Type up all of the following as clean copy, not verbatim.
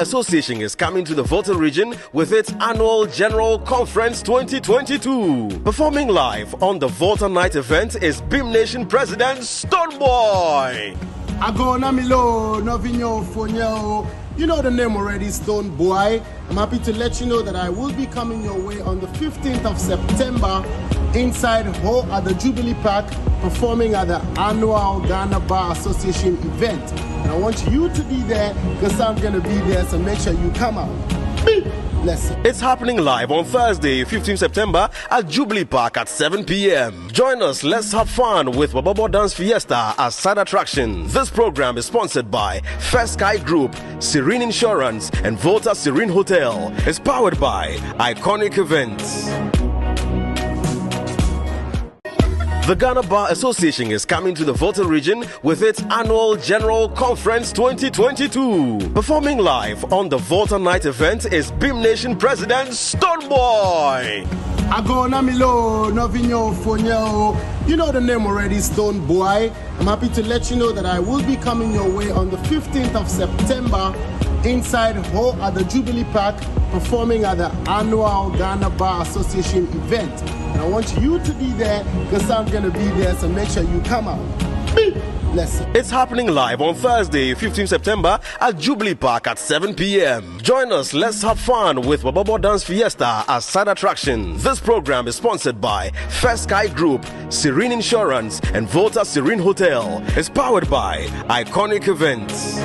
Association is coming to the Volta region with its annual General Conference 2022. Performing live on the Volta Night event is Beam Nation President Stoneboy. Agonamilo, Novinho, Fonyo. You know the name already, Stoneboy. I'm happy to let you know that I will be coming your way on the 15th of September inside Ho at the Jubilee Park, performing at the annual Ghana Bar Association event. And I want you to be there because I'm going to be there, so make sure you come out. Bless you. It's happening live on Thursday, 15 September at Jubilee Park at 7 p.m. Join us, let's have fun with Bobo Dance Fiesta as side attraction. This program is sponsored by First Sky Group, Serene Insurance, and Volta Serene Hotel. It's powered by Iconic Events. The Ghana Bar Association is coming to the Volta region with its annual General Conference 2022. Performing live on the Volta Night event is Beam Nation President Stoneboy. Agonamilo, Novinho, Fonyo. You know the name already, Stoneboy. I'm happy to let you know that I will be coming your way on the 15th of September inside Ho at the Jubilee Park, performing at the annual Ghana Bar Association event. And I want you to be there because I'm going to be there, so make sure you come out. Bless you. It's happening live on Thursday, 15 September at Jubilee Park at 7 p.m. Join us, let's have fun with Bobo Dance Fiesta as side attraction. This program is sponsored by First Sky Group, Serene Insurance, and Volta Serene Hotel. It's powered by Iconic Events.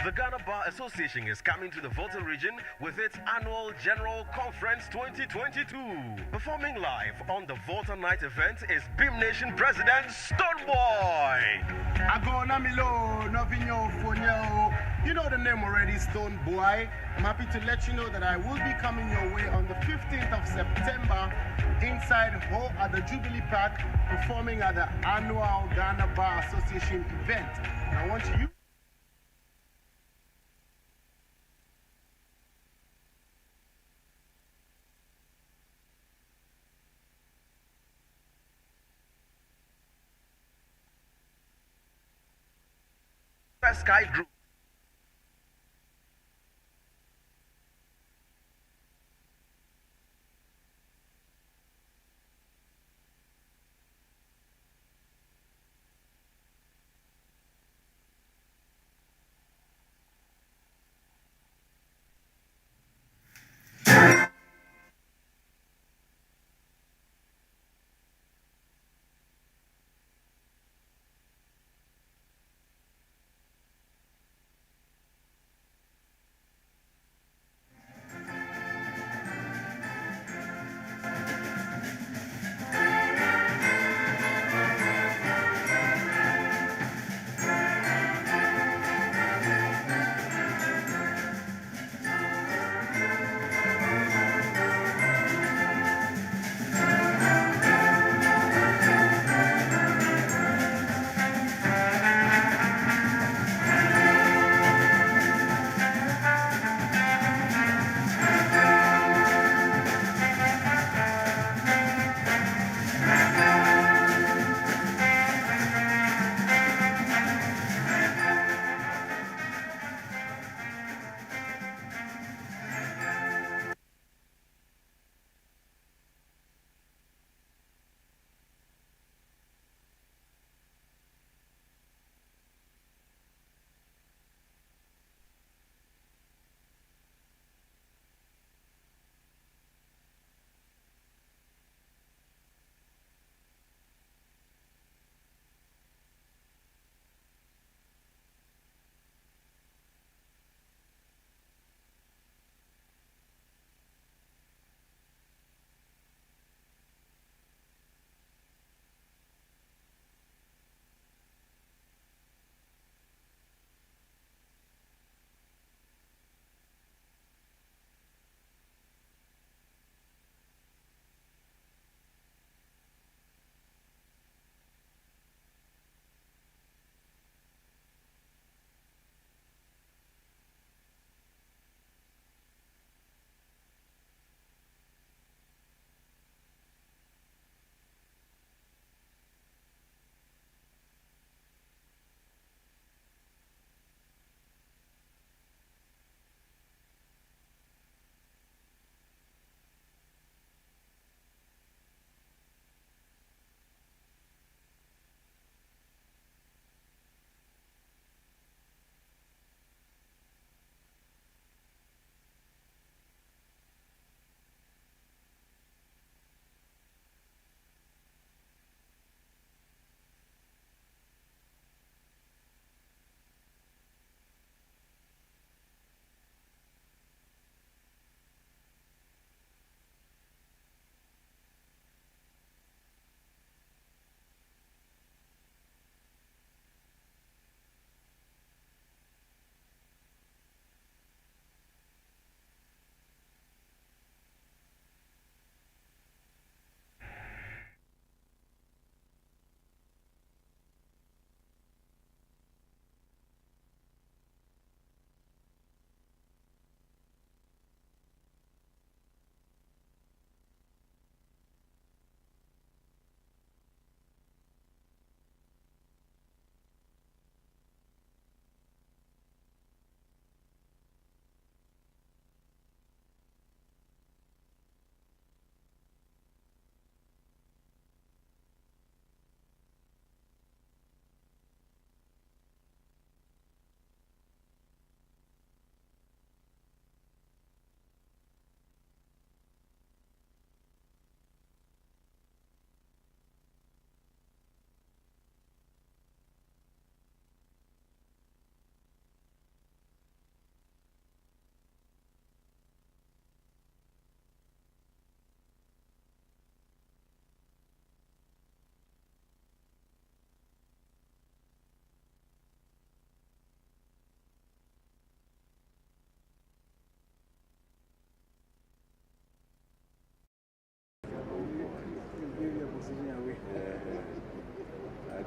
The Ghana Bar Association is coming to the Volta region with its annual General Conference 2022. Performing live on the Volta Night event is Beam Nation President Stoneboy. You know the name already, Stoneboy. I'm happy to let you know that I will be coming your way on the 15th of September inside Ho at the Jubilee Park, performing at the annual Ghana Bar Association event. I want you. Sky Group.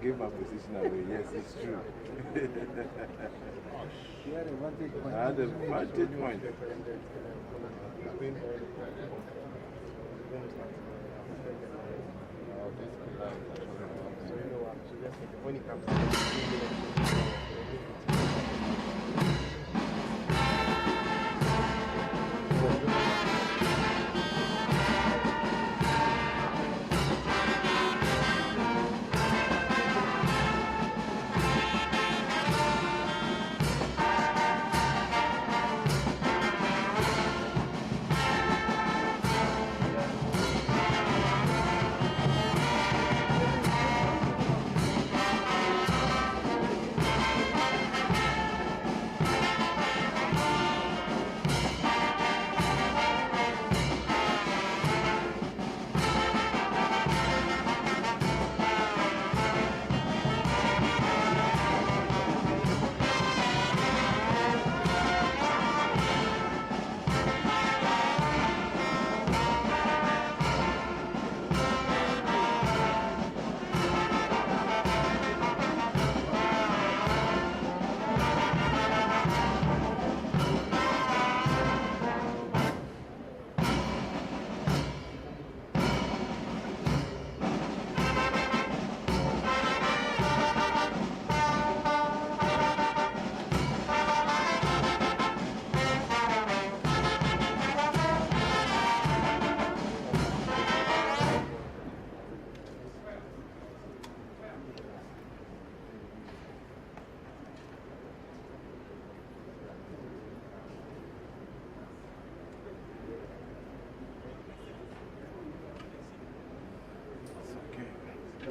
gave my position away. Yes, it's true. You had a vantage point. I had a vantage point. So you know what? So just when it comes to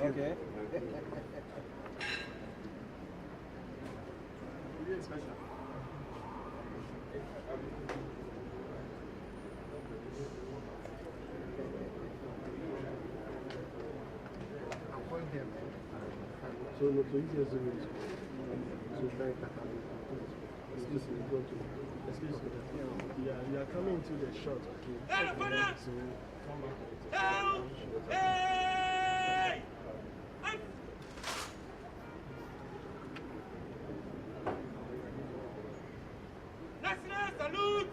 Okay. So no, so easy as it is. So very excuse me, go to excuse me. Yeah, you are coming to the shot, okay? So come back to the National salute!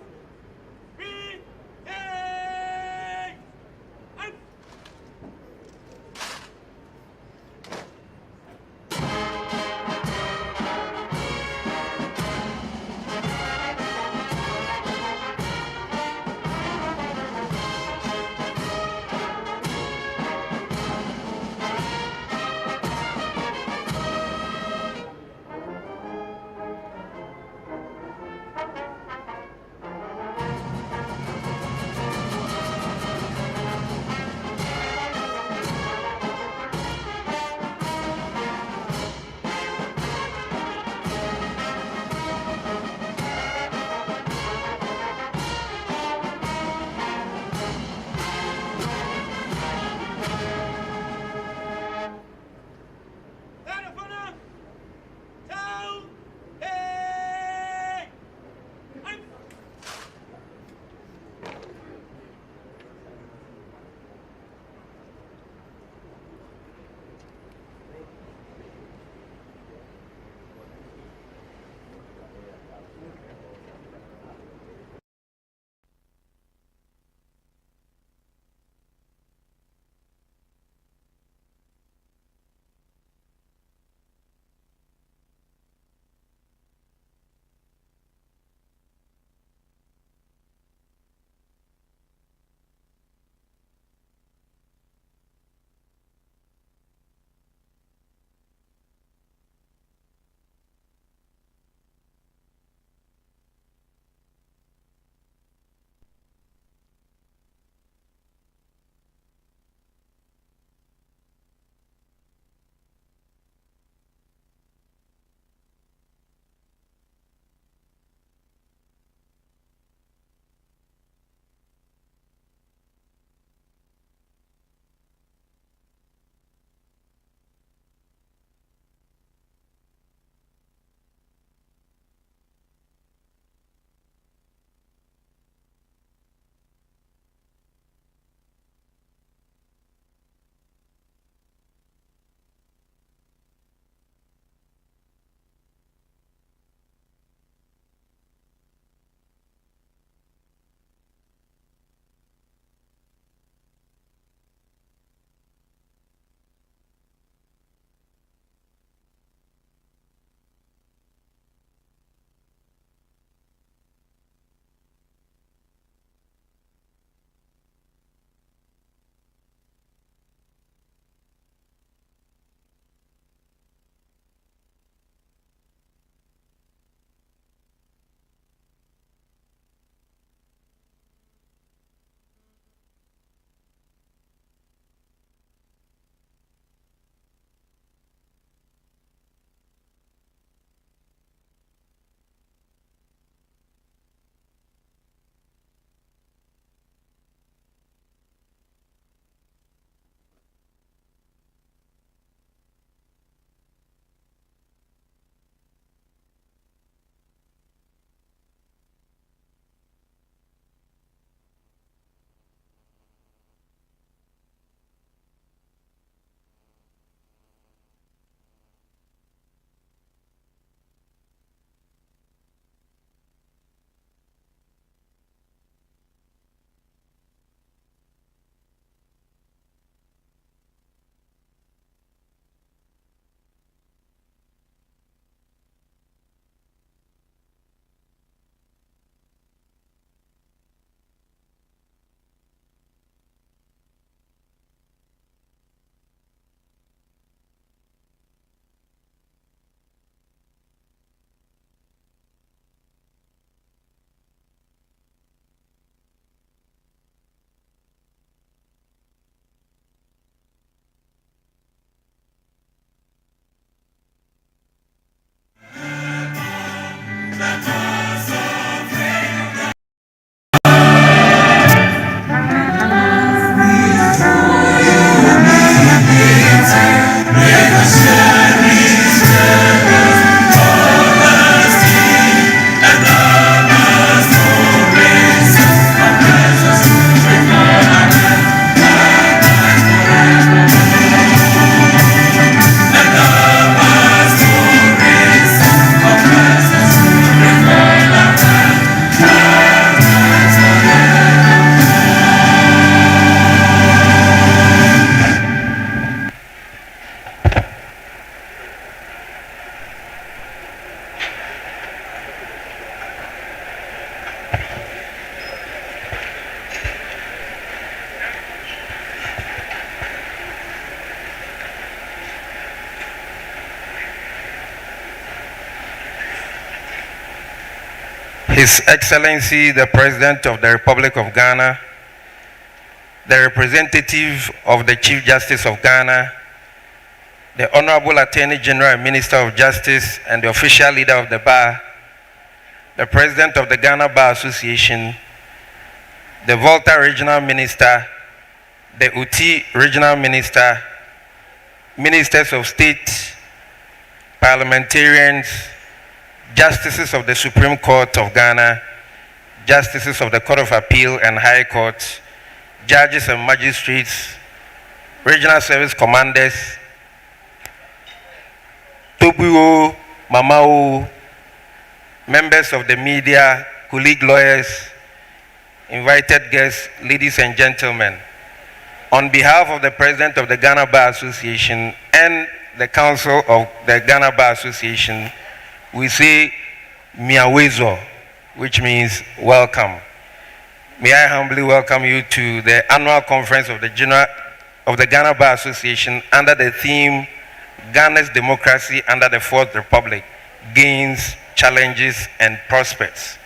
His Excellency, the President of the Republic of Ghana, the representative of the Chief Justice of Ghana, the Honorable Attorney General and Minister of Justice, and the official leader of the bar, the President of the Ghana Bar Association, the Volta Regional Minister, the Uti Regional Minister, Ministers of State, parliamentarians, Justices of the Supreme Court of Ghana, Justices of the Court of Appeal and High Court, Judges and Magistrates, Regional Service Commanders, Tobuo, Mamao, members of the media, colleague lawyers, invited guests, ladies and gentlemen. On behalf of the President of the Ghana Bar Association and the Council of the Ghana Bar Association, we say Miawezo, which means welcome. May I humbly welcome you to the annual conference of the Ghana Bar Association under the theme Ghana's Democracy under the Fourth Republic, Gains, Challenges, and Prospects.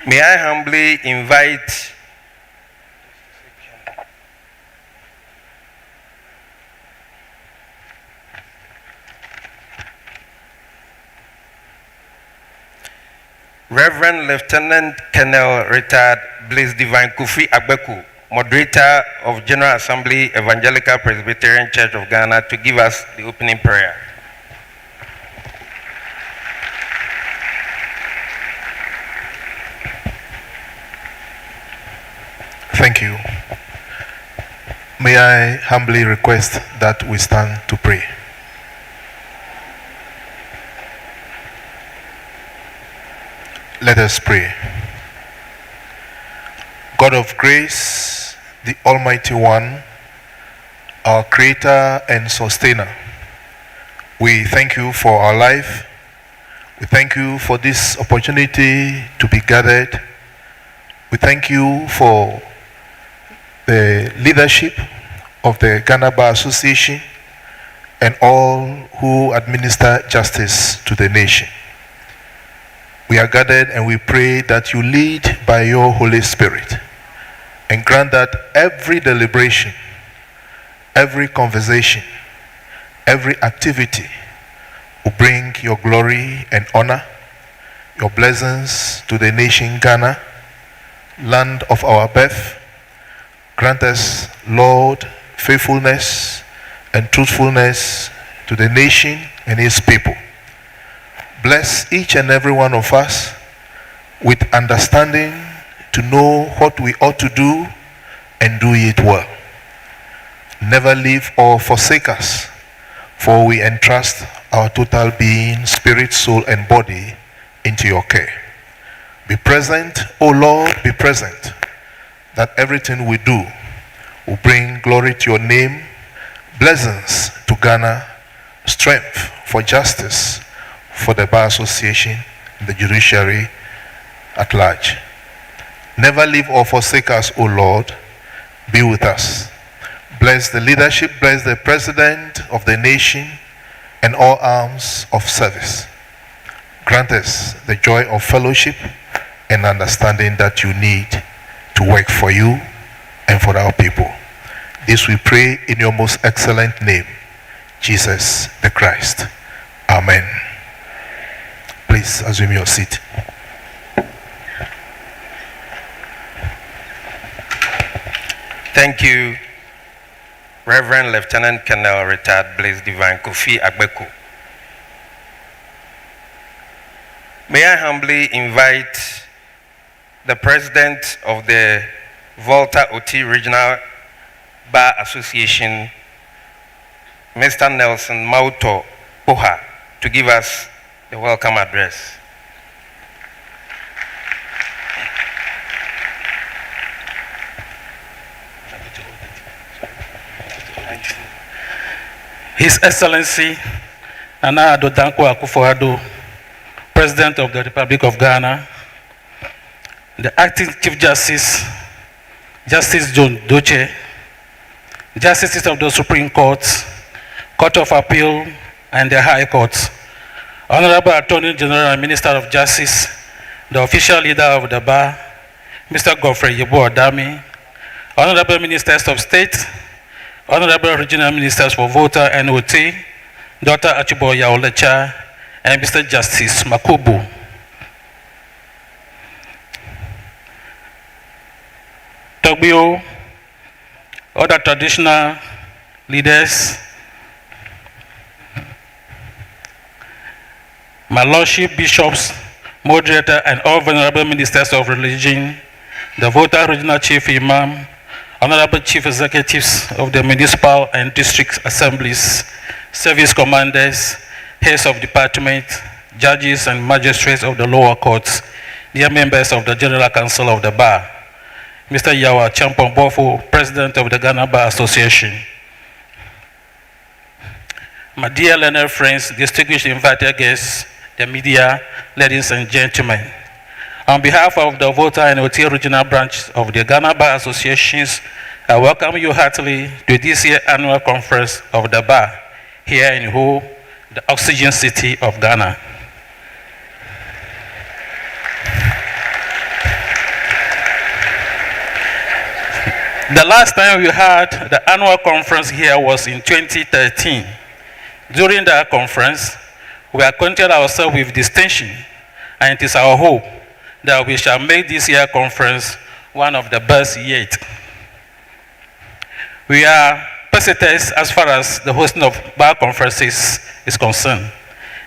May I humbly invite Reverend Lieutenant Colonel Retired Blaise Divine Kofi Agbeku, Moderator of General Assembly Evangelical Presbyterian Church of Ghana, to give us the opening prayer. Thank you. May I humbly request that we stand to pray. Let us pray. God of grace, the Almighty One, our Creator and Sustainer, we thank you for our life. We thank you for this opportunity to be gathered. We thank you for the leadership of the Ghana Bar Association and all who administer justice to the nation. We are gathered and we pray that you lead by your Holy Spirit and grant that every deliberation, every conversation, every activity will bring your glory and honor, your blessings to the nation Ghana, land of our birth. Grant us, Lord, faithfulness and truthfulness to the nation and its people. Bless each and every one of us with understanding to know what we ought to do and do it well. Never leave or forsake us, for we entrust our total being, spirit, soul, and body into your care. Be present, O Lord, be present, that everything we do will bring glory to your name, blessings to Ghana, strength for justice, for the Bar Association, the judiciary at large. Never leave or forsake us, O Lord. Be with us. Bless the leadership, bless the President of the nation and all arms of service. Grant us the joy of fellowship and understanding that you need to work for you and for our people. This we pray in your most excellent name, Jesus the Christ. Amen. Please assume your seat. Thank you, Reverend Lieutenant Colonel Retired Blaise Divine Kofi Agbeku. May I humbly invite the President of the Volta Uti Regional Bar Association, Mr. Nelson Mauto Poha, to give us the welcome address. His Excellency Nana Addo Dankwa Akufo-Addo, President of the Republic of Ghana, the Acting Chief Justice, Justice John Doche, Justices of the Supreme Court, Court of Appeal, and the High Court. Honorable Attorney General and Minister of Justice, the official leader of the bar, Mr. Godfrey Yebo Adami, Honorable Ministers of State, Honorable Regional Ministers for Voter and OT, Dr. Achiboya Olecha, and Mr. Justice Makubu. Tobio, other traditional leaders, my lordship, bishops, moderator, and all venerable ministers of religion, the voter regional chief imam, honorable chief executives of the municipal and district assemblies, service commanders, heads of department, judges and magistrates of the lower courts, dear members of the General Council of the Bar, Mr. Yawa Champon Bofo, President of the Ghana Bar Association. My dear learned friends, distinguished invited guests, the media, ladies and gentlemen. On behalf of the Voter and OT Regional Branch of the Ghana Bar Associations, I welcome you heartily to this year's annual conference of the Bar here in Ho, the Oxygen City of Ghana. The last time we had the annual conference here was in 2013. During that conference, we acquainted ourselves with distinction, and it is our hope that we shall make this year's conference one of the best yet. We are pessimist as far as the hosting of bar conferences is concerned.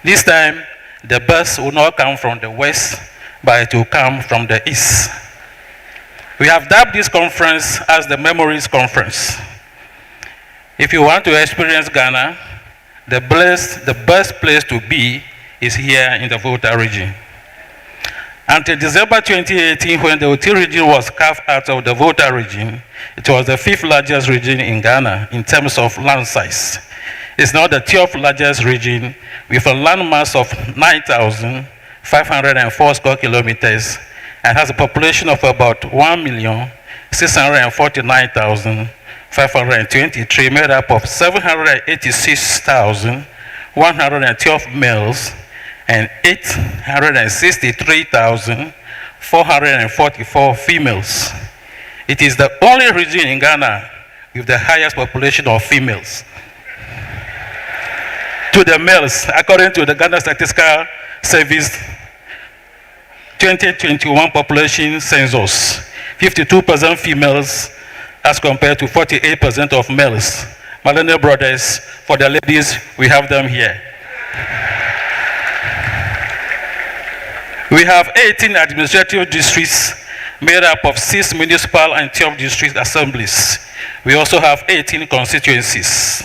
This time, the best will not come from the west, but it will come from the east. We have dubbed this conference as the Memories Conference. If you want to experience Ghana, the best place to be is here in the Volta region. Until December 2018, when the OT region was carved out of the Volta region, it was the 5th largest region in Ghana in terms of land size. It's now the 12th largest region with a land mass of 9,504 square kilometers and has a population of about 1,649,523, made up of 786,112 males and 863,444 females. It is the only region in Ghana with the highest population of females. To the males, according to the Ghana Statistical Service 2021 population census, 52% females as compared to 48% of males. Millennial brothers, for the ladies, we have them here. We have 18 administrative districts made up of 6 municipal and 12 district assemblies. We also have 18 constituencies.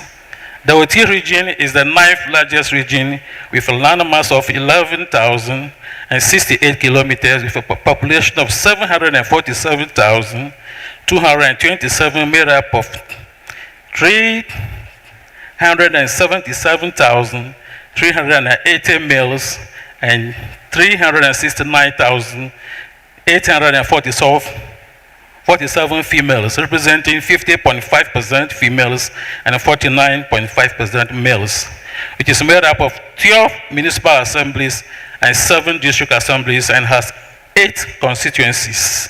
The OT region is the 9th largest region with a land mass of 11,068 kilometers with a population of 747,227, made up of 377,380 males and 369,847 females, representing 50.5% females and 49.5% males. It is made up of 12 municipal assemblies and 7 district assemblies and has 8 constituencies.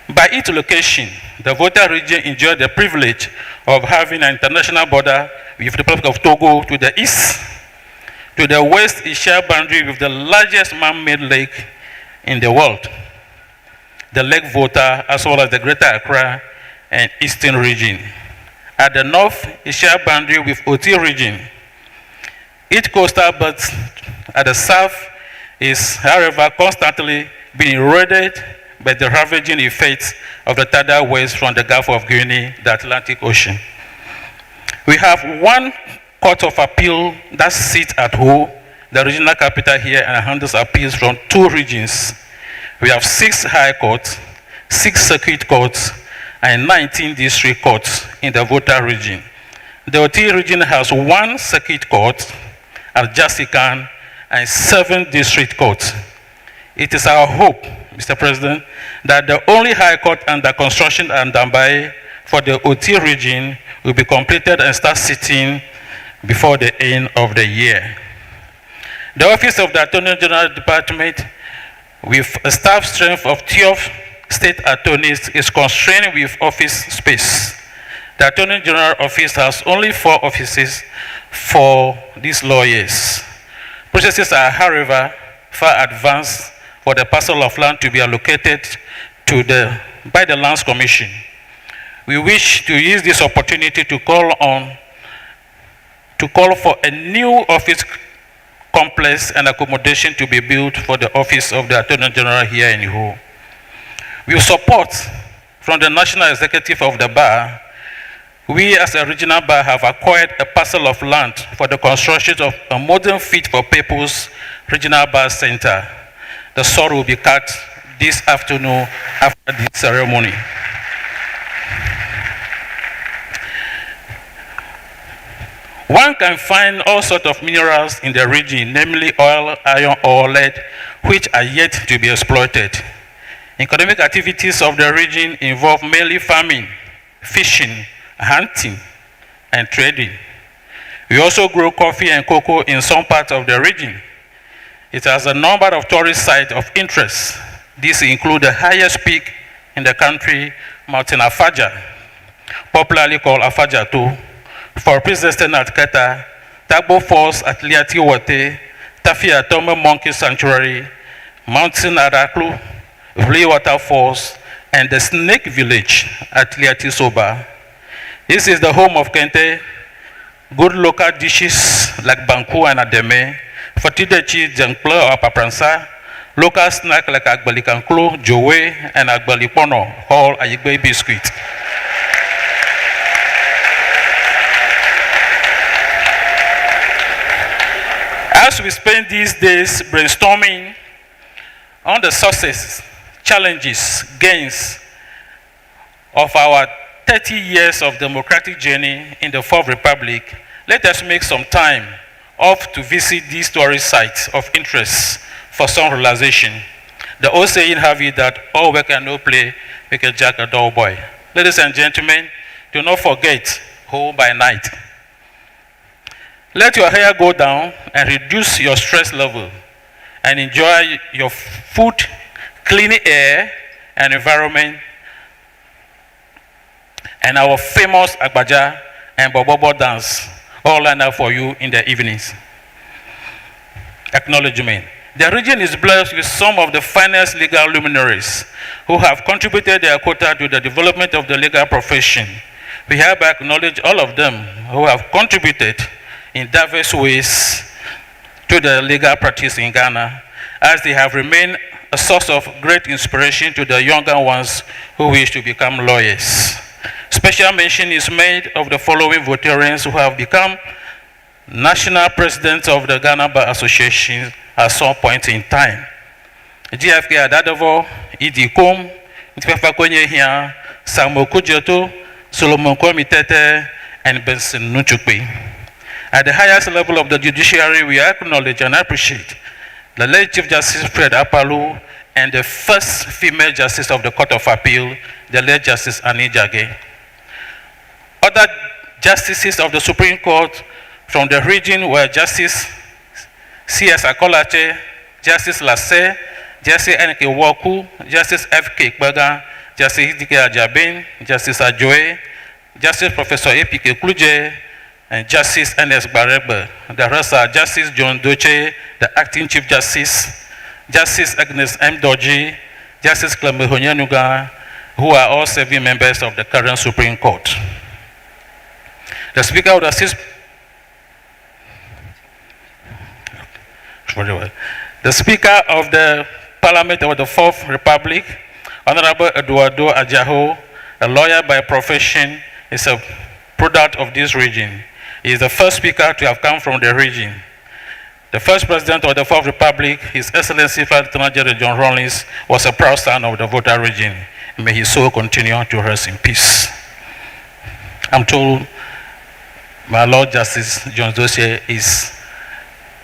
By its location, the Volta region enjoyed the privilege of having an international border with the Republic of Togo to the east. To the west, it shares boundary with the largest man-made lake in the world, the Lake Volta, as well as the Greater Accra and Eastern region. At the north, it shares boundary with OT region. Each coastal belt at the south is, however, constantly being eroded by the ravaging effects of the tidal waves from the Gulf of Guinea, the Atlantic Ocean. We have one Court of Appeal that sits at Ho, the regional capital here, and handles appeals from 2 regions. We have 6 high courts, 6 circuit courts, and 19 district courts in the Volta region. The OT region has 1 circuit court at Jasikan and 7 district courts. It is our hope, Mr. President, that the only high court under construction at Dambaye for the OT region will be completed and start sitting before the end of the year. The Office of the Attorney General Department, with a staff strength of 12 state attorneys, is constrained with office space. The Attorney General Office has only 4 offices for these lawyers. Processes are, however, far advanced for the parcel of land to be allocated by the Lands Commission. We wish to use this opportunity to call for a new office complex and accommodation to be built for the Office of the Attorney General here in Iho. With support from the National Executive of the Bar, we as a regional bar have acquired a parcel of land for the construction of a modern fit-for-purpose regional bar center. The sod will be cut this afternoon after the ceremony. One can find all sorts of minerals in the region, namely oil, iron ore, lead, which are yet to be exploited. Economic activities of the region involve mainly farming, fishing, hunting, and trading. We also grow coffee and cocoa in some parts of the region. It has a number of tourist sites of interest. These include the highest peak in the country, Mountain Afaja, popularly called Afaja 2, for President at Keta, Tagbo Falls at Liati Wate, Tafi Atoma Monkey Sanctuary, Mountain Araklu, Vli Waterfalls, and the Snake Village at Liati Soba. This is the home of Kente, good local dishes like Banku and Ademe, Fatidechi, Jankple or Papransa, local snack like Agbali Kanklo, Jowe, and Agbali Pono, all Ayigbe biscuit. As we spend these days brainstorming on the successes, challenges, gains of our 30 years of democratic journey in the Fourth Republic, let us make some time off to visit these tourist sites of interest for some realization. The old saying have it that all work and no play make a jack a dull boy. Ladies and gentlemen, do not forget home by night. Let your hair go down and reduce your stress level and enjoy your food, clean air and environment, and our famous Agbaja and Bobobo dance, all lined up for you in the evenings. Acknowledgement. The region is blessed with some of the finest legal luminaries who have contributed their quota to the development of the legal profession. We hereby acknowledge all of them who have contributed in diverse ways to the legal practice in Ghana, as they have remained a source of great inspiration to the younger ones who wish to become lawyers. Special mention is made of the following veterans who have become national presidents of the Ghana Bar Association at some point in time. GFK Adadovo, Idi Kom, Ntifafa Kwenye Hia, Samo Kujoto, Solomon Kwamitete, and Benson Nuchukwe. At the highest level of the judiciary, we acknowledge and appreciate the late Chief Justice Fred Apalu and the first female justice of the Court of Appeal, the late Justice Annie Jage. Other justices of the Supreme Court from the region were Justice C.S. Akolache, Justice Lasse, Justice N.K. Woku, Justice F.K. Kbaga, Justice Hidike Ajabin, Justice Ajoe, Justice Professor A.P.K. Kluje, and Justice N.S. Barebe. The rest are Justice John Doche, the Acting Chief Justice, Justice Agnes M. Doji, Justice Clement Honyanuga, who are all serving members of the current Supreme Court. The Speaker of the The Speaker of the Parliament of the Fourth Republic, Honorable Eduardo Ajaho, a lawyer by profession, is a product of this region. He is the first speaker to have come from the region. The first president of the Fourth Republic, His Excellency Lieutenant General John Rawlings, was a proud son of the Volta region. May his soul continue to rest in peace. I'm told my Lord Justice John Dossier is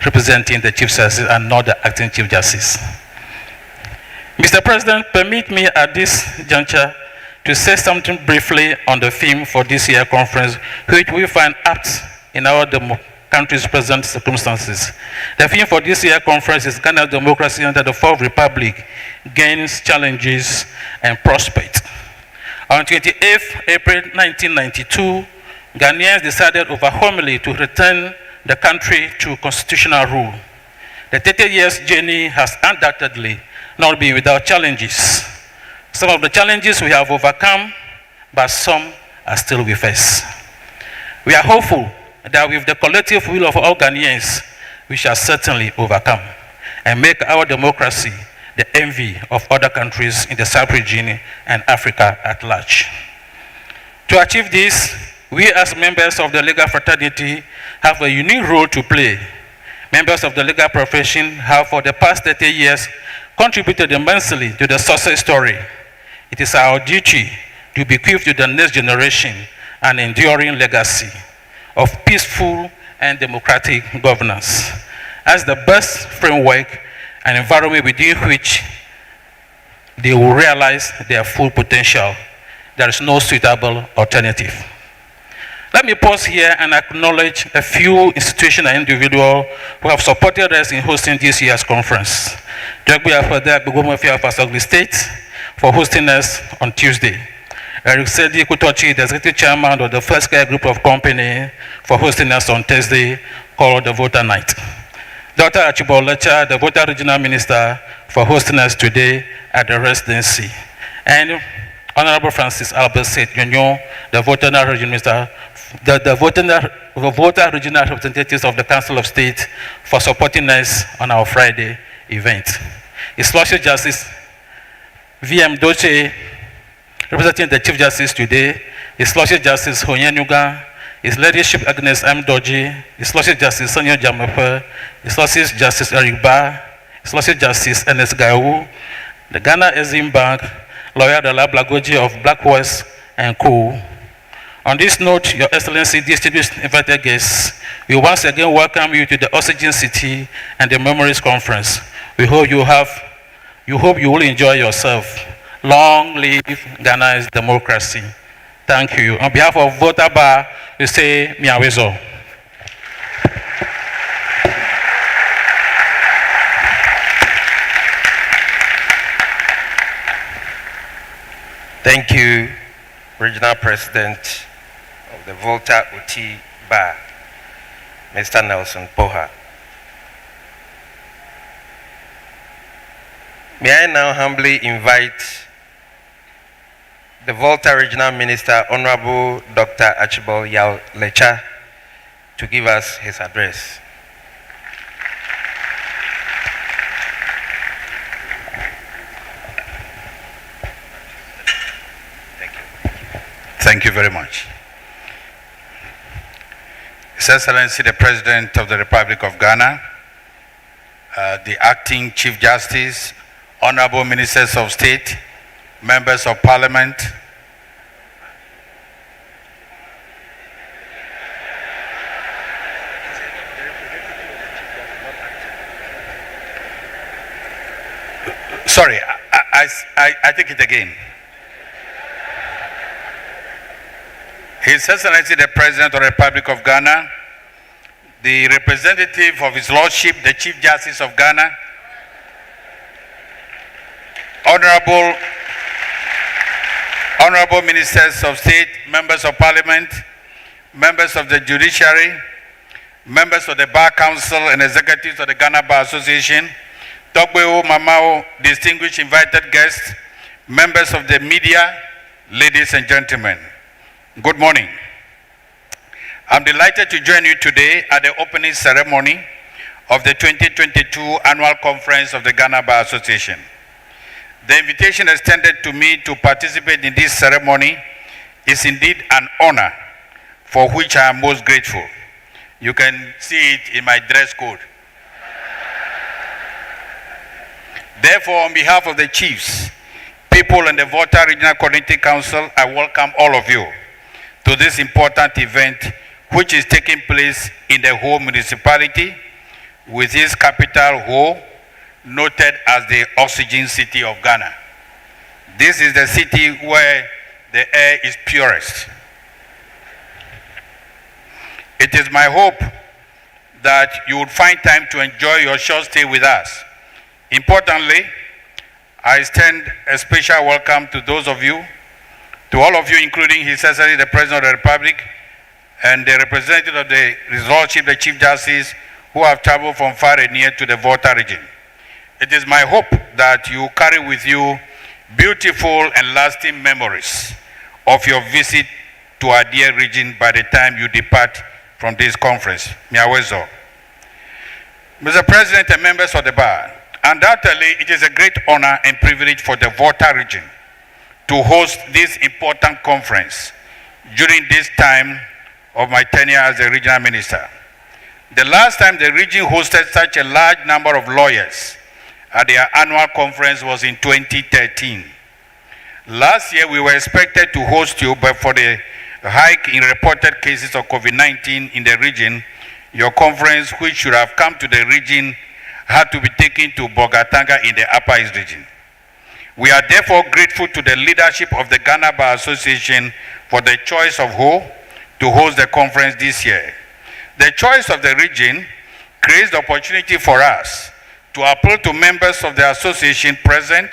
representing the Chief Justice and not the Acting Chief Justice. Mr. President, permit me at this juncture to say something briefly on the theme for this year's conference, which we find apt in our country's present circumstances. The theme for this year's conference is Ghana's democracy under the Fourth Republic, gains, challenges, and prospects. On 28th April 1992, Ghanaians decided overwhelmingly to return the country to constitutional rule. The 30 years journey has undoubtedly not been without challenges. Some of the challenges we have overcome, but some are still with us. We are hopeful that with the collective will of all Ghanaians, we shall certainly overcome and make our democracy the envy of other countries in the sub-region and Africa at large. To achieve this, we as members of the legal fraternity have a unique role to play. Members of the legal profession have for the past 30 years contributed immensely to the success story. It is our duty to bequeath to the next generation an enduring legacy of peaceful and democratic governance as the best framework and environment within which they will realize their full potential. There is no suitable alternative. Let me pause here and acknowledge a few institutions and individuals who have supported us in hosting this year's conference. Directly after that, the Government of Asogli State for hosting us on Tuesday. Eric Sedi Kutochi, the Executive Chairman of the First Care Group of Company, for hosting us on Thursday, called the Voter Night. Dr. Archibald Lecha, the Voter Regional Minister, for hosting us today at the residency. And Honorable Francis Albert Seth Nyonyo, the Voter Regional Minister, the voter regional representatives of the Council of State, for supporting us on our Friday event. His Lordship Justice VM Doche, representing the Chief Justice today, His Lordship Justice Honyenuga, His Ladyship Agnes M. Doji, His Lordship Justice Sonia Jamefe, His Lordship Justice Eric Ba, His Lordship Justice Ernest Gaiwu, the Ghana Exim Bank, Lawyer Dala Blagoji of Black West and Co. On this note, Your Excellency, distinguished invited guests, we once again welcome you to the Oxygen City and the Memories Conference. We hope you will enjoy yourself. Long live Ghana's democracy. Thank you. On behalf of Voter Bar, we say Miawezo. Thank you, Regional President of the Volta Uti Bar, Mr. Nelson Poha. May I now humbly invite the Volta Regional Minister, Honorable Dr. Archibald Yao Lecha, to give us his address. Thank you very much. His Excellency, the President of the Republic of Ghana, the Acting Chief Justice, Honorable Ministers of State, Members of Parliament, sorry, I take it again. His Excellency the President of the Republic of Ghana, the representative of His Lordship, the Chief Justice of Ghana, Honorable Ministers of State, Members of Parliament, Members of the Judiciary, Members of the Bar Council and Executives of the Ghana Bar Association, Togbeo Mamao, distinguished invited guests, members of the media, ladies and gentlemen. Good morning. I'm delighted to join you today at the opening ceremony of the 2022 Annual Conference of the Ghana Bar Association. The invitation extended to me to participate in this ceremony is indeed an honor for which I am most grateful. You can see it in my dress code. Therefore, on behalf of the chiefs, people and the Volta Regional Coordinating Council, I welcome all of you to this important event which is taking place in the Ho municipality with its capital Ho, noted as the Oxygen City of Ghana. This is the city where the air is purest. It It is my hope that you would find time to enjoy your short stay with us. Importantly, I extend a special welcome to those of you, to all of you, including His Excellency the President of the Republic and the representative of His Lordship, the Chief Justice, who have traveled from far and near to the Volta region. It is my hope that you carry with you beautiful and lasting memories of your visit to our dear region by the time you depart from this conference. Miawezo. Mr. President and members of the bar, undoubtedly it is a great honor and privilege for the Volta region to host this important conference during this time of my tenure as the regional minister. The last time the region hosted such a large number of lawyers at their annual conference was in 2013. Last year we were expected to host you, but for the hike in reported cases of COVID-19 in the region, your conference, which should have come to the region, had to be taken to Bogatanga in the Upper East region. We are therefore grateful to the leadership of the Ghana Bar Association for the choice of who to host the conference this year. The choice of the region creates the opportunity for us to appeal to members of the association present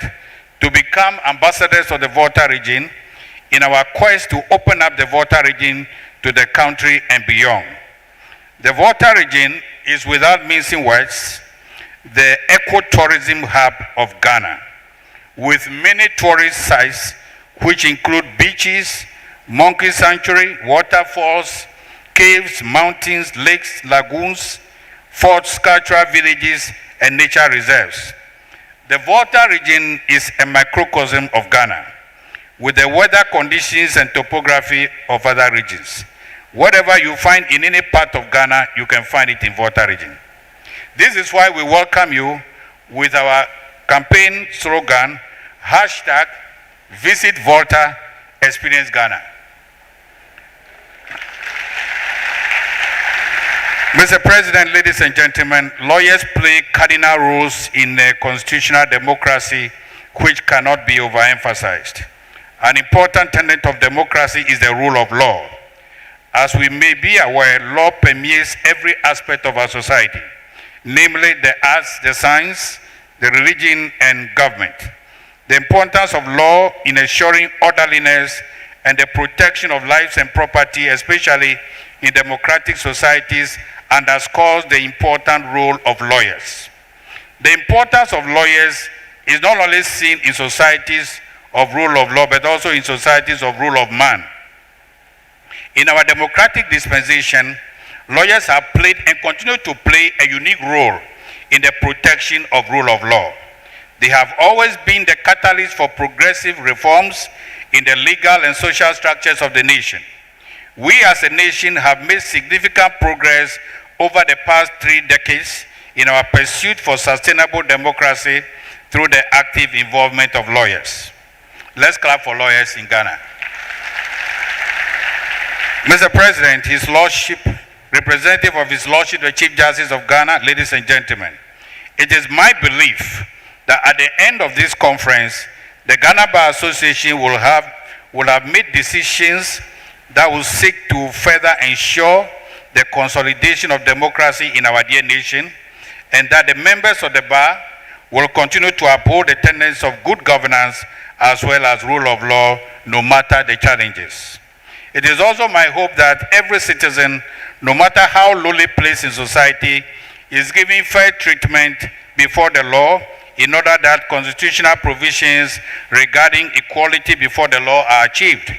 to become ambassadors of the Volta region in our quest to open up the Volta region to the country and beyond. The Volta region is, without mincing words, the ecotourism hub of Ghana, with many tourist sites which include beaches, monkey sanctuary, waterfalls, caves, mountains, lakes, lagoons, forts, cultural villages, and nature reserves. The Volta region is a microcosm of Ghana, with the weather conditions and topography of other regions. Whatever you find in any part of Ghana, you can find it in Volta region. This is why we welcome you with our campaign slogan, hashtag Visit Volta, Experience Ghana. Mr. President, ladies and gentlemen, lawyers play cardinal roles in a constitutional democracy which cannot be overemphasized. An important tenet of democracy is the rule of law. As we may be aware, law permeates every aspect of our society, namely the arts, the science, the religion, and government. The importance of law in ensuring orderliness and the protection of lives and property, especially in democratic societies, underscores the important role of lawyers. The importance of lawyers is not only seen in societies of rule of law, but also in societies of rule of man. In our democratic dispensation, lawyers have played and continue to play a unique role in the protection of rule of law. They have always been the catalyst for progressive reforms in the legal and social structures of the nation. We as a nation have made significant progress over the past 3 decades in our pursuit for sustainable democracy through the active involvement of lawyers. Let's clap for lawyers in Ghana. Mr. President, His Lordship, representative of His Lordship, the Chief Justice of Ghana, ladies and gentlemen, it is my belief that at the end of this conference, the Ghana Bar Association will have made decisions that will seek to further ensure the consolidation of democracy in our dear nation, and that the members of the bar will continue to uphold the tenets of good governance as well as rule of law, no matter the challenges. It is also my hope that every citizen, no matter how lowly placed in society, is given fair treatment before the law, in order that constitutional provisions regarding equality before the law are achieved,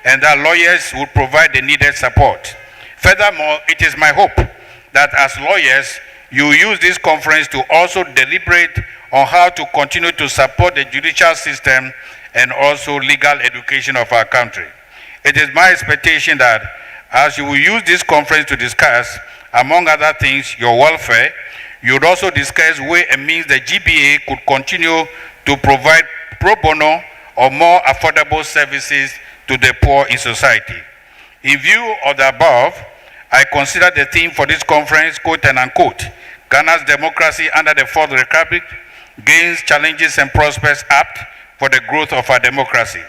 and that lawyers will provide the needed support. Furthermore, it is my hope that as lawyers, you use this conference to also deliberate on how to continue to support the judicial system and also legal education of our country. It is my expectation that as you will use this conference to discuss, among other things, your welfare, you would also discuss ways and means the GBA could continue to provide pro bono or more affordable services to the poor in society. In view of the above, I consider the theme for this conference, quote and unquote, Ghana's democracy under the Fourth Republic, gains, challenges, and prospects apt for the growth of our democracy.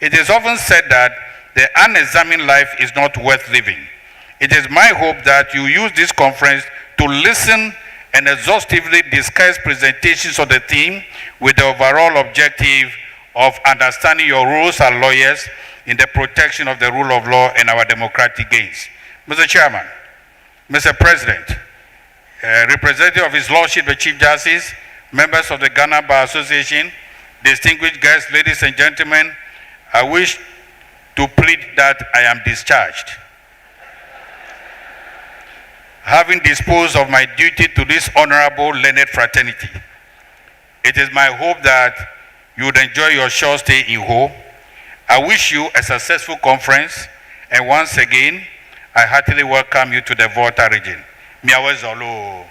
It is often said that the unexamined life is not worth living. It is my hope that you use this conference to listen and exhaustively discuss presentations of the theme with the overall objective of understanding your roles as lawyers in the protection of the rule of law and our democratic gains. Mr. Chairman, Mr. President, representative of His Lordship the Chief Justice, members of the Ghana Bar Association, distinguished guests, ladies and gentlemen, I wish to plead that I am discharged. Having disposed of my duty to this honorable learned fraternity, it is my hope that you would enjoy your short stay in Ho. I wish you a successful conference, and once again, I heartily welcome you to the Volta region. Miawe Zolo.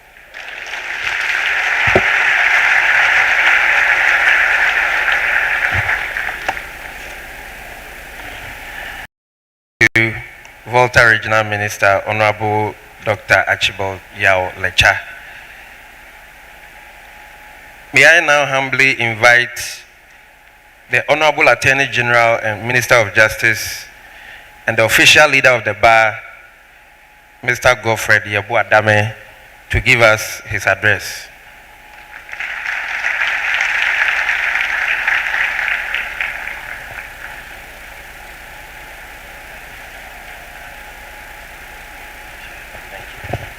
Volta Regional Minister, Honorable Dr. Archibald Yao Lecha. May I now humbly invite the Honorable Attorney General and Minister of Justice and the official leader of the bar, Mr. Godfred Yebu Adame, to give us his address.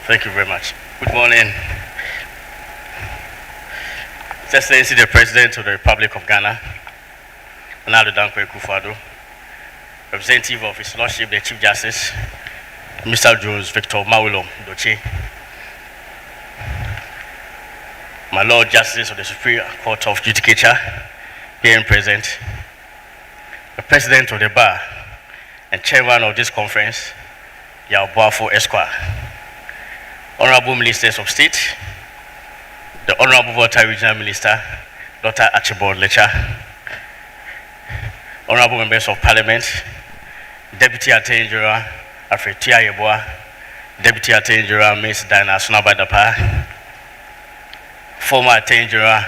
Thank you very much. Good morning. His Excellency the President of the Republic of Ghana, Nana Dankwa Akufo-Addo, representative of His Lordship the Chief Justice, Mr. Jones Victor Mawulom Doche, my Lord Justice of the Supreme Court of Judicature, here and present, the President of the Bar and Chairman of this conference, Yao Boafo Esquire, Honorable Ministers of State, the Honorable Volta Regional Minister, Dr. Archibald Lecha, Honorable Members of Parliament, Deputy Attorney General AFETI Ayeboa, Deputy Attorney General Ms. Diana Sunabadapa, former Attorney General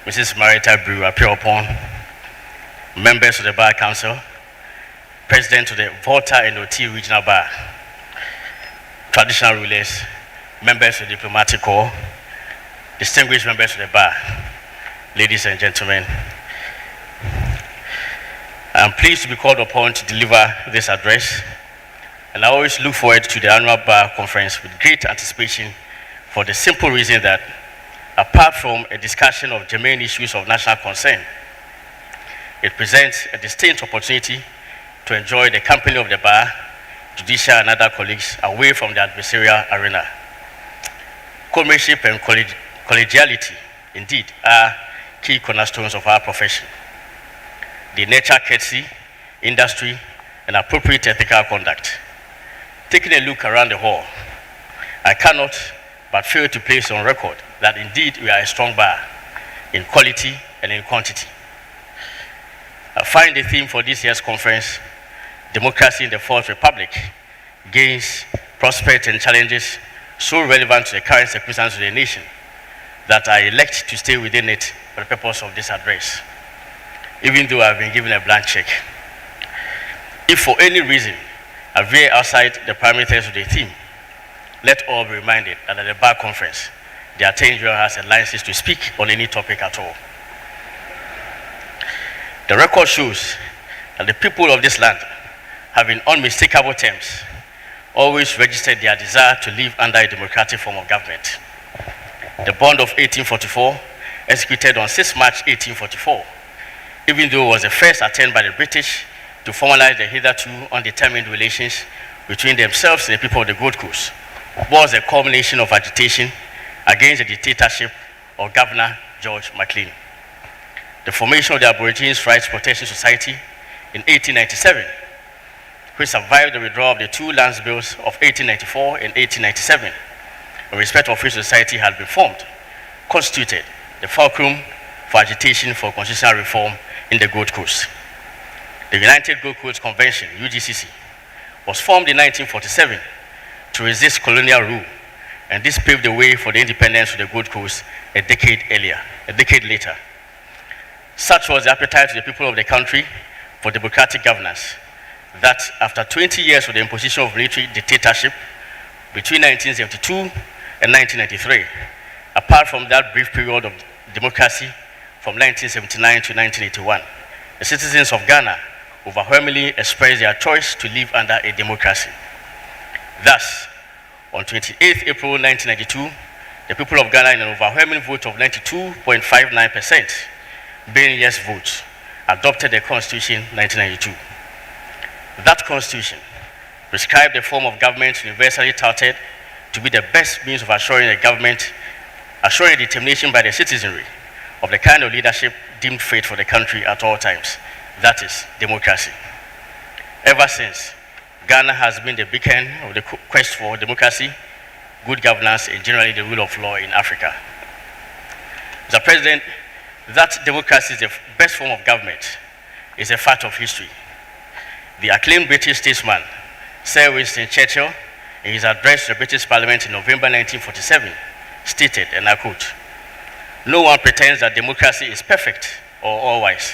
Mrs. Marita Brewer Piopon, members of the Bar Council, President of the Volta and OT Regional Bar, traditional rulers, members of the diplomatic corps, distinguished members of the bar, ladies and gentlemen, I am pleased to be called upon to deliver this address, and I always look forward to the annual bar conference with great anticipation for the simple reason that, apart from a discussion of germane issues of national concern, it presents a distinct opportunity to enjoy the company of the bar, judicial and other colleagues away from the adversarial arena. Comradeship and collegiality, indeed, are key cornerstones of our profession. The nature, courtesy, industry, and appropriate ethical conduct. Taking a look around the hall, I cannot but fail to place on record that indeed we are a strong bar in quality and in quantity. I find the theme for this year's conference, Democracy in the Fourth Republic, Gains, Prospects and Challenges, so relevant to the current circumstances of the nation that I elect to stay within it for the purpose of this address, even though I've been given a blank check. If for any reason I veer outside the parameters of the theme, let all be reminded that at the bar conference, the Attorney General has a license to speak on any topic at all. The record shows that the people of this land have in unmistakable terms always registered their desire to live under a democratic form of government. The bond of 1844, executed on 6 March 1844, even though it was the first attempt by the British to formalize the hitherto undetermined relations between themselves and the people of the Gold Coast, was a culmination of agitation against the dictatorship of Governor George McLean. The formation of the Aborigines Rights Protection Society in 1897, which survived the withdrawal of the two lands bills of 1894 and 1897, in respect of which society had been formed, constituted the fulcrum for agitation for constitutional reform in the Gold Coast. The United Gold Coast Convention, UGCC, was formed in 1947 to resist colonial rule, and this paved the way for the independence of the Gold Coast a decade later. Such was the appetite of the people of the country for democratic governance, that after 20 years of the imposition of military dictatorship between 1972 and 1993, apart from that brief period of democracy from 1979 to 1981, the citizens of Ghana overwhelmingly expressed their choice to live under a democracy. Thus, on 28 April 1992, the people of Ghana, in an overwhelming vote of 92.59%, being yes votes, adopted the Constitution 1992. That Constitution prescribed a form of government universally touted to be the best means of assuring a determination by the citizenry of the kind of leadership deemed fit for the country at all times. That is democracy. Ever since, Ghana has been the beacon of the quest for democracy, good governance, and generally the rule of law in Africa. Mr. President, that democracy is the best form of government is a fact of history. The acclaimed British statesman, Sir Winston Churchill, in his address to the British Parliament in November 1947, stated, and I quote, "No one pretends that democracy is perfect or all wise.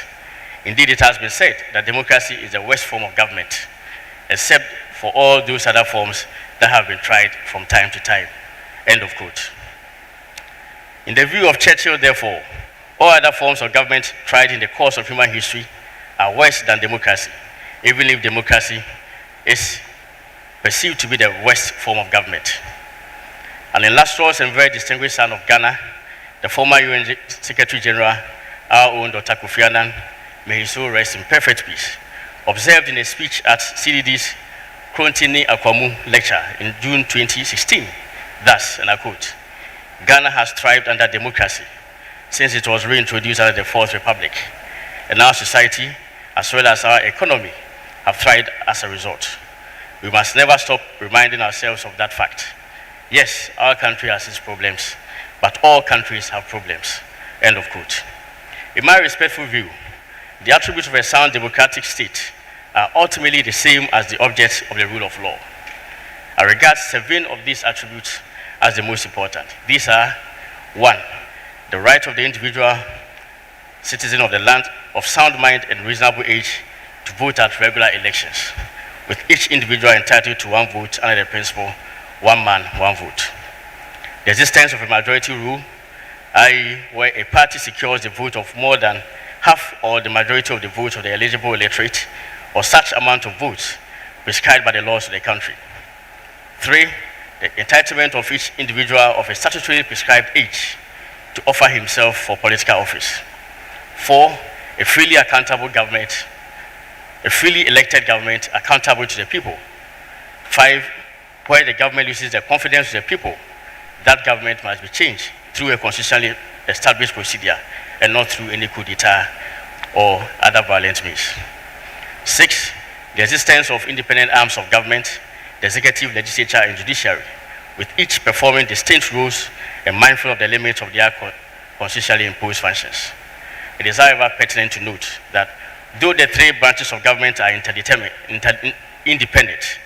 Indeed, it has been said that democracy is the worst form of government, except for all those other forms that have been tried from time to time." End of quote. In the view of Churchill, therefore, all other forms of government tried in the course of human history are worse than democracy, even if democracy is perceived to be the worst form of government. An illustrious and very distinguished son of Ghana, the former UN Secretary General, our own Dr. Kofi Annan, may his soul rest in perfect peace, observed in a speech at CDD's Krontini Akwamu lecture in June 2016, thus, and I quote, "Ghana has thrived under democracy since it was reintroduced under the Fourth Republic, and our society, as well as our economy, have thrived as a result. We must never stop reminding ourselves of that fact. Yes, our country has its problems, but all countries have problems." End of quote. In my respectful view, the attributes of a sound democratic state are ultimately the same as the objects of the rule of law. I regard 7 of these attributes as the most important. These are: 1, the right of the individual citizen of the land of sound mind and reasonable age to vote at regular elections, with each individual entitled to 1 vote under the principle 1 man, 1 vote. The existence of a majority rule, i.e., where a party secures the vote of more than half or the majority of the votes of the eligible electorate, or such amount of votes prescribed by the laws of the country. 3, the entitlement of each individual of a statutorily prescribed age to offer himself for political office. 4, a freely accountable government, a freely elected government accountable to the people. 5, where the government loses the confidence of the people, that government must be changed through a constitutionally established procedure and not through any coup d'etat or other violent means. 6, the existence of independent arms of government, the executive, legislature, and judiciary, with each performing distinct roles and mindful of the limits of their constitutionally imposed functions. It is, however, pertinent to note that though the 3 branches of government are independent,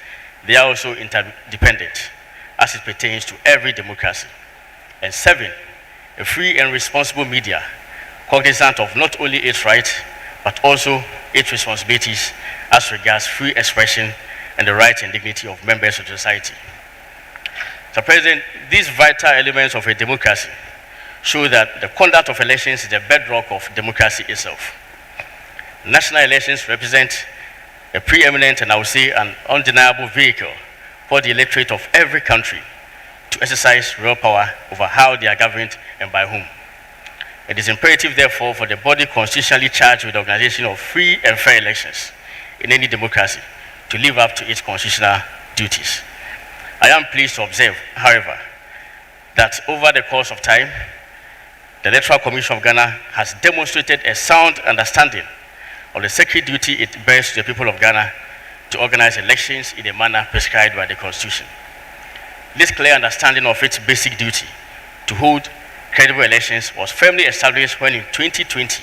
they are also interdependent as it pertains to every democracy. And 7, a free and responsible media, cognizant of not only its rights, but also its responsibilities as regards free expression and the rights and dignity of members of society. Mr. President, these vital elements of a democracy show that the conduct of elections is the bedrock of democracy itself. National elections represent a preeminent and I would say an undeniable vehicle for the electorate of every country to exercise real power over how they are governed and by whom. It is imperative, therefore, for the body constitutionally charged with the organization of free and fair elections in any democracy to live up to its constitutional duties. I am pleased to observe, however, that over the course of time, the Electoral Commission of Ghana has demonstrated a sound understanding of the sacred duty it bears to the people of Ghana to organize elections in a manner prescribed by the Constitution. This clear understanding of its basic duty to hold credible elections was firmly established when in 2020,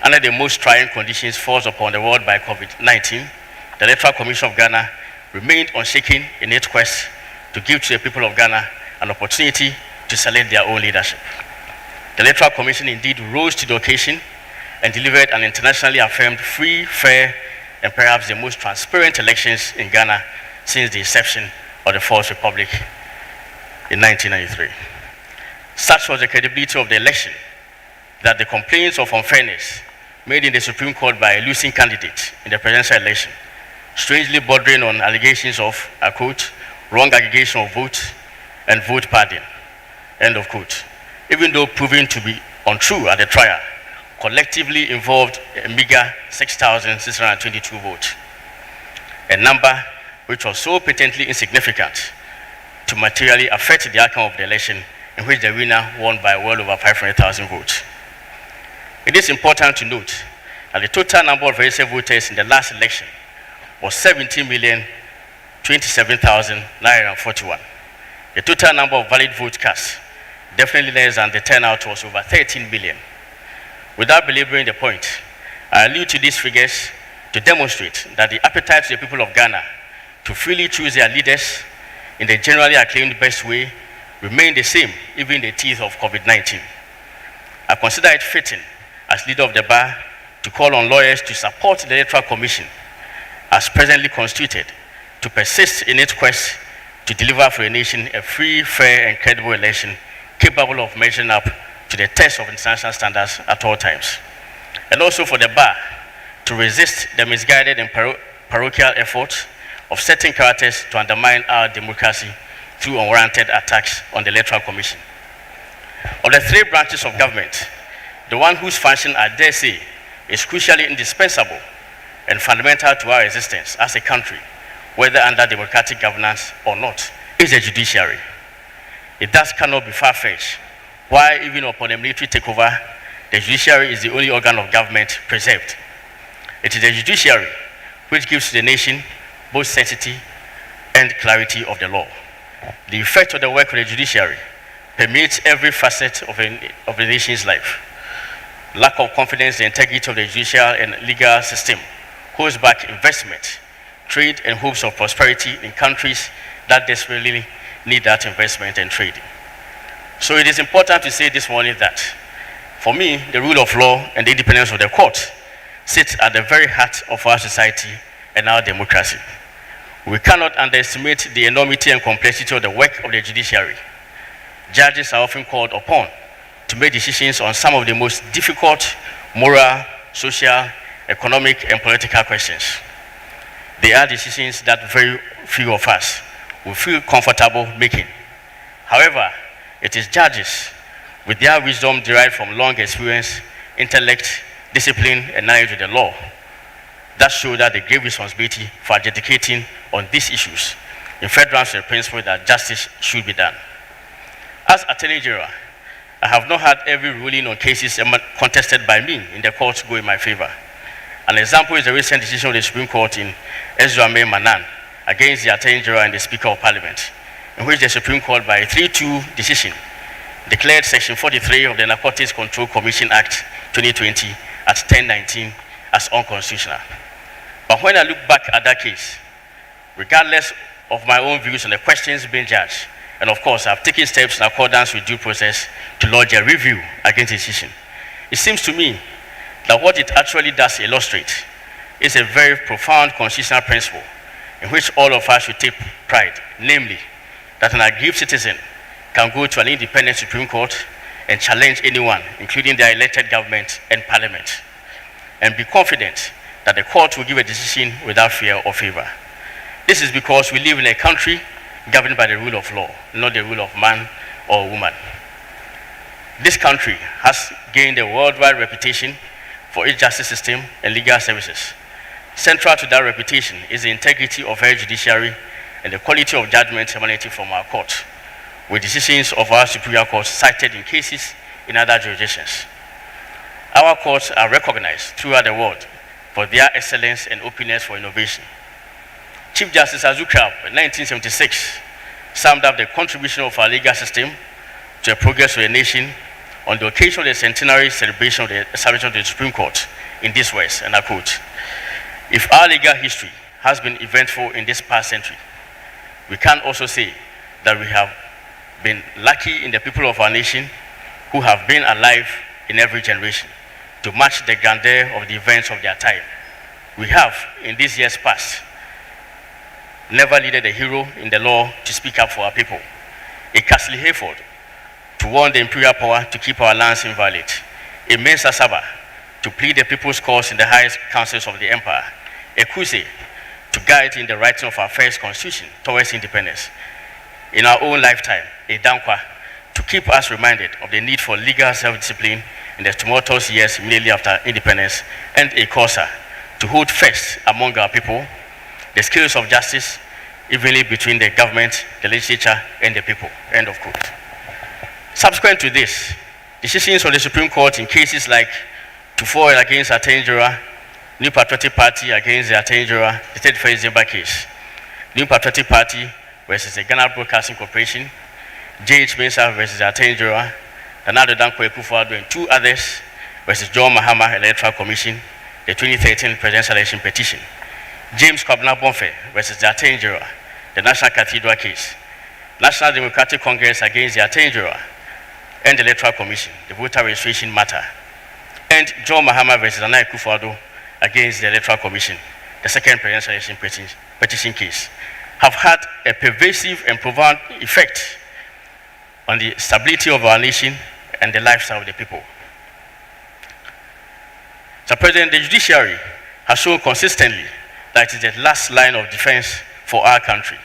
under the most trying conditions forced upon the world by COVID-19, the Electoral Commission of Ghana remained unshaken in its quest to give to the people of Ghana an opportunity to select their own leadership. The Electoral Commission indeed rose to the occasion and delivered an internationally affirmed free, fair, and perhaps the most transparent elections in Ghana since the inception of the Fourth Republic in 1993. Such was the credibility of the election that the complaints of unfairness made in the Supreme Court by a losing candidate in the presidential election, strangely bordering on allegations of, I quote, wrong aggregation of votes and vote padding, end of quote, even though proven to be untrue at the trial, collectively involved a meager 6,622 votes, a number which was so patently insignificant to materially affect the outcome of the election, in which the winner won by well over 500,000 votes. It is important to note that the total number of registered voters in the last election was 17,027,941. The total number of valid votes cast, definitely less than the turnout, was over 13 million. Without belaboring the point, I allude to these figures to demonstrate that the appetite of the people of Ghana to freely choose their leaders in the generally acclaimed best way remained the same, even in the teeth of COVID-19. I consider it fitting, as leader of the bar, to call on lawyers to support the Electoral Commission, as presently constituted, to persist in its quest to deliver for the nation a free, fair, and credible election capable of measuring up to the test of international standards at all times. And also for the bar to resist the misguided and parochial efforts of certain characters to undermine our democracy through unwarranted attacks on the Electoral Commission. Of the three branches of government, the one whose function, I dare say, is crucially indispensable and fundamental to our existence as a country, whether under democratic governance or not, is the judiciary. It thus cannot be far-fetched why, even upon a military takeover, the judiciary is the only organ of government preserved. It is the judiciary which gives to the nation both sanctity and clarity of the law. The effect of the work of the judiciary permeates every facet of the nation's life. Lack of confidence in the integrity of the judicial and legal system holds back investment, trade, and hopes of prosperity in countries that desperately need that investment and trade. So it is important to say this morning that, for me, the rule of law and the independence of the court sits at the very heart of our society and our democracy. We cannot underestimate the enormity and complexity of the work of the judiciary. Judges are often called upon to make decisions on some of the most difficult moral, social, economic, and political questions. They are decisions that very few of us will feel comfortable making. However, it is judges, with their wisdom derived from long experience, intellect, discipline, and knowledge of the law, that show that the grave responsibility for adjudicating on these issues in furtherance to the principle that justice should be done. As Attorney General, I have not had every ruling on cases contested by me in the courts go in my favor. An example is the recent decision of the Supreme Court in Ezrame Manan against the Attorney General and the Speaker of Parliament, in which the Supreme Court, by a 3-2 decision, declared Section 43 of the Narcotics Control Commission Act 2020 at 1019 as unconstitutional. But when I look back at that case, regardless of my own views on the questions being judged, and of course I've taken steps in accordance with due process to lodge a review against the decision, it seems to me that what it actually does illustrate is a very profound constitutional principle in which all of us should take pride, namely, that an aggrieved citizen can go to an independent Supreme Court and challenge anyone, including their elected government and parliament, and be confident that the court will give a decision without fear or favor. This is because we live in a country governed by the rule of law, not the rule of man or woman. This country has gained a worldwide reputation for its justice system and legal services. Central to that reputation is the integrity of our judiciary and the quality of judgment emanating from our courts, with decisions of our superior courts cited in cases in other jurisdictions. Our courts are recognized throughout the world for their excellence and openness for innovation. Chief Justice Azukrab in 1976 summed up the contribution of our legal system to the progress of the nation on the occasion of the centenary celebration of the establishment of the Supreme Court in this words, and I quote, "If our legal history has been eventful in this past century, we can also say that we have been lucky in the people of our nation who have been alive in every generation to match the grandeur of the events of their time. We have, in these years past, never needed a hero in the law to speak up for our people. A Castle Hayford to warn the imperial power to keep our lands invalid. A Mensa Saba to plead the people's cause in the highest councils of the empire. A Kuse to guide in the writing of our first constitution towards independence. In our own lifetime, a Dankwa to keep us reminded of the need for legal self-discipline in the tumultuous years immediately after independence, and a Kosa to hold first among our people the scales of justice evenly between the government, the legislature, and the people. End of quote. Subsequent to this, decisions of the Supreme Court in cases like Tufoil against Atenjura, New Patriotic Party against the Atenjura, the 31st December case, New Patriotic Party versus the Ghana Broadcasting Corporation, J.H. Mensah versus the Atenjura, Danado Danko Ekufuado, and two others versus John Mahama Electoral Commission, the 2013 presidential election petition, James Kwabena Bonfe versus the Atenjura, the National Cathedral case, National Democratic Congress against the Atenjura, and the Electoral Commission, the voter registration matter, and John Mahama versus Nana Ekufuado against the Electoral Commission, the second presidential election petition case, have had a pervasive and profound effect on the stability of our nation and the lifestyle of the people. So, President, the judiciary has shown consistently that it is the last line of defense for our country.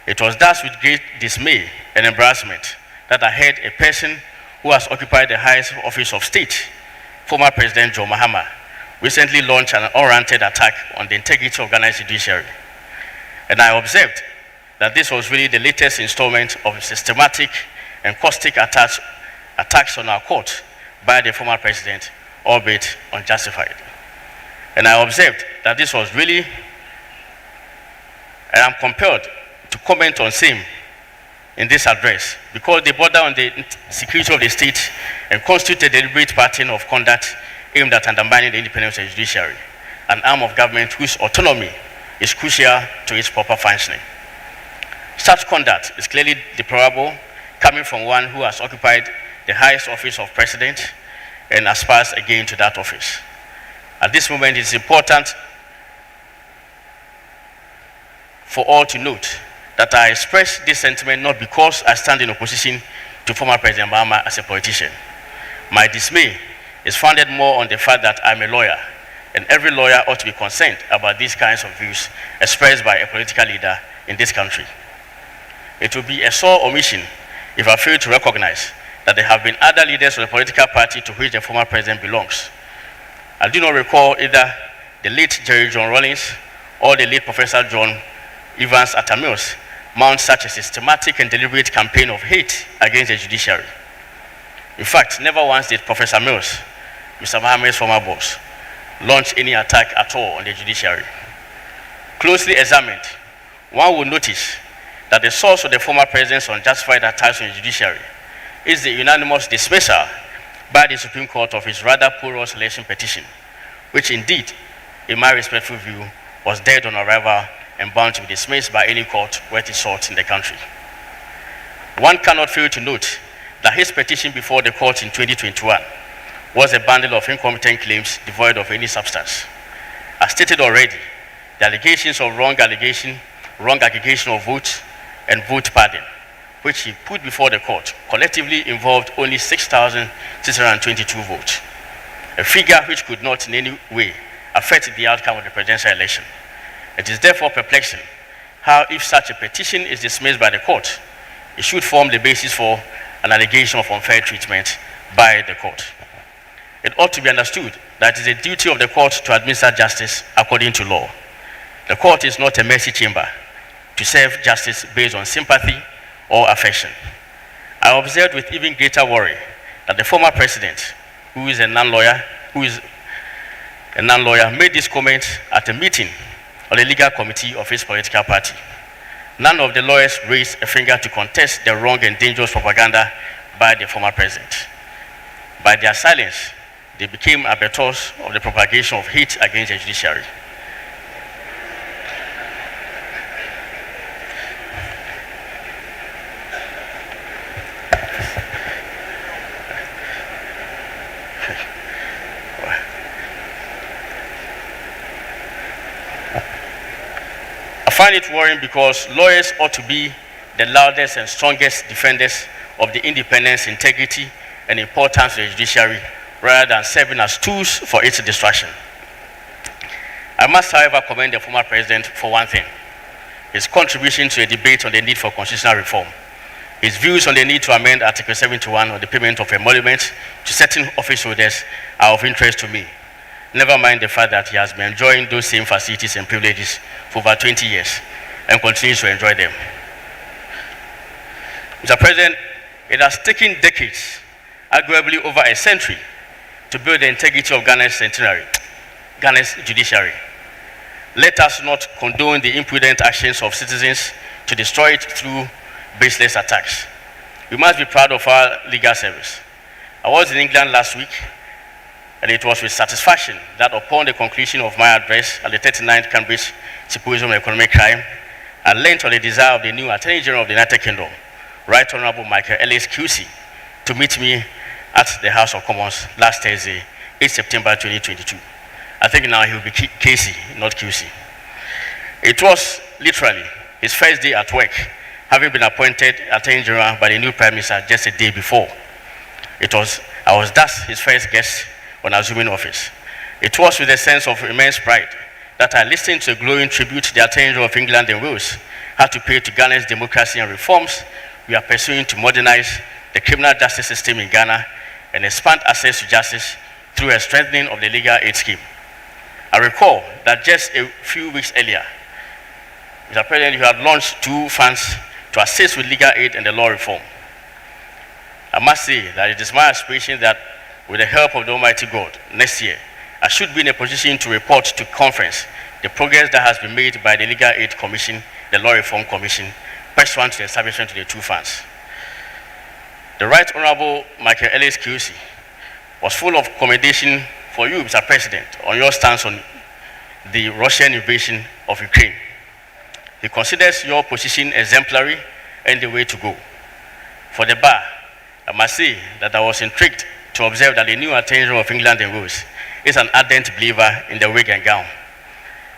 It was thus with great dismay and embarrassment that I heard a person who has occupied the highest office of state, former President John Mahama, recently launched an unwarranted attack on the integrity of Ghana's judiciary. And I observed that this was really the latest installment of systematic and caustic attacks on our court by the former president, albeit unjustified. And I observed that this was really, and I'm compelled to comment on same in this address because they border on the security of the state and constitute a deliberate pattern of conduct aimed at undermining the independence of the judiciary, an arm of government whose autonomy is crucial to its proper functioning. Such conduct is clearly deplorable, coming from one who has occupied the highest office of president and aspires again to that office. At this moment, it is important for all to note that I express this sentiment not because I stand in opposition to former President Mahama as a politician. My dismay is founded more on the fact that I'm a lawyer, and every lawyer ought to be concerned about these kinds of views expressed by a political leader in this country. It will be a sore omission if I fail to recognize that there have been other leaders of the political party to which the former president belongs. I do not recall either the late Jerry John Rawlings or the late Professor John Evans Atta Mills mount such a systematic and deliberate campaign of hate against the judiciary. In fact, never once did Professor Mills, Mr. Mahama's former boss, launch any attack at all on the judiciary. Closely examined, one will notice that the source of the former president's unjustified attacks on the judiciary is the unanimous dismissal by the Supreme Court of his rather porous election petition, which indeed, in my respectful view, was dead on arrival and bound to be dismissed by any court worth its salt in the country. One cannot fail to note that his petition before the court in 2021 was a bundle of incompetent claims devoid of any substance. As stated already, the allegations of wrong aggregation of votes, and vote pardon, which he put before the court, collectively involved only 6,622 votes, a figure which could not in any way affect the outcome of the presidential election. It is therefore perplexing how, if such a petition is dismissed by the court, it should form the basis for an allegation of unfair treatment by the court. It ought to be understood that it is the duty of the court to administer justice according to law. The court is not a mercy chamber to serve justice based on sympathy or affection. I observed with even greater worry that the former president, who is a non-lawyer, made this comment at a meeting of the legal committee of his political party. None of the lawyers raised a finger to contest the wrong and dangerous propaganda by the former president. By their silence, they became abettors of the propagation of hate against the judiciary. find it worrying because lawyers ought to be the loudest and strongest defenders of the independence, integrity, and importance of the judiciary, rather than serving as tools for its distraction. I must, however, commend the former president for one thing: his contribution to a debate on the need for constitutional reform. His views on the need to amend Article 71 on the payment of emoluments to certain office holders are of interest to me. Never mind the fact that he has been enjoying those same facilities and privileges for over 20 years and continues to enjoy them. Mr. President, it has taken decades, arguably over a century, to build the integrity of Ghana's judiciary. Let us not condone the imprudent actions of citizens to destroy it through baseless attacks. We must be proud of our legal service. I was in England last week, and it was with satisfaction that upon the conclusion of my address at the 39th Cambridge Symposium on Economic Crime, I learned on the desire of the new Attorney General of the United Kingdom, Right Honourable Michael Ellis QC, to meet me at the House of Commons last Thursday, 8 September 2022. I think now he will be KC, not QC. It was literally his first day at work, having been appointed Attorney General by the new Prime Minister just a day before. I was thus his first guest on assuming office. It was with a sense of immense pride that I listened to a glowing tribute the Attorney General of England and Wales had to pay to Ghana's democracy and reforms we are pursuing to modernize the criminal justice system in Ghana and expand access to justice through a strengthening of the legal aid scheme. I recall that just a few weeks earlier, Mr. President, you had launched 2 funds to assist with legal aid and the law reform. I must say that it is my aspiration that with the help of the Almighty God, next year, I should be in a position to report to conference the progress that has been made by the Legal Aid Commission, the Law Reform Commission, pursuant to the establishment of the 2 funds. The Right Honourable Michael Ellis QC was full of commendation for you, Mr. President, on your stance on the Russian invasion of Ukraine. He considers your position exemplary and the way to go. For the bar, I must say that I was intrigued to observe that the new Attorney General of England and Wales is an ardent believer in the wig and gown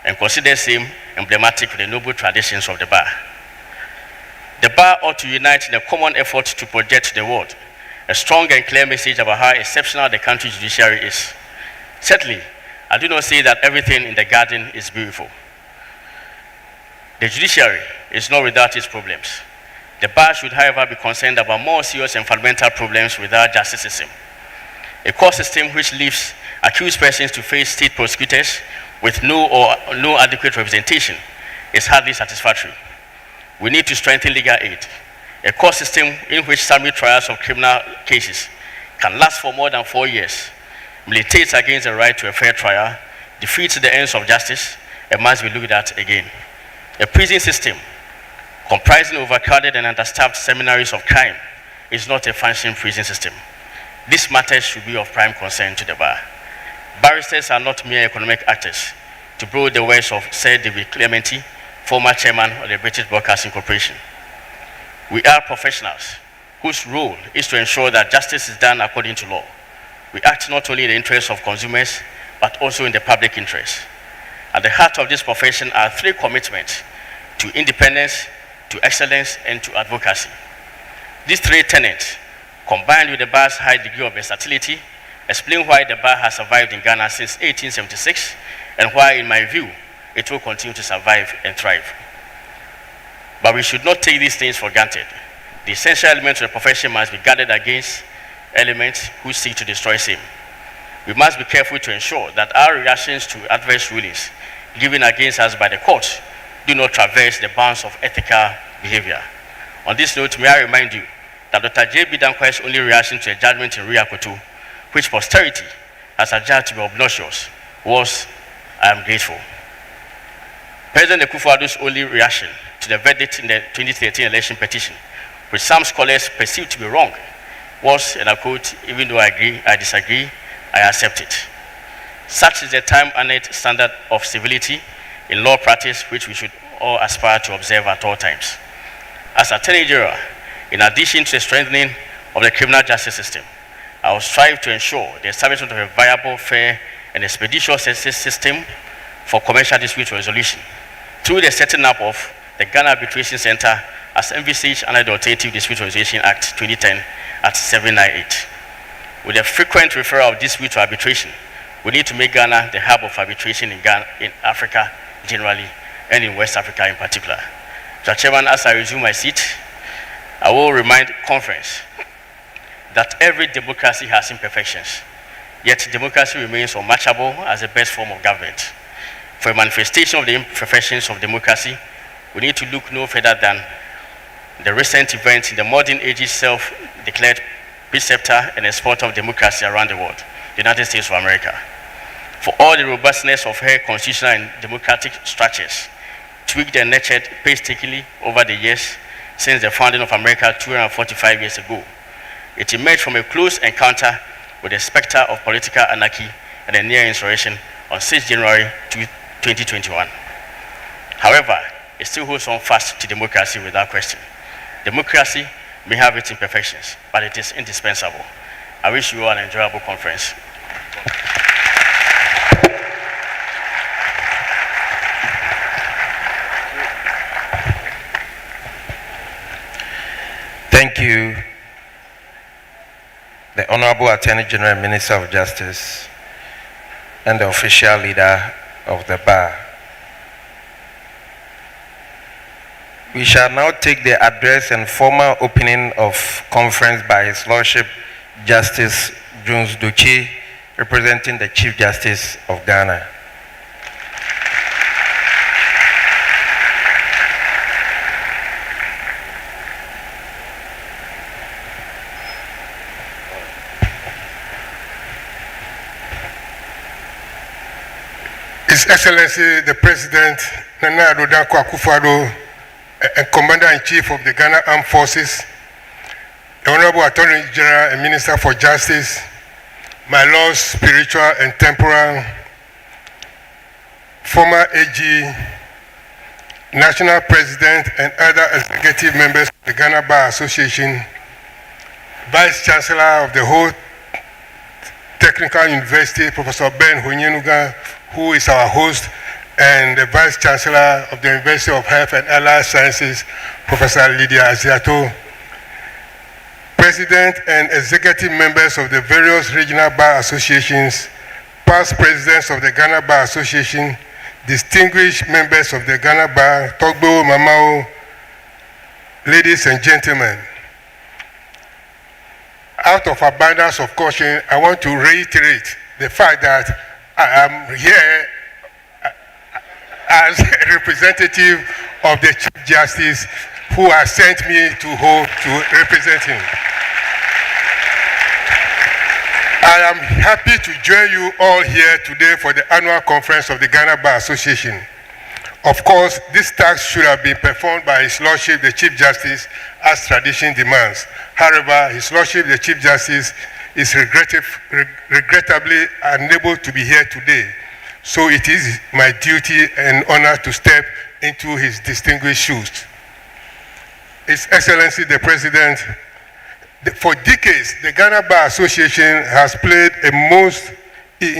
and considers him emblematic of the noble traditions of the bar. The bar ought to unite in a common effort to project to the world a strong and clear message about how exceptional the country's judiciary is. Certainly, I do not say that everything in the garden is beautiful. The judiciary is not without its problems. The bar should, however, be concerned about more serious and fundamental problems with our justice system. A court system which leaves accused persons to face state prosecutors with no adequate representation is hardly satisfactory. We need to strengthen legal aid. A court system in which summary trials of criminal cases can last for more than 4 years, militates against the right to a fair trial, defeats the ends of justice, and must be looked at again. A prison system comprising overcrowded and understaffed seminaries of crime is not a functioning prison system. These matters should be of prime concern to the bar. Barristers are not mere economic actors, to borrow the words of Sir David Clementi, former chairman of the British Broadcasting Corporation. We are professionals whose role is to ensure that justice is done according to law. We act not only in the interests of consumers, but also in the public interest. At the heart of this profession are 3 commitments: to independence, to excellence, and to advocacy. These 3 tenets, combined with the bar's high degree of versatility, explain why the bar has survived in Ghana since 1876 and why, in my view, it will continue to survive and thrive. But we should not take these things for granted. The essential elements of the profession must be guarded against elements who seek to destroy same. We must be careful to ensure that our reactions to adverse rulings given against us by the court do not traverse the bounds of ethical behavior. On this note, may I remind you that Dr. J.B. Dankwa's only reaction to a judgment in Ria Kotu, which posterity has adjudged to be obnoxious, was, "I am grateful." President Akufo-Addo's only reaction to the verdict in the 2013 election petition, which some scholars perceive to be wrong, was, and I quote, "Even though I disagree, I accept it." Such is the time-honored standard of civility in law practice which we should all aspire to observe at all times. As Attorney General, in addition to the strengthening of the criminal justice system, I will strive to ensure the establishment of a viable, fair, and expeditious system for commercial dispute resolution through the setting up of the Ghana Arbitration Center as envisaged under the Alternative Dispute Resolution Act 2010 at 798. With a frequent referral of dispute to arbitration, we need to make Ghana the hub of arbitration in Africa generally, and in West Africa in particular. Mr. Chairman, as I resume my seat, I will remind conference that every democracy has imperfections, yet democracy remains unmatchable as the best form of government. For a manifestation of the imperfections of democracy, we need to look no further than the recent events in the modern age self-declared preceptor and exporter of democracy around the world, the United States of America. For all the robustness of her constitutional and democratic structures, tweaked and nurtured painstakingly over the years since the founding of America 245 years ago, it emerged from a close encounter with the specter of political anarchy and a near insurrection on 6 January 2021. However, it still holds on fast to democracy without question. Democracy may have its imperfections, but it is indispensable. I wish you all an enjoyable conference. Thank you, the Honorable Attorney General and Minister of Justice, and the official leader of the bar. We shall now take the address and formal opening of conference by His Lordship Justice Jones Dochi, representing the Chief Justice of Ghana. His Excellency the President Nana Addo Dankwa Akufo-Addo and Commander-in-Chief of the Ghana Armed Forces, the Honorable Attorney General and Minister for Justice, my lords, spiritual and temporal, former AG, National President and other executive members of the Ghana Bar Association, Vice Chancellor of the whole Technical University, Professor Ben Honyenuga, who is our host, and the Vice Chancellor of the University of Health and Allied Sciences, Professor Lydia Aziato, President and executive members of the various regional bar associations, past presidents of the Ghana Bar Association, distinguished members of the Ghana Bar, Togbo, Mamao, ladies and gentlemen. Out of abundance of caution, I want to reiterate the fact that I am here as a representative of the Chief Justice who has sent me to represent him. I am happy to join you all here today for the annual conference of the Ghana Bar Association. Of course, this task should have been performed by His Lordship the Chief Justice as tradition demands. However, His Lordship the Chief Justice is regrettably unable to be here today. So it is my duty and honor to step into his distinguished shoes. His Excellency the President, for decades, the Ghana Bar Association has played a most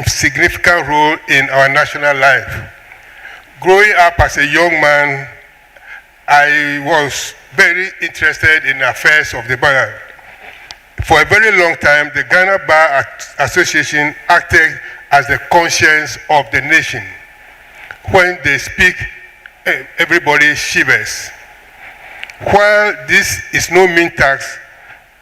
significant role in our national life. Growing up as a young man, I was very interested in affairs of the bar. For a very long time, the Ghana Bar Association acted as the conscience of the nation. When they speak, everybody shivers. While this is no mean task,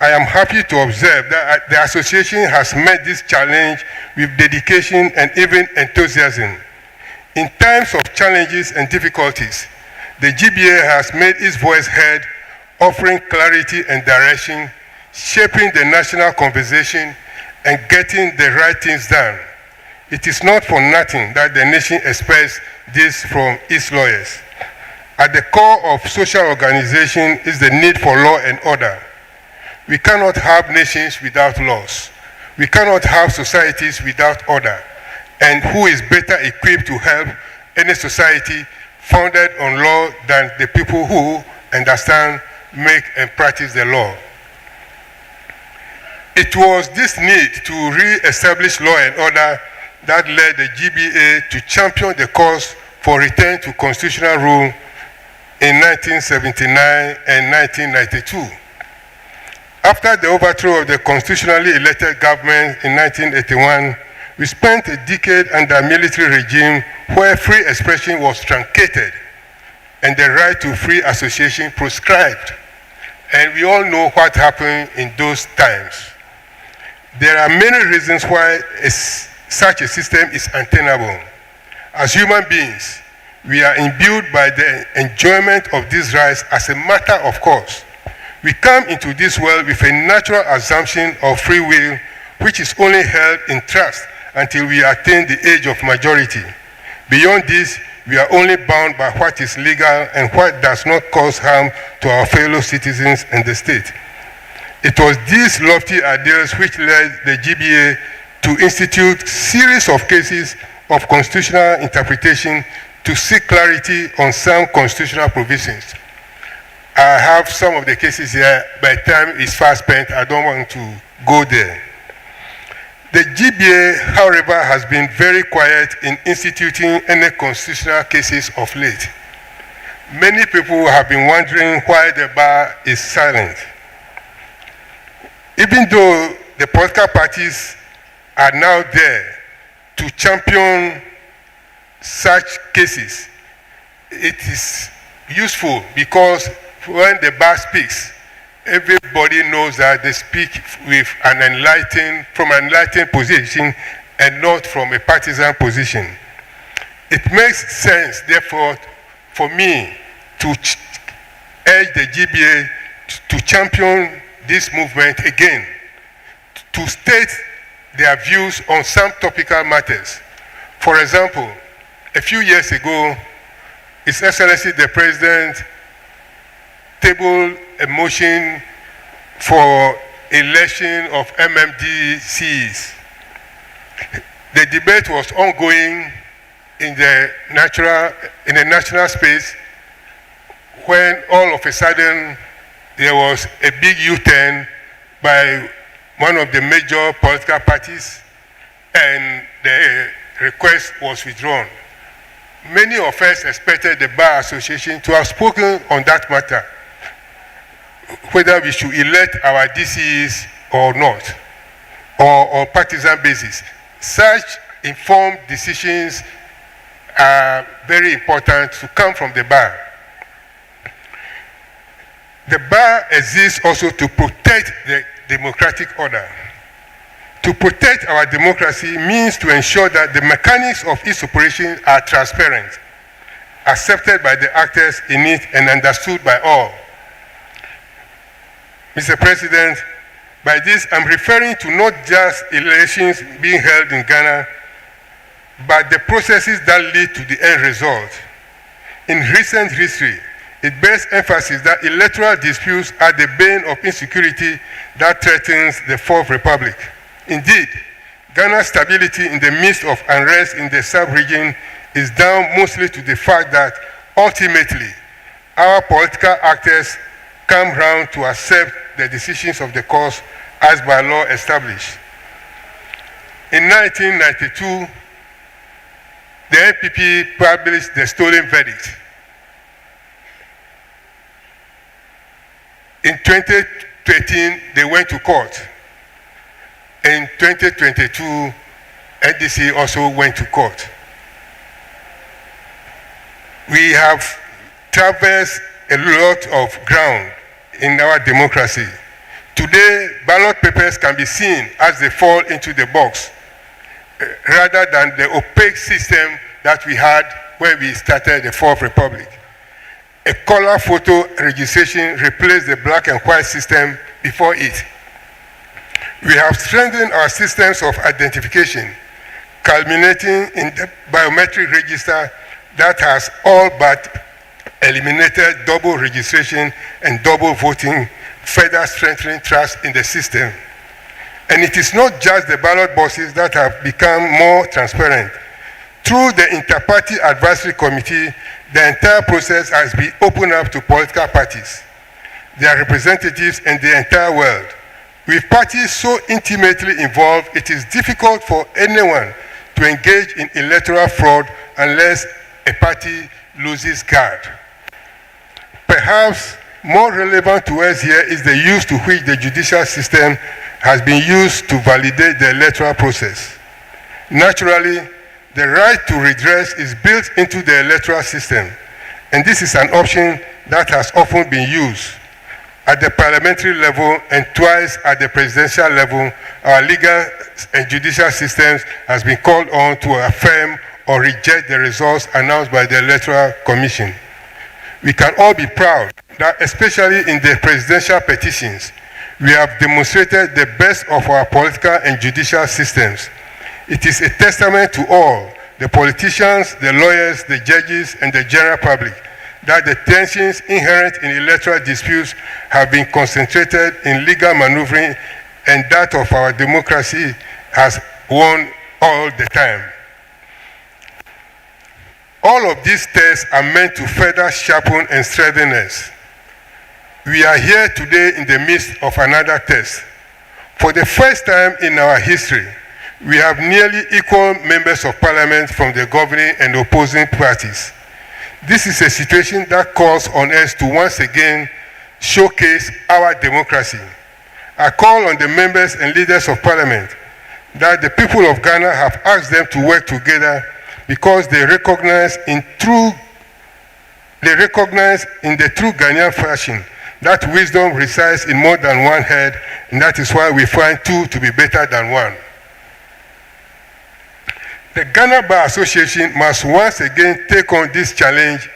I am happy to observe that the association has met this challenge with dedication and even enthusiasm. In times of challenges and difficulties, the GBA has made its voice heard, offering clarity and direction, shaping the national conversation, and getting the right things done. It is not for nothing that the nation expects this from its lawyers. At the core of social organization is the need for law and order. We cannot have nations without laws. We cannot have societies without order. And who is better equipped to help any society founded on law than the people who understand, make, and practice the law? It was this need to re-establish law and order that led the GBA to champion the cause for return to constitutional rule in 1979 and 1992. After the overthrow of the constitutionally elected government in 1981, we spent a decade under a military regime where free expression was truncated and the right to free association proscribed. And we all know what happened in those times. There are many reasons why such a system is untenable. As human beings, we are imbued by the enjoyment of these rights as a matter of course. We come into this world with a natural assumption of free will, which is only held in trust until we attain the age of majority. Beyond this, we are only bound by what is legal and what does not cause harm to our fellow citizens and the state. It was these lofty ideals which led the GBA to institute a series of cases of constitutional interpretation to seek clarity on some constitutional provisions. I have some of the cases here. By the time it's fast spent, I don't want to go there. The GBA, however, has been very quiet in instituting any constitutional cases of late. Many people have been wondering why the bar is silent. Even though the political parties are now there to champion such cases, it is useful because when the bar speaks, everybody knows that they speak with from an enlightened position and not from a partisan position. It makes sense, therefore, for me to urge the GBA to champion this movement again, to state their views on some topical matters. For example, a few years ago, His Excellency the President tabled a motion for election of MMDCs. The debate was ongoing in the national space when all of a sudden there was a big U-turn by one of the major political parties and the request was withdrawn. Many of us expected the Bar Association to have spoken on that matter, whether we should elect our DCs or not, or on partisan basis. Such informed decisions are very important to come from the bar. The bar exists also to protect the democratic order. To protect our democracy means to ensure that the mechanics of its operation are transparent, accepted by the actors in it, and understood by all. Mr. President, by this I'm referring to not just elections being held in Ghana, but the processes that lead to the end result. In recent history, it bears emphasis that electoral disputes are the bane of insecurity that threatens the Fourth Republic. Indeed, Ghana's stability in the midst of unrest in the sub-region is down mostly to the fact that ultimately our political actors come round to accept the decisions of the courts as by law established. In 1992, the NPP published the stolen verdict. In 2013, they went to court. In 2022, NDC also went to court. We have traversed a lot of ground in our democracy. Today, ballot papers can be seen as they fall into the box, rather than the opaque system that we had when we started the Fourth Republic. A color photo registration replaced the black and white system before it. We have strengthened our systems of identification, culminating in the biometric register that has all but eliminated double registration and double voting, further strengthening trust in the system. And it is not just the ballot boxes that have become more transparent. Through the Inter-Party Advisory Committee, the entire process has been opened up to political parties, their representatives, and the entire world. With parties so intimately involved, it is difficult for anyone to engage in electoral fraud unless a party loses guard. Perhaps more relevant to us here is the use to which the judicial system has been used to validate the electoral process. Naturally, the right to redress is built into the electoral system, and this is an option that has often been used. At the parliamentary level and twice at the presidential level, our legal and judicial systems has been called on to affirm or reject the results announced by the Electoral Commission. We can all be proud that, especially in the presidential petitions, we have demonstrated the best of our political and judicial systems. It is a testament to all, the politicians, the lawyers, the judges, and the general public, that the tensions inherent in electoral disputes have been concentrated in legal maneuvering, and that of our democracy has won all the time. All of these tests are meant to further sharpen and strengthen us. We are here today in the midst of another test. For the first time in our history, we have nearly equal members of parliament from the governing and opposing parties. This is a situation that calls on us to once again showcase our democracy. I call on the members and leaders of parliament that the people of Ghana have asked them to work together because they recognize in the true Ghanaian fashion that wisdom resides in more than one head, and that is why we find two to be better than one. The Ghana Bar Association must once again take on this challenge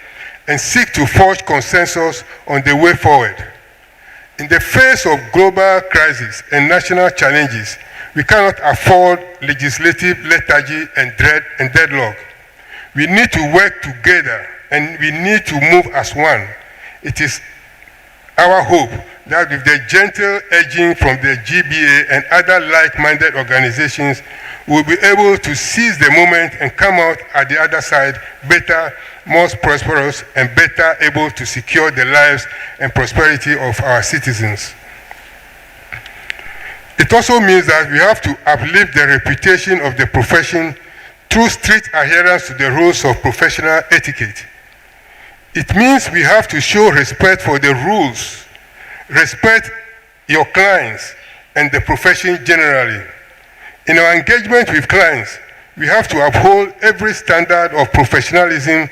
and seek to forge consensus on the way forward. In the face of global crisis and national challenges, we cannot afford legislative lethargy and deadlock. We need to work together and we need to move as one. It is our hope that with the gentle urging from the GBA and other like-minded organizations, we'll be able to seize the moment and come out at the other side better, more prosperous, and better able to secure the lives and prosperity of our citizens. It also means that we have to uplift the reputation of the profession through strict adherence to the rules of professional etiquette. It means we have to show respect for the rules, respect your clients and the profession generally. In our engagement with clients, we have to uphold every standard of professionalism,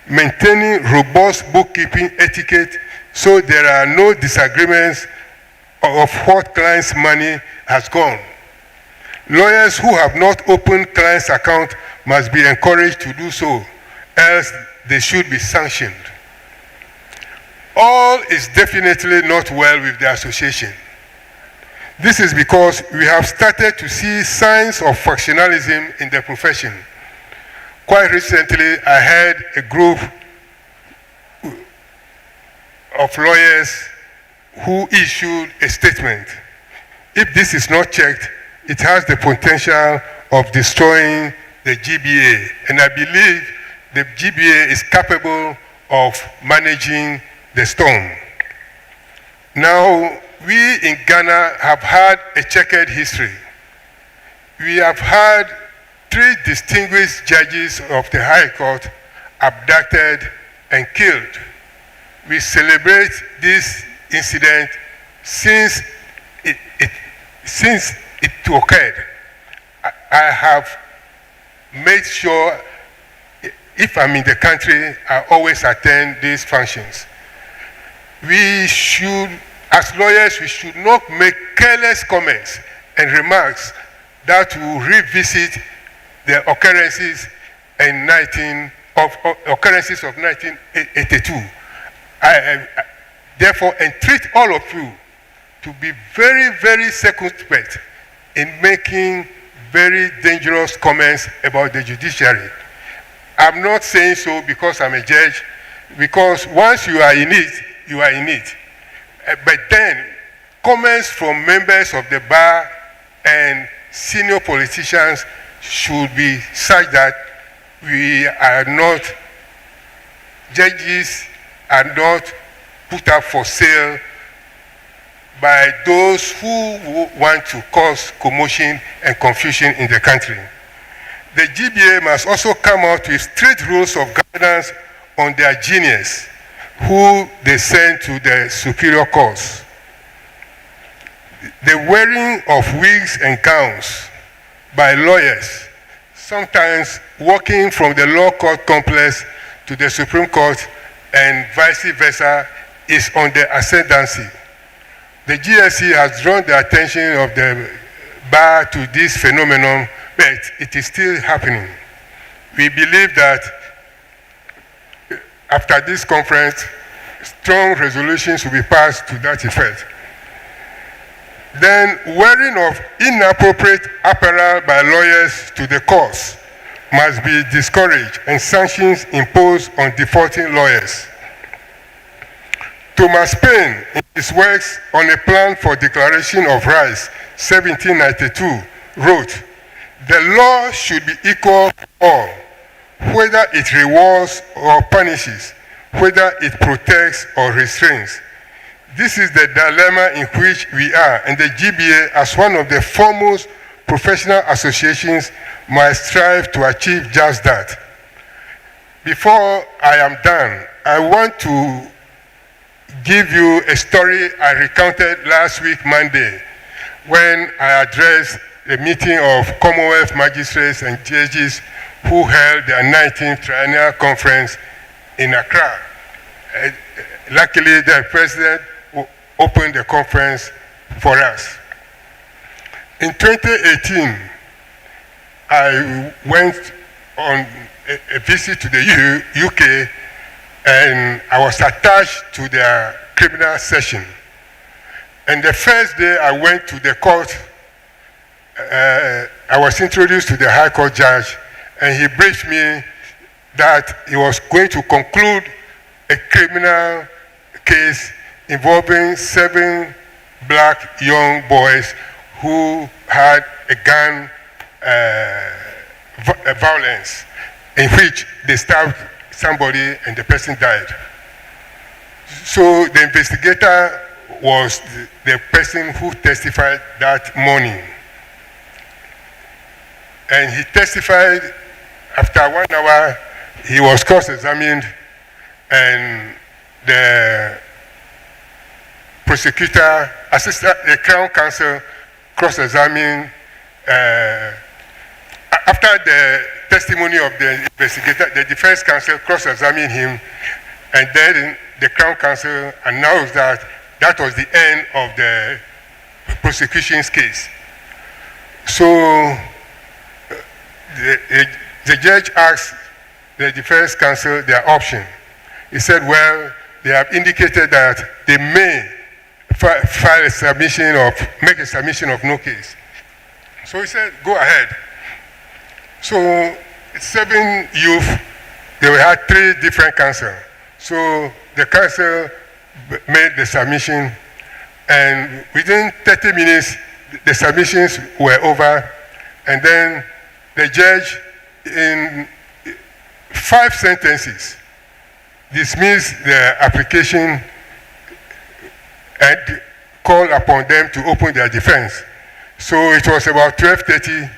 maintaining robust bookkeeping etiquette so there are no disagreements of what clients' money has gone. Lawyers who have not opened clients' accounts must be encouraged to do so, else they should be sanctioned. All is definitely not well with the association. This is because we have started to see signs of factionalism in the profession. Quite recently, I heard a group of lawyers who issued a statement. If this is not checked, it has the potential of destroying the GBA, and I believe the GBA is capable of managing the storm. Now, we in Ghana have had a checkered history. We have had 3 distinguished judges of the High Court abducted and killed. We celebrate this incident since it occurred. I have made sure if I'm in the country, I always attend these functions. We should, as lawyers, we should not make careless comments and remarks that will revisit the occurrences of 1982. Therefore, entreat all of you to be very, very circumspect in making very dangerous comments about the judiciary. I'm not saying so because I'm a judge, because once you are in it, you are in it. But then, comments from members of the bar and senior politicians should be such that we are not, judges are not put up for sale by those who want to cause commotion and confusion in the country. the GBA must also come out with strict rules of governance on their juniors, who they send to the superior courts. The wearing of wigs and gowns by lawyers, sometimes walking from the law court complex to the Supreme Court and vice versa, is on the ascendancy. The GSC has drawn the attention of the bar to this phenomenon, but it is still happening. We believe that after this conference, strong resolutions will be passed to that effect. Then, wearing of inappropriate apparel by lawyers to the courts must be discouraged and sanctions imposed on defaulting lawyers. Thomas Paine, in his works on a plan for declaration of rights, 1792, wrote, "The law should be equal to all, whether it rewards or punishes, whether it protects or restrains." This is the dilemma in which we are, and the GBA, as one of the foremost professional associations, must strive to achieve just that. Before I am done, I want to give you a story I recounted last week, Monday, when I addressed the meeting of Commonwealth magistrates and judges who held their 19th triennial conference in Accra. Luckily, the president opened the conference for us. In 2018, I went on a visit to the UK, and I was attached to their criminal session. And the first day I went to the court, I was introduced to the High Court judge, and he briefed me that he was going to conclude a criminal case involving 7 black young boys who had a gun violence in which they stabbed somebody and the person died. So the investigator was the person who testified that morning. And he testified. After 1 hour, he was cross-examined, and the prosecutor, the Crown Counsel, cross-examined. After the testimony of the investigator, the defense counsel cross-examined him, and then the Crown Counsel announced that that was the end of the prosecution's case. So the judge asked the defense counsel their option. He said, well, they have indicated that they may file a submission of, make a submission of no case. So he said, go ahead. So 7 youth, they had 3 different counsel. So the counsel made the submission, and within 30 minutes, the submissions were over, and then the judge, in 5 sentences, dismissed the application and called upon them to open their defense. So it was about 12:30.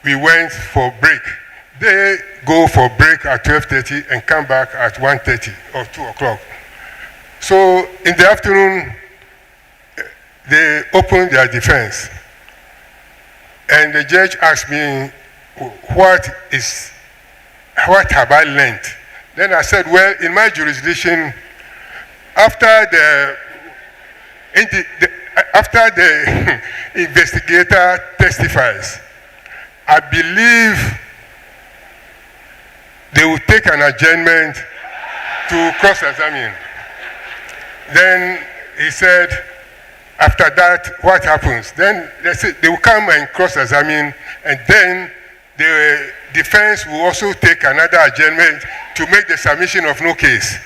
We went for break. They go for break at 12:30 and come back at 1:30 or 2 o'clock. So in the afternoon, they opened their defense. And the judge asked me, what have I learned? Then I said, well, in my jurisdiction, after the investigator testifies, I believe they will take an adjournment to cross-examine. Then he said, after that, what happens? Then they will come and cross-examine, and then the defense will also take another adjournment to make the submission of no case.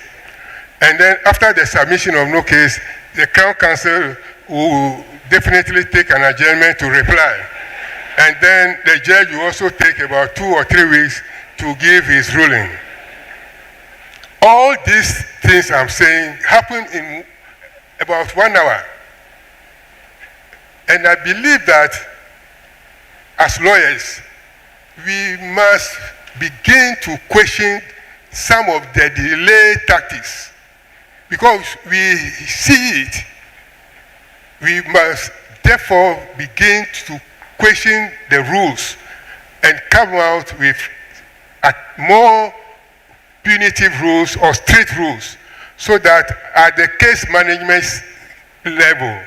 And then after the submission of no case, the Crown Counsel will definitely take an adjournment to reply. And then the judge will also take about 2 or 3 weeks to give his ruling. All these things I'm saying happen in about 1 hour. And I believe that as lawyers, we must begin to question some of the delay tactics. Because we see it, we must therefore begin to question the rules and come out with more punitive rules or strict rules, so that at the case management level,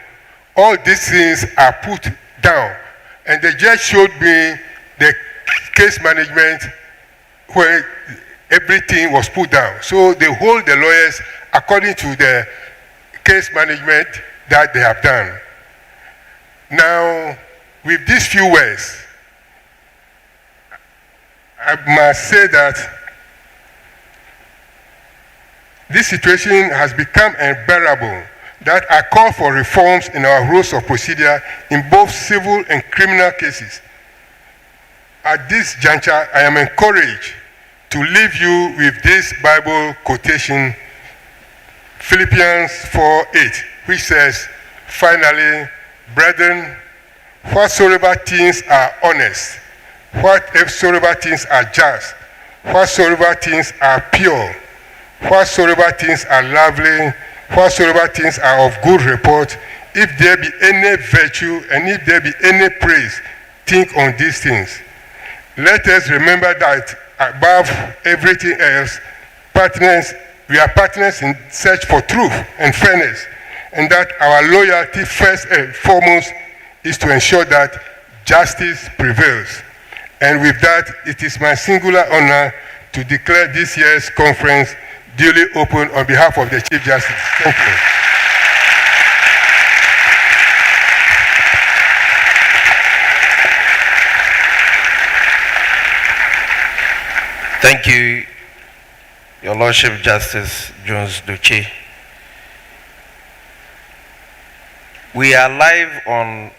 all these things are put down. And the judge showed me the case management where everything was put down. So they hold the lawyers according to the case management that they have done. Now, with these few words, I must say that this situation has become unbearable, that I call for reforms in our rules of procedure in both civil and criminal cases. At this juncture, I am encouraged to leave you with this Bible quotation, Philippians 4:8, which says, "Finally, brethren, whatsoever things are honest, whatsoever things are just, whatsoever things are pure, whatsoever things are lovely, whatsoever things are of good report, if there be any virtue and if there be any praise, think on these things." Let us remember that above everything else, we are partners in search for truth and fairness, and that our loyalty first and foremost is to ensure that justice prevails. And with that, it is my singular honor to declare this year's conference duly open on behalf of the Chief Justice. Thank you. Thank you, Your Lordship Justice Jones Duche. We are live on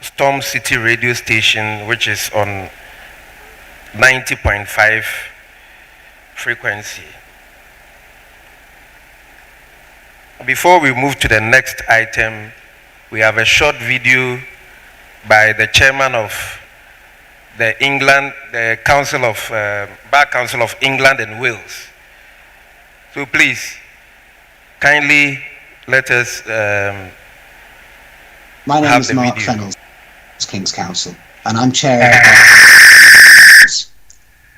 Storm City radio station, which is on 90.5 frequency. Before we move to the next item, we have a short video by the chairman of the Bar Council of England and Wales. So please, kindly let us My name is Mark Fennell, King's Counsel, and I'm chair of the Bar Council.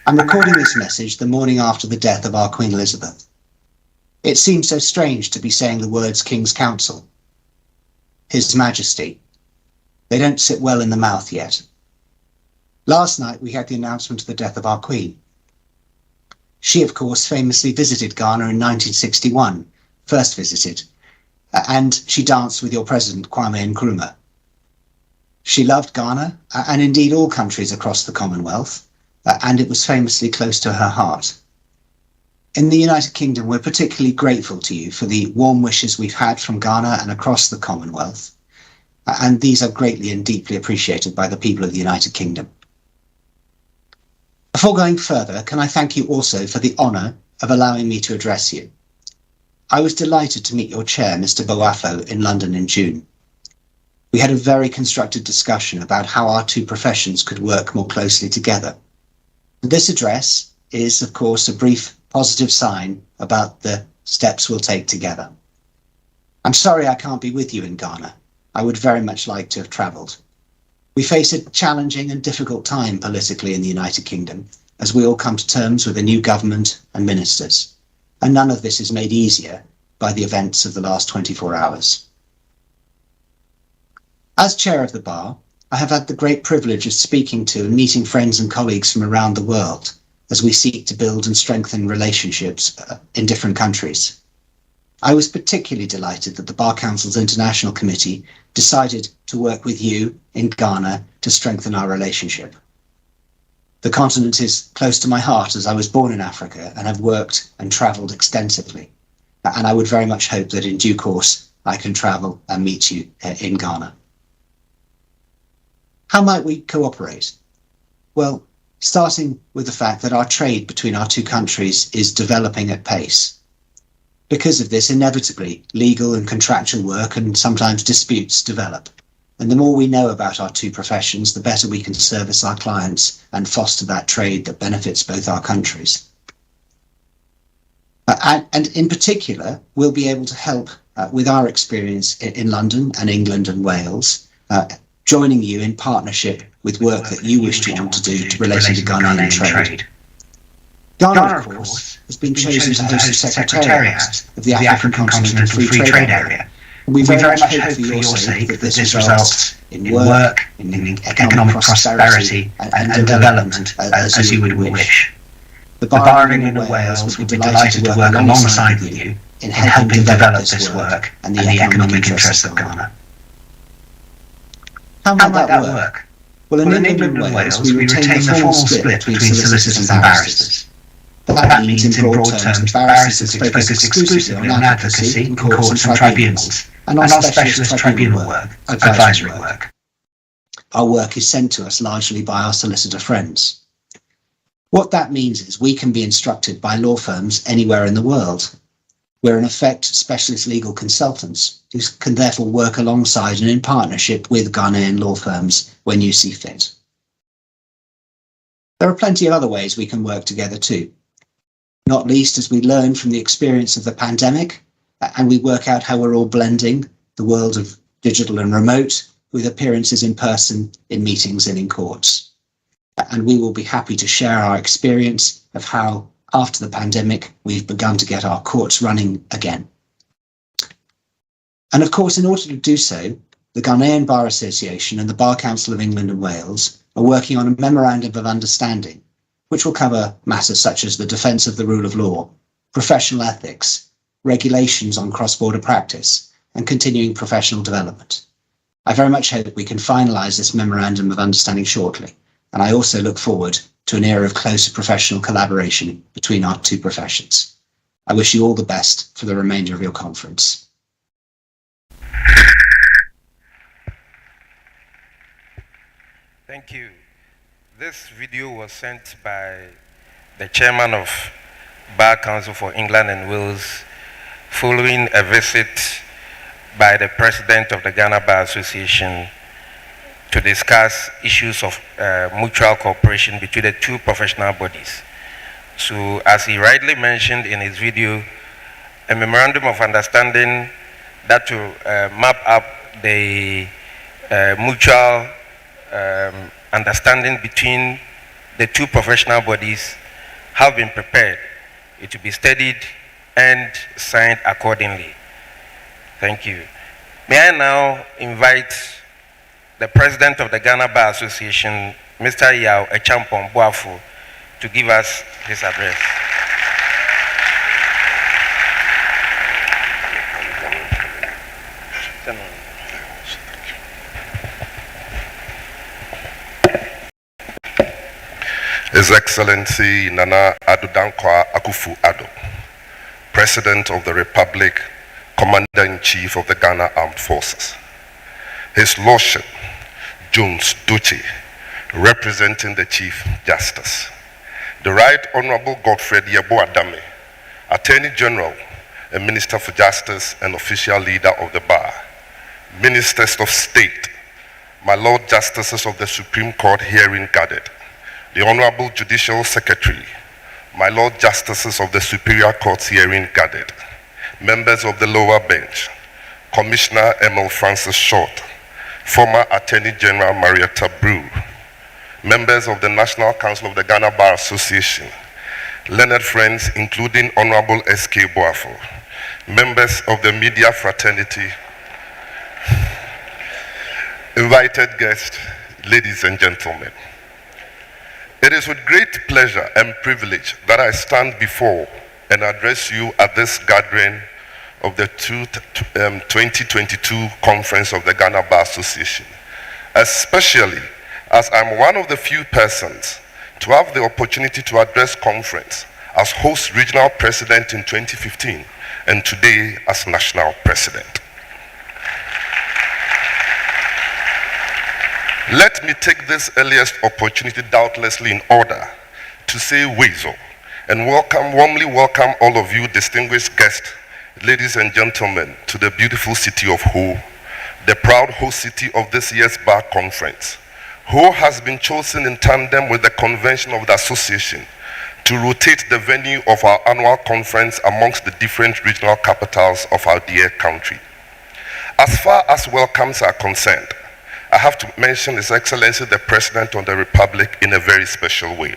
I'm recording this message the morning after the death of our Queen Elizabeth. It seems so strange to be saying the words King's Counsel. His Majesty. They don't sit well in the mouth yet. Last night we had the announcement of the death of our Queen. She, of course, famously visited Ghana in 1961, first visited, and she danced with your President Kwame Nkrumah. She loved Ghana, and indeed all countries across the Commonwealth, and it was famously close to her heart. In the United Kingdom, we're particularly grateful to you for the warm wishes we've had from Ghana and across the Commonwealth, and these are greatly and deeply appreciated by the people of the United Kingdom. Before going further, can I thank you also for the honour of allowing me to address you. I was delighted to meet your chair, Mr. Boafo, in London in June. We had a very constructive discussion about how our two professions could work more closely together. This address is, of course, a brief positive sign about the steps we'll take together. I'm sorry I can't be with you in Ghana. I would very much like to have travelled. We face a challenging and difficult time politically in the United Kingdom as we all come to terms with a new government and ministers, and none of this is made easier by the events of the last 24 hours. As chair of the Bar, I have had the great privilege of speaking to and meeting friends and colleagues from around the world as we seek to build and strengthen relationships in different countries. I was particularly delighted that the Bar Council's International Committee decided to work with you in Ghana to strengthen our relationship. The continent is close to my heart as I was born in Africa and have worked and travelled extensively. And I would very much hope that in due course I can travel and meet you in Ghana. How might we cooperate? Well, starting with the fact that our trade between our two countries is developing at pace. Because of this, inevitably, legal and contractual work and sometimes disputes develop. And the more we know about our two professions, the better we can service our clients and foster that trade that benefits both our countries. And in particular, we'll be able to help with our experience in London and England and Wales, joining you in partnership with work that you wish to want to do relating to Ghanaian trade. Ghana, of course, has been chosen to host the Secretariat of the African Continental Free Trade Area. We very much hope for your sake that this results in work, in economic prosperity and development as you would wish. The Bar of England and Wales would be delighted to work alongside with you in helping develop this work and the economic interests of Ghana. How might that work? Well, in England and Wales, we retain the formal split between solicitors and barristers. That means, in broad terms, barristers focus exclusively on advocacy in courts and tribunals, and on specialist tribunal work, advisory work. Our work is sent to us largely by our solicitor friends. What that means is we can be instructed by law firms anywhere in the world. We're in effect specialist legal consultants who can therefore work alongside and in partnership with Ghanaian law firms when you see fit. There are plenty of other ways we can work together too, not least as we learn from the experience of the pandemic and we work out how we're all blending the world of digital and remote with appearances in person in meetings and in courts. And we will be happy to share our experience of how, after the pandemic, we've begun to get our courts running again. And of course, in order to do so, the Ghanaian Bar Association and the Bar Council of England and Wales are working on a memorandum of understanding, which will cover matters such as the defence of the rule of law, professional ethics, regulations on cross-border practice, and continuing professional development. I very much hope we can finalise this memorandum of understanding shortly, and I also look forward to an era of closer professional collaboration between our two professions. I wish you all the best for the remainder of your conference. Thank you. This video was sent by the chairman of Bar Council for England and Wales following a visit by the president of the Ghana Bar Association to discuss issues of mutual cooperation between the two professional bodies. So, as he rightly mentioned in his video, a memorandum of understanding that to map up the mutual understanding between the two professional bodies have been prepared. It will be studied and signed accordingly. Thank you. May I now invite the President of the Ghana Bar Association, Mr. Yao Echampon Boafo, to give us his address. His Excellency Nana Addo Dankwa Akufo-Addo, President of the Republic, Commander-in-Chief of the Ghana Armed Forces. His Lordship, Jones Duche, representing the Chief Justice. The Right Honorable Godfred Yebo Adame, Attorney General and Minister for Justice and official leader of the Bar. Ministers of State, my Lord Justices of the Supreme Court herein gathered. The Honorable Judicial Secretary, my Lord Justices of the Superior Courts herein gathered. Members of the lower bench, Commissioner Emil Francis Short, former Attorney General Marietta Brew, members of the National Council of the Ghana Bar Association, learned friends including Honorable S.K. Boafo, members of the media fraternity, invited guests, ladies and gentlemen. It is with great pleasure and privilege that I stand before and address you at this gathering of the 2022 Conference of the Ghana Bar Association, especially as I'm one of the few persons to have the opportunity to address conference as host regional president in 2015 and today as national president. Let me take this earliest opportunity doubtlessly in order to say Wezo and warmly welcome all of you distinguished guests, ladies and gentlemen, to the beautiful city of Ho, the proud host city of this year's bar conference, Ho has been chosen in tandem with the convention of the association to rotate the venue of our annual conference amongst the different regional capitals of our dear country. As far as welcomes are concerned, I have to mention His Excellency the President of the Republic in a very special way.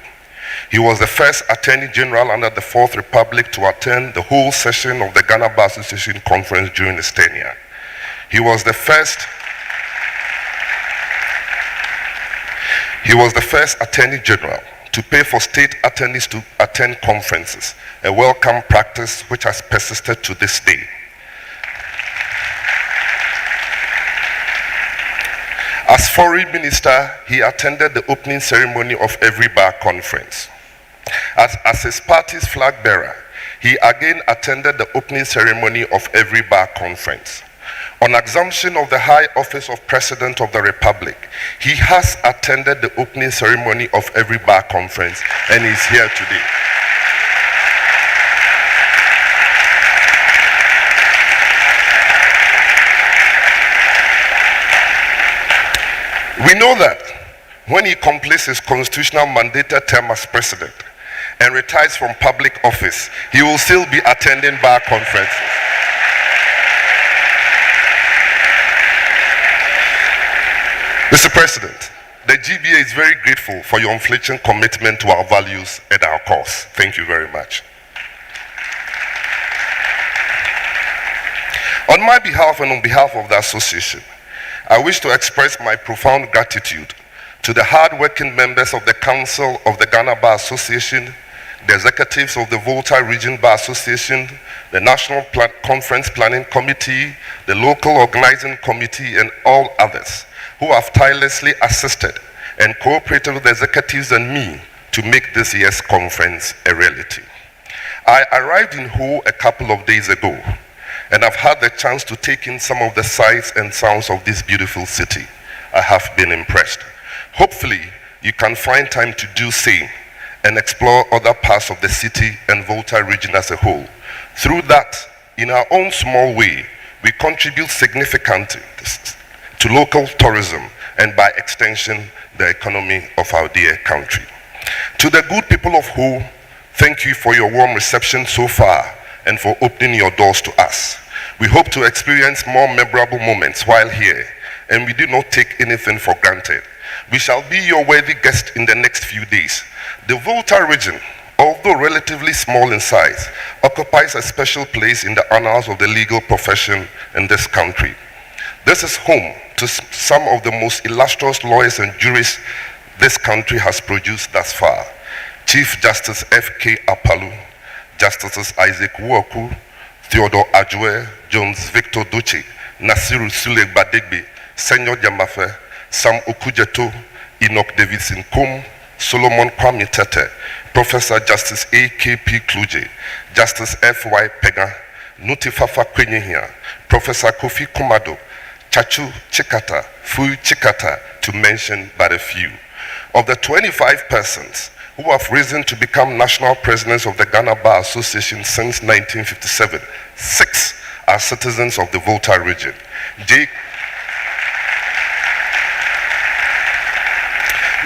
He was the first Attorney General under the Fourth Republic to attend the whole session of the Ghana Bar Association conference during his tenure. He was the first Attorney General to pay for state attorneys to attend conferences, a welcome practice which has persisted to this day. As Foreign Minister, he attended the opening ceremony of every bar conference. As his party's flag bearer, he again attended the opening ceremony of every bar conference. On assumption of the high office of President of the Republic, he has attended the opening ceremony of every bar conference and is here today. We know that when he completes his constitutional mandated term as president and retires from public office, he will still be attending bar conferences. Mr. President, the GBA is very grateful for your unflinching commitment to our values and our cause. Thank you very much. On my behalf and on behalf of the association, I wish to express my profound gratitude to the hard-working members of the Council of the Ghana Bar Association, the executives of the Volta Region Bar Association, the National Conference Planning Committee, the local organizing committee, and all others who have tirelessly assisted and cooperated with the executives and me to make this year's conference a reality. I arrived in Ho a couple of days ago, and I've had the chance to take in some of the sights and sounds of this beautiful city. I have been impressed. Hopefully, you can find time to do same and explore other parts of the city and Volta region as a whole. Through that, in our own small way, we contribute significantly to local tourism and by extension, the economy of our dear country. To the good people of Ho, thank you for your warm reception so far and for opening your doors to us. We hope to experience more memorable moments while here, and we do not take anything for granted. We shall be your worthy guest in the next few days. The Volta region, although relatively small in size, occupies a special place in the annals of the legal profession in this country. This is home to some of the most illustrious lawyers and jurists this country has produced thus far. Chief Justice F.K. Apalu, Justices Isaac Woku, Theodore Ajwe, Jones Victor Duce, Nasiru Sule Badegbe, Senyor Jamafe, Sam Okujeto, Enoch Davidson Kum, Solomon Kwame Tete, Professor Justice A.K.P. Kluje, Justice F.Y. Pega, Nutifafa Kwenyehia, Professor Kofi Kumado, Chachu Chikata, Fui Chikata, to mention but a few. Of the 25 persons who have risen to become national presidents of the Ghana Bar Association since 1957, 6 are citizens of the Volta region.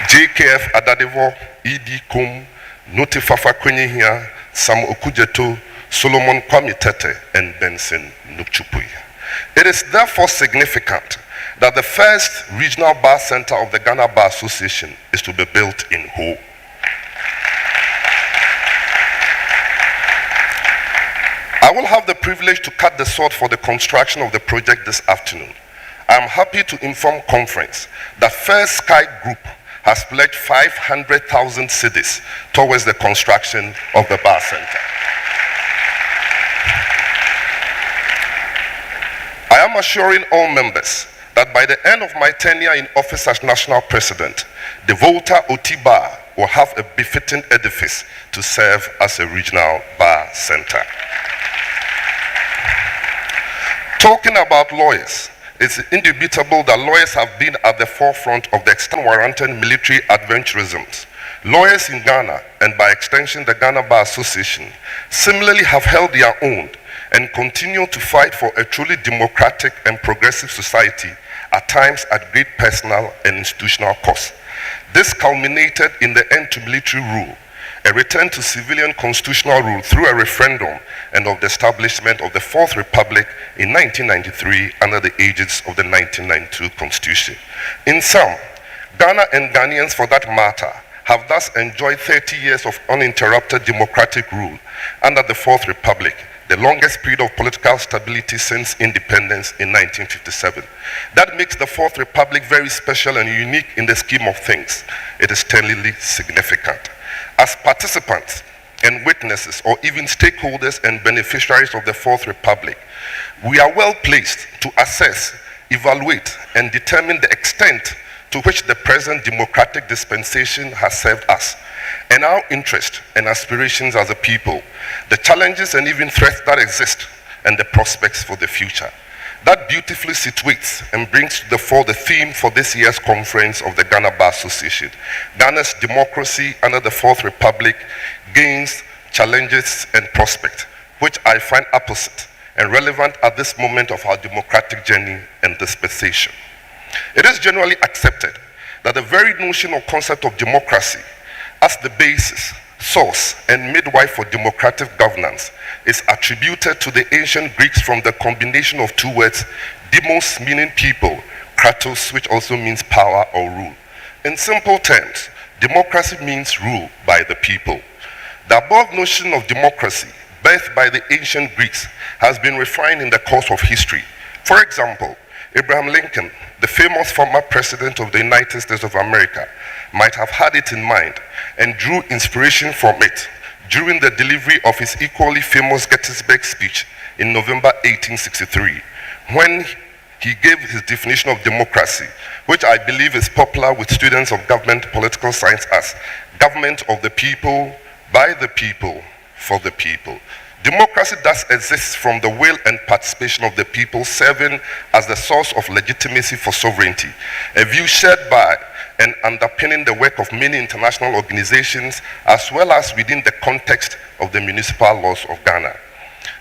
JKF Adadevo, E.D. Kum, Notifafa Kwenyehia, Sam Okujeto, Solomon Kwame Tete, and Benson Nukchupui. It is therefore significant that the first regional bar center of the Ghana Bar Association is to be built in Ho. I will have the privilege to cut the sword for the construction of the project this afternoon. I am happy to inform conference that First Sky Group has pledged 500,000 cedis towards the construction of the bar center. I am assuring all members that by the end of my tenure in office as national president, the Volta OT Bar will have a befitting edifice to serve as a regional bar center. Talking about lawyers, it's indubitable that lawyers have been at the forefront of the extent-warranted military adventurisms. Lawyers in Ghana, and by extension the Ghana Bar Association, similarly have held their own and continue to fight for a truly democratic and progressive society, at times at great personal and institutional cost. This culminated in the end to military rule, a return to civilian constitutional rule through a referendum, and of the establishment of the Fourth Republic in 1993 under the aegis of the 1992 Constitution. In sum, Ghana and Ghanaians for that matter have thus enjoyed 30 years of uninterrupted democratic rule under the Fourth Republic, the longest period of political stability since independence in 1957. That makes the Fourth Republic very special and unique in the scheme of things. It is tellingly significant. As participants and witnesses, or even stakeholders and beneficiaries of the Fourth Republic, we are well placed to assess, evaluate, and determine the extent to which the present democratic dispensation has served us, and our interest and aspirations as a people, the challenges and even threats that exist, and the prospects for the future. That beautifully situates and brings to the fore the theme for this year's conference of the Ghana Bar Association: Ghana's democracy under the Fourth Republic, gains, challenges, and prospects, which I find apposite and relevant at this moment of our democratic journey and dispensation. It is generally accepted that the very notion or concept of democracy as the basis, source, and midwife for democratic governance is attributed to the ancient Greeks from the combination of two words, demos meaning people, kratos, which also means power or rule. In simple terms, democracy means rule by the people. The above notion of democracy, birthed by the ancient Greeks, has been refined in the course of history. For example, Abraham Lincoln, the famous former president of the United States of America, might have had it in mind and drew inspiration from it during the delivery of his equally famous Gettysburg speech in November 1863, when he gave his definition of democracy, which I believe is popular with students of government political science as government of the people, by the people, for the people. Democracy thus exists from the will and participation of the people, serving as the source of legitimacy for sovereignty, a view shared by and underpinning the work of many international organizations, as well as within the context of the municipal laws of Ghana.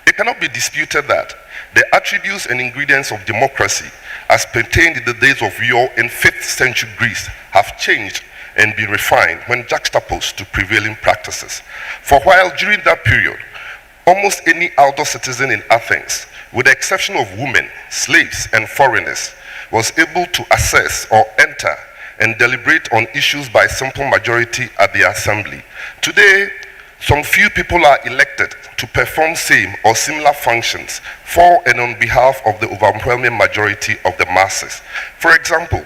It cannot be disputed that the attributes and ingredients of democracy, as pertained in the days of yore in 5th century Greece, have changed and been refined when juxtaposed to prevailing practices. For while during that period, almost any outdoor citizen in Athens, with the exception of women, slaves, and foreigners, was able to access or enter and deliberate on issues by simple majority at the assembly. Today, some few people are elected to perform same or similar functions for and on behalf of the overwhelming majority of the masses. For example,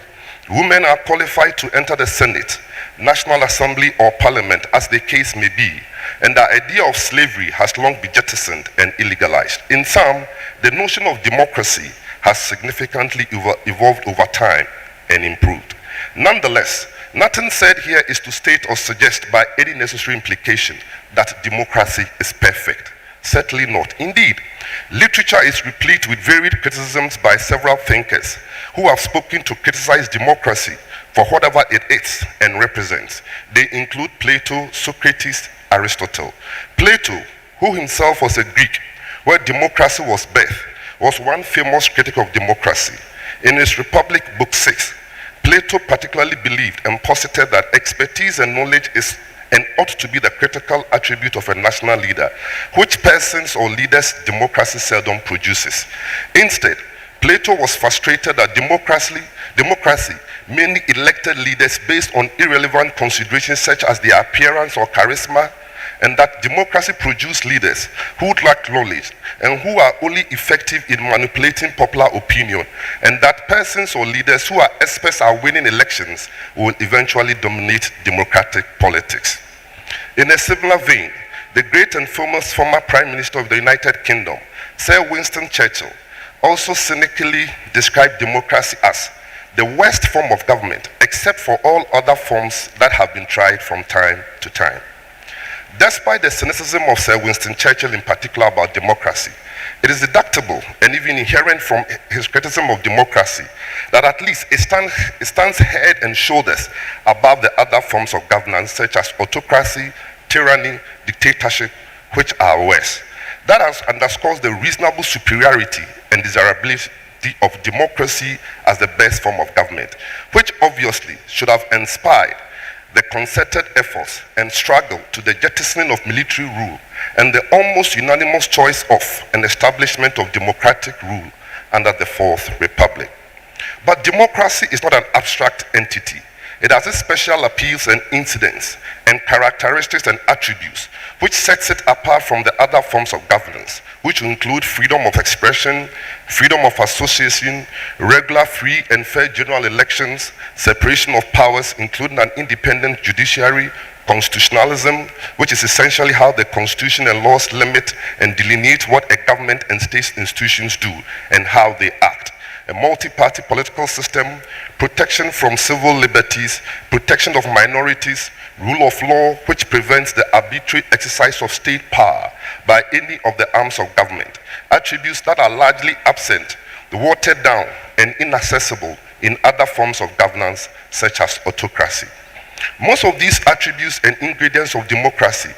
women are qualified to enter the Senate, National Assembly, or Parliament, as the case may be, and the idea of slavery has long been jettisoned and illegalized. In sum, the notion of democracy has significantly evolved over time and improved. Nonetheless, nothing said here is to state or suggest by any necessary implication that democracy is perfect. Certainly not. Indeed, literature is replete with varied criticisms by several thinkers who have spoken to criticize democracy for whatever it is and represents. They include Plato, Socrates, Aristotle. Plato, who himself was a Greek, where democracy was birthed, was one famous critic of democracy. In his Republic, Book 6, Plato particularly believed and posited that expertise and knowledge is and ought to be the critical attribute of a national leader, which persons or leaders democracy seldom produces. Instead, Plato was frustrated that democracy mainly elected leaders based on irrelevant considerations such as their appearance or charisma, and that democracy produced leaders who lack knowledge and who are only effective in manipulating popular opinion, and that persons or leaders who are experts at winning elections will eventually dominate democratic politics. In a similar vein, the great and famous former Prime Minister of the United Kingdom, Sir Winston Churchill, also cynically described democracy as the worst form of government, except for all other forms that have been tried from time to time. Despite the cynicism of Sir Winston Churchill in particular about democracy, it is deductible and even inherent from his criticism of democracy that at least it stands head and shoulders above the other forms of governance such as autocracy, tyranny, dictatorship, which are worse. that underscores the reasonable superiority and desirability of democracy as the best form of government, which obviously should have inspired the concerted efforts and struggle to the jettisoning of military rule and the almost unanimous choice of an establishment of democratic rule under the Fourth Republic. But democracy is not an abstract entity. It has its special appeals and incidents and characteristics and attributes which sets it apart from the other forms of governance, which include freedom of expression, freedom of association, regular, free and fair general elections, separation of powers, including an independent judiciary, constitutionalism, which is essentially how the Constitution and laws limit and delineate what a government and state institutions do and how they act. A multi-party political system, protection from civil liberties, protection of minorities, rule of law which prevents the arbitrary exercise of state power by any of the arms of government, attributes that are largely absent, watered down and inaccessible in other forms of governance such as autocracy. Most of these attributes and ingredients of democracy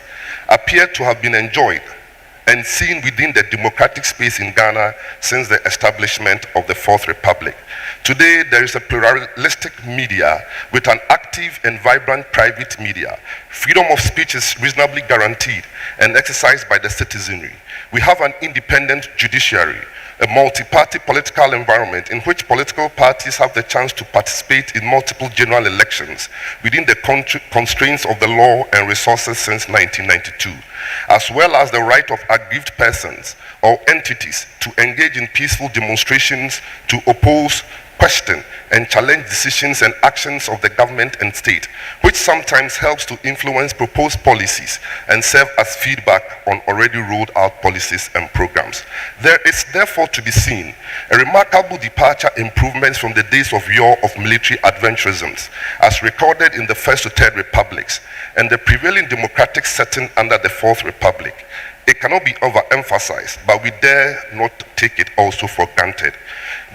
appear to have been enjoyed and seen within the democratic space in Ghana since the establishment of the Fourth Republic. Today, there is a pluralistic media with an active and vibrant private media. Freedom of speech is reasonably guaranteed and exercised by the citizenry. We have an independent judiciary, a multi-party political environment in which political parties have the chance to participate in multiple general elections within the constraints of the law and resources since 1992, as well as the right of aggrieved persons or entities to engage in peaceful demonstrations to oppose, question, and challenge decisions and actions of the government and state, which sometimes helps to influence proposed policies and serve as feedback on already rolled out policies and programs. There is therefore to be seen a remarkable departure improvements from the days of yore of military adventurisms, as recorded in the First to Third Republics, and the prevailing democratic setting under the Fourth Republic. It cannot be overemphasized, but we dare not take it also for granted,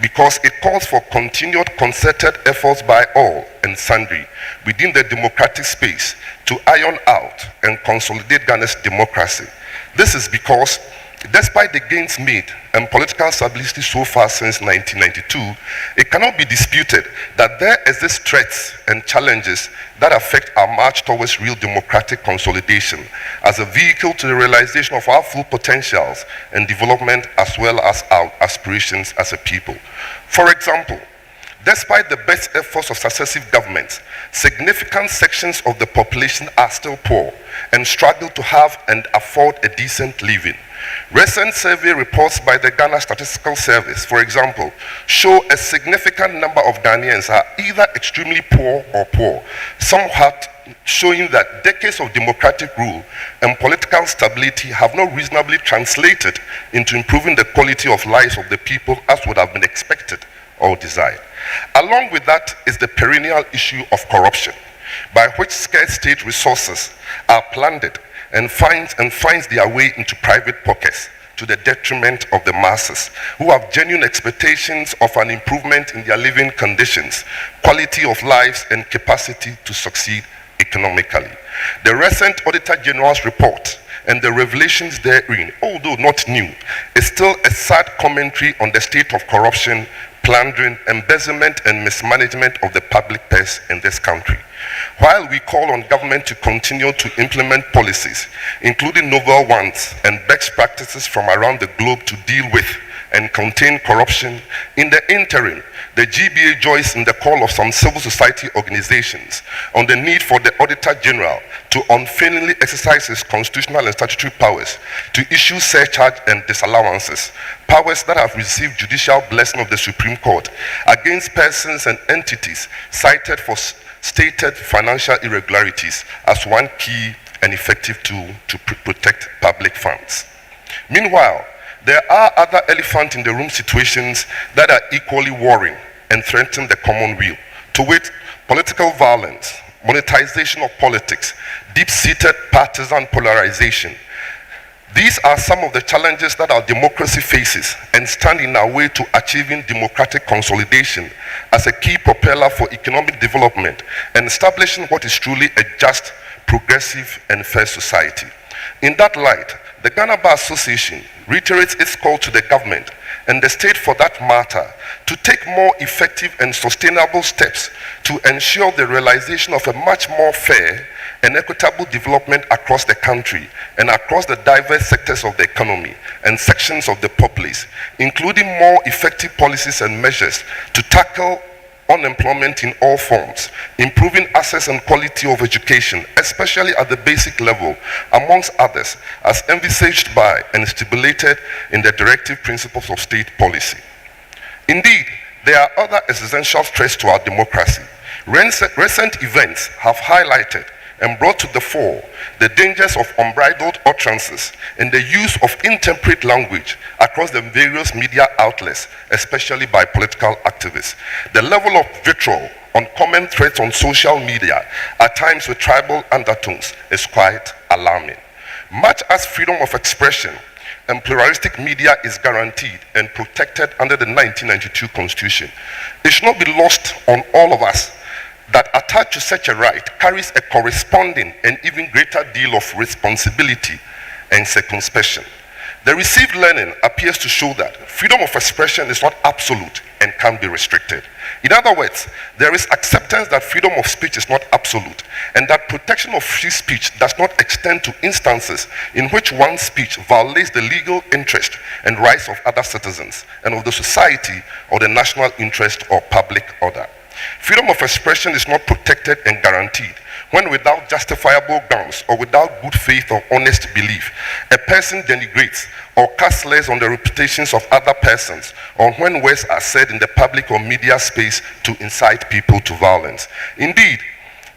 because it calls for continued concerted efforts by all and sundry within the democratic space to iron out and consolidate Ghana's democracy. This is because, despite the gains made and political stability so far since 1992, it cannot be disputed that there exist threats and challenges that affect our march towards real democratic consolidation as a vehicle to the realization of our full potentials and development, as well as our aspirations as a people. For example, despite the best efforts of successive governments, significant sections of the population are still poor and struggle to have and afford a decent living. Recent survey reports by the Ghana Statistical Service, for example, show a significant number of Ghanaians are either extremely poor or poor, somewhat showing that decades of democratic rule and political stability have not reasonably translated into improving the quality of lives of the people as would have been expected or desired. Along with that is the perennial issue of corruption, by which scarce state resources are plundered and finds their way into private pockets to the detriment of the masses who have genuine expectations of an improvement in their living conditions, quality of lives, and capacity to succeed economically. The recent Auditor General's report and the revelations therein, although not new, is still a sad commentary on the state of corruption, plundering, embezzlement, and mismanagement of the public purse in this country. While we call on government to continue to implement policies, including novel ones and best practices from around the globe to deal with and contain corruption, in the interim, the GBA joins in the call of some civil society organizations on the need for the Auditor General to unfailingly exercise his constitutional and statutory powers to issue surcharge and disallowances, powers that have received judicial blessing of the Supreme Court against persons and entities cited for stated financial irregularities as one key and effective tool to protect public funds. Meanwhile, there are other elephant in the room situations that are equally worrying and threaten the common weal, to wit, political violence, monetization of politics, deep-seated partisan polarization. These are some of the challenges that our democracy faces and stand in our way to achieving democratic consolidation as a key propeller for economic development and establishing what is truly a just, progressive, and fair society. In that light, the Ghana Bar Association reiterates its call to the government and the state for that matter to take more effective and sustainable steps to ensure the realization of a much more fair and equitable development across the country and across the diverse sectors of the economy and sections of the populace, including more effective policies and measures to tackle unemployment in all forms, improving access and quality of education, especially at the basic level, amongst others, as envisaged by and stipulated in the directive principles of state policy. Indeed, there are other existential threats to our democracy. Recent events have highlighted and brought to the fore the dangers of unbridled utterances and the use of intemperate language across the various media outlets, especially by political activists. The level of vitriol on common threats on social media, at times with tribal undertones, is quite alarming. Much as freedom of expression and pluralistic media is guaranteed and protected under the 1992 Constitution, it should not be lost on all of us that attached to such a right carries a corresponding and even greater deal of responsibility and circumspection. The received learning appears to show that freedom of expression is not absolute and can be restricted. In other words, there is acceptance that freedom of speech is not absolute and that protection of free speech does not extend to instances in which one's speech violates the legal interest and rights of other citizens and of the society or the national interest or public order. Freedom of expression is not protected and guaranteed when, without justifiable grounds or without good faith or honest belief, a person denigrates or casts slurs on the reputations of other persons, or when words are said in the public or media space to incite people to violence. Indeed,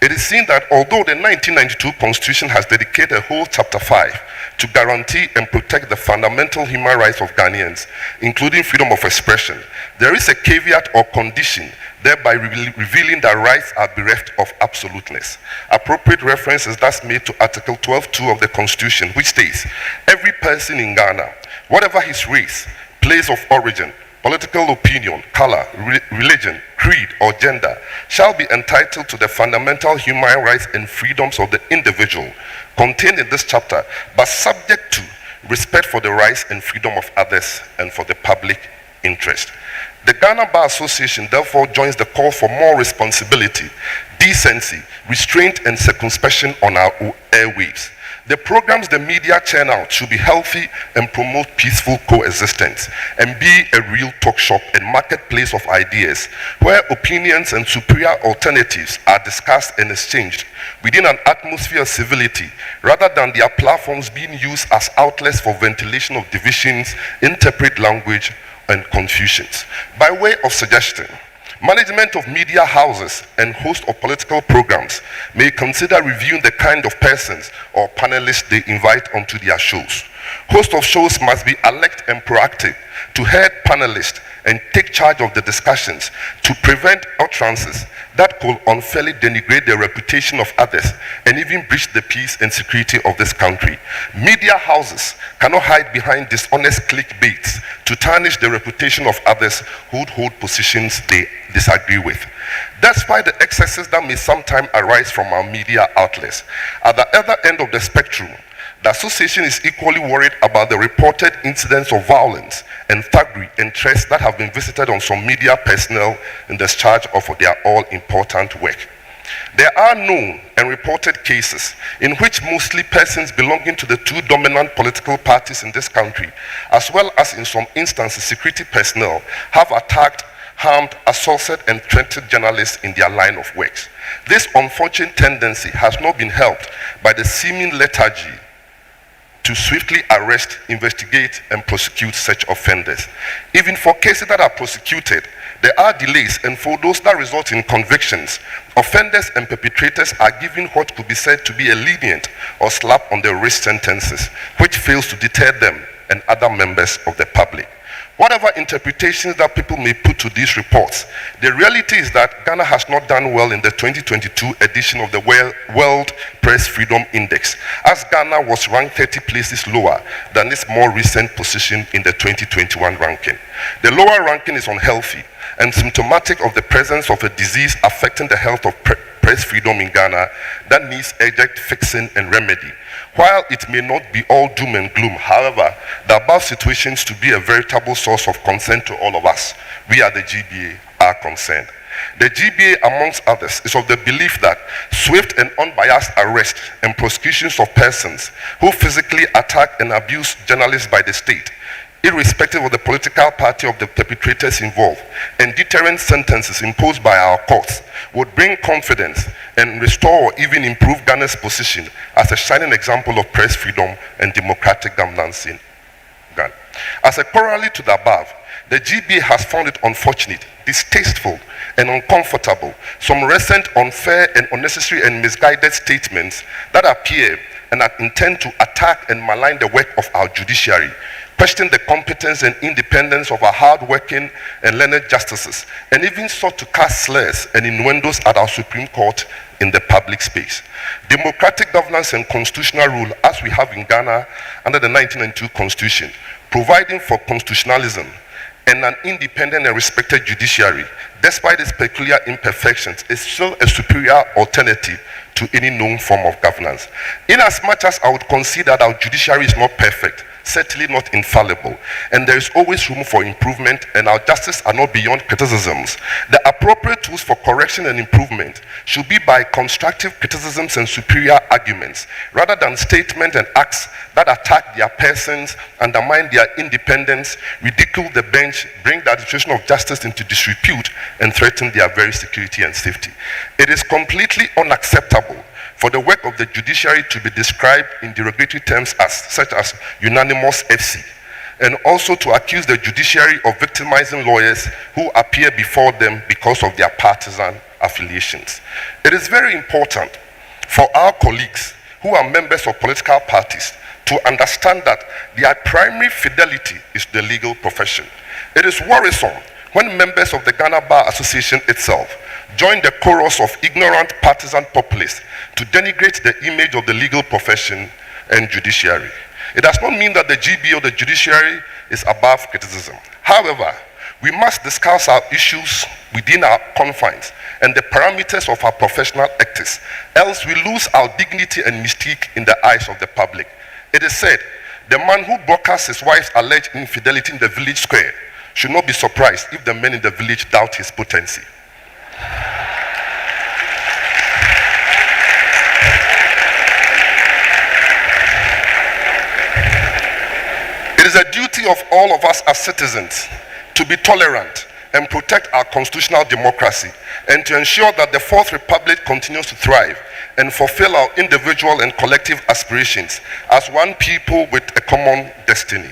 it is seen that although the 1992 Constitution has dedicated a whole chapter 5 to guarantee and protect the fundamental human rights of Ghanaians, including freedom of expression, there is a caveat or condition, thereby revealing that rights are bereft of absoluteness. Appropriate reference is thus made to Article 12.2 of the Constitution, which states, "Every person in Ghana, whatever his race, place of origin, political opinion, color, religion, creed, or gender, shall be entitled to the fundamental human rights and freedoms of the individual contained in this chapter, but subject to respect for the rights and freedom of others and for the public interest." The Ghana Bar Association therefore joins the call for more responsibility, decency, restraint, and circumspection on our airwaves. The programs the media churn out should be healthy and promote peaceful coexistence and be a real talk shop and marketplace of ideas where opinions and superior alternatives are discussed and exchanged within an atmosphere of civility rather than their platforms being used as outlets for ventilation of divisions, interpret language, and confusions. By way of suggestion, management of media houses and host of political programs may consider reviewing the kind of persons or panelists they invite onto their shows. Hosts of shows must be alert and proactive to head panelists and take charge of the discussions to prevent utterances that could unfairly denigrate the reputation of others and even breach the peace and security of this country. Media houses cannot hide behind dishonest clickbaits to tarnish the reputation of others who hold positions they disagree with. Despite the excesses that may sometimes arise from our media outlets, at the other end of the spectrum, the association is equally worried about the reported incidents of violence and thuggery and threats that have been visited on some media personnel in discharge of their all-important work. There are known and reported cases in which mostly persons belonging to the two dominant political parties in this country, as well as in some instances security personnel, have attacked, harmed, assaulted, and threatened journalists in their line of work. This unfortunate tendency has not been helped by the seeming lethargy to swiftly arrest, investigate, and prosecute such offenders. Even for cases that are prosecuted, there are delays, and for those that result in convictions, offenders and perpetrators are given what could be said to be a lenient or slap on the wrist sentences, which fails to deter them and other members of the public. Whatever interpretations that people may put to these reports, the reality is that Ghana has not done well in the 2022 edition of the World Press Freedom Index, as Ghana was ranked 30 places lower than its more recent position in the 2021 ranking. The lower ranking is unhealthy and symptomatic of the presence of a disease affecting the health of press freedom in Ghana that needs urgent fixing and remedy. While it may not be all doom and gloom, however, the above situations to be a veritable source of concern to all of us, we at the GBA are concerned. The GBA, amongst others, is of the belief that swift and unbiased arrest and prosecutions of persons who physically attack and abuse journalists by the state, irrespective of the political party of the perpetrators involved, and deterrent sentences imposed by our courts would bring confidence and restore or even improve Ghana's position as a shining example of press freedom and democratic governance in Ghana. As a corollary to the above, the GBA has found it unfortunate, distasteful, and uncomfortable some recent unfair and unnecessary and misguided statements that appear and are intended to attack and malign the work of our judiciary, question the competence and independence of our hard-working and learned justices, and even sought to cast slurs and innuendos at our Supreme Court in the public space. Democratic governance and constitutional rule, as we have in Ghana under the 1992 Constitution, providing for constitutionalism and an independent and respected judiciary, despite its peculiar imperfections, is still a superior alternative to any known form of governance. In as much as I would concede that our judiciary is not perfect, certainly not infallible, and there is always room for improvement, and our justices are not beyond criticisms, the appropriate tools for correction and improvement should be by constructive criticisms and superior arguments, rather than statements and acts that attack their persons, undermine their independence, ridicule the bench, bring the administration of justice into disrepute, and threaten their very security and safety. It is completely unacceptable for the work of the judiciary to be described in derogatory terms such as unanimous FC, and also to accuse the judiciary of victimizing lawyers who appear before them because of their partisan affiliations. It is very important for our colleagues who are members of political parties to understand that their primary fidelity is the legal profession. It is worrisome when members of the Ghana Bar Association itself join the chorus of ignorant partisan populists to denigrate the image of the legal profession and judiciary. It does not mean that the GB or the judiciary is above criticism. However, we must discuss our issues within our confines and the parameters of our professional ethics, else we lose our dignity and mystique in the eyes of the public. It is said, the man who broadcasts his wife's alleged infidelity in the village square should not be surprised if the men in the village doubt his potency. It is a duty of all of us as citizens to be tolerant and protect our constitutional democracy, and to ensure that the Fourth Republic continues to thrive and fulfill our individual and collective aspirations as one people with a common destiny.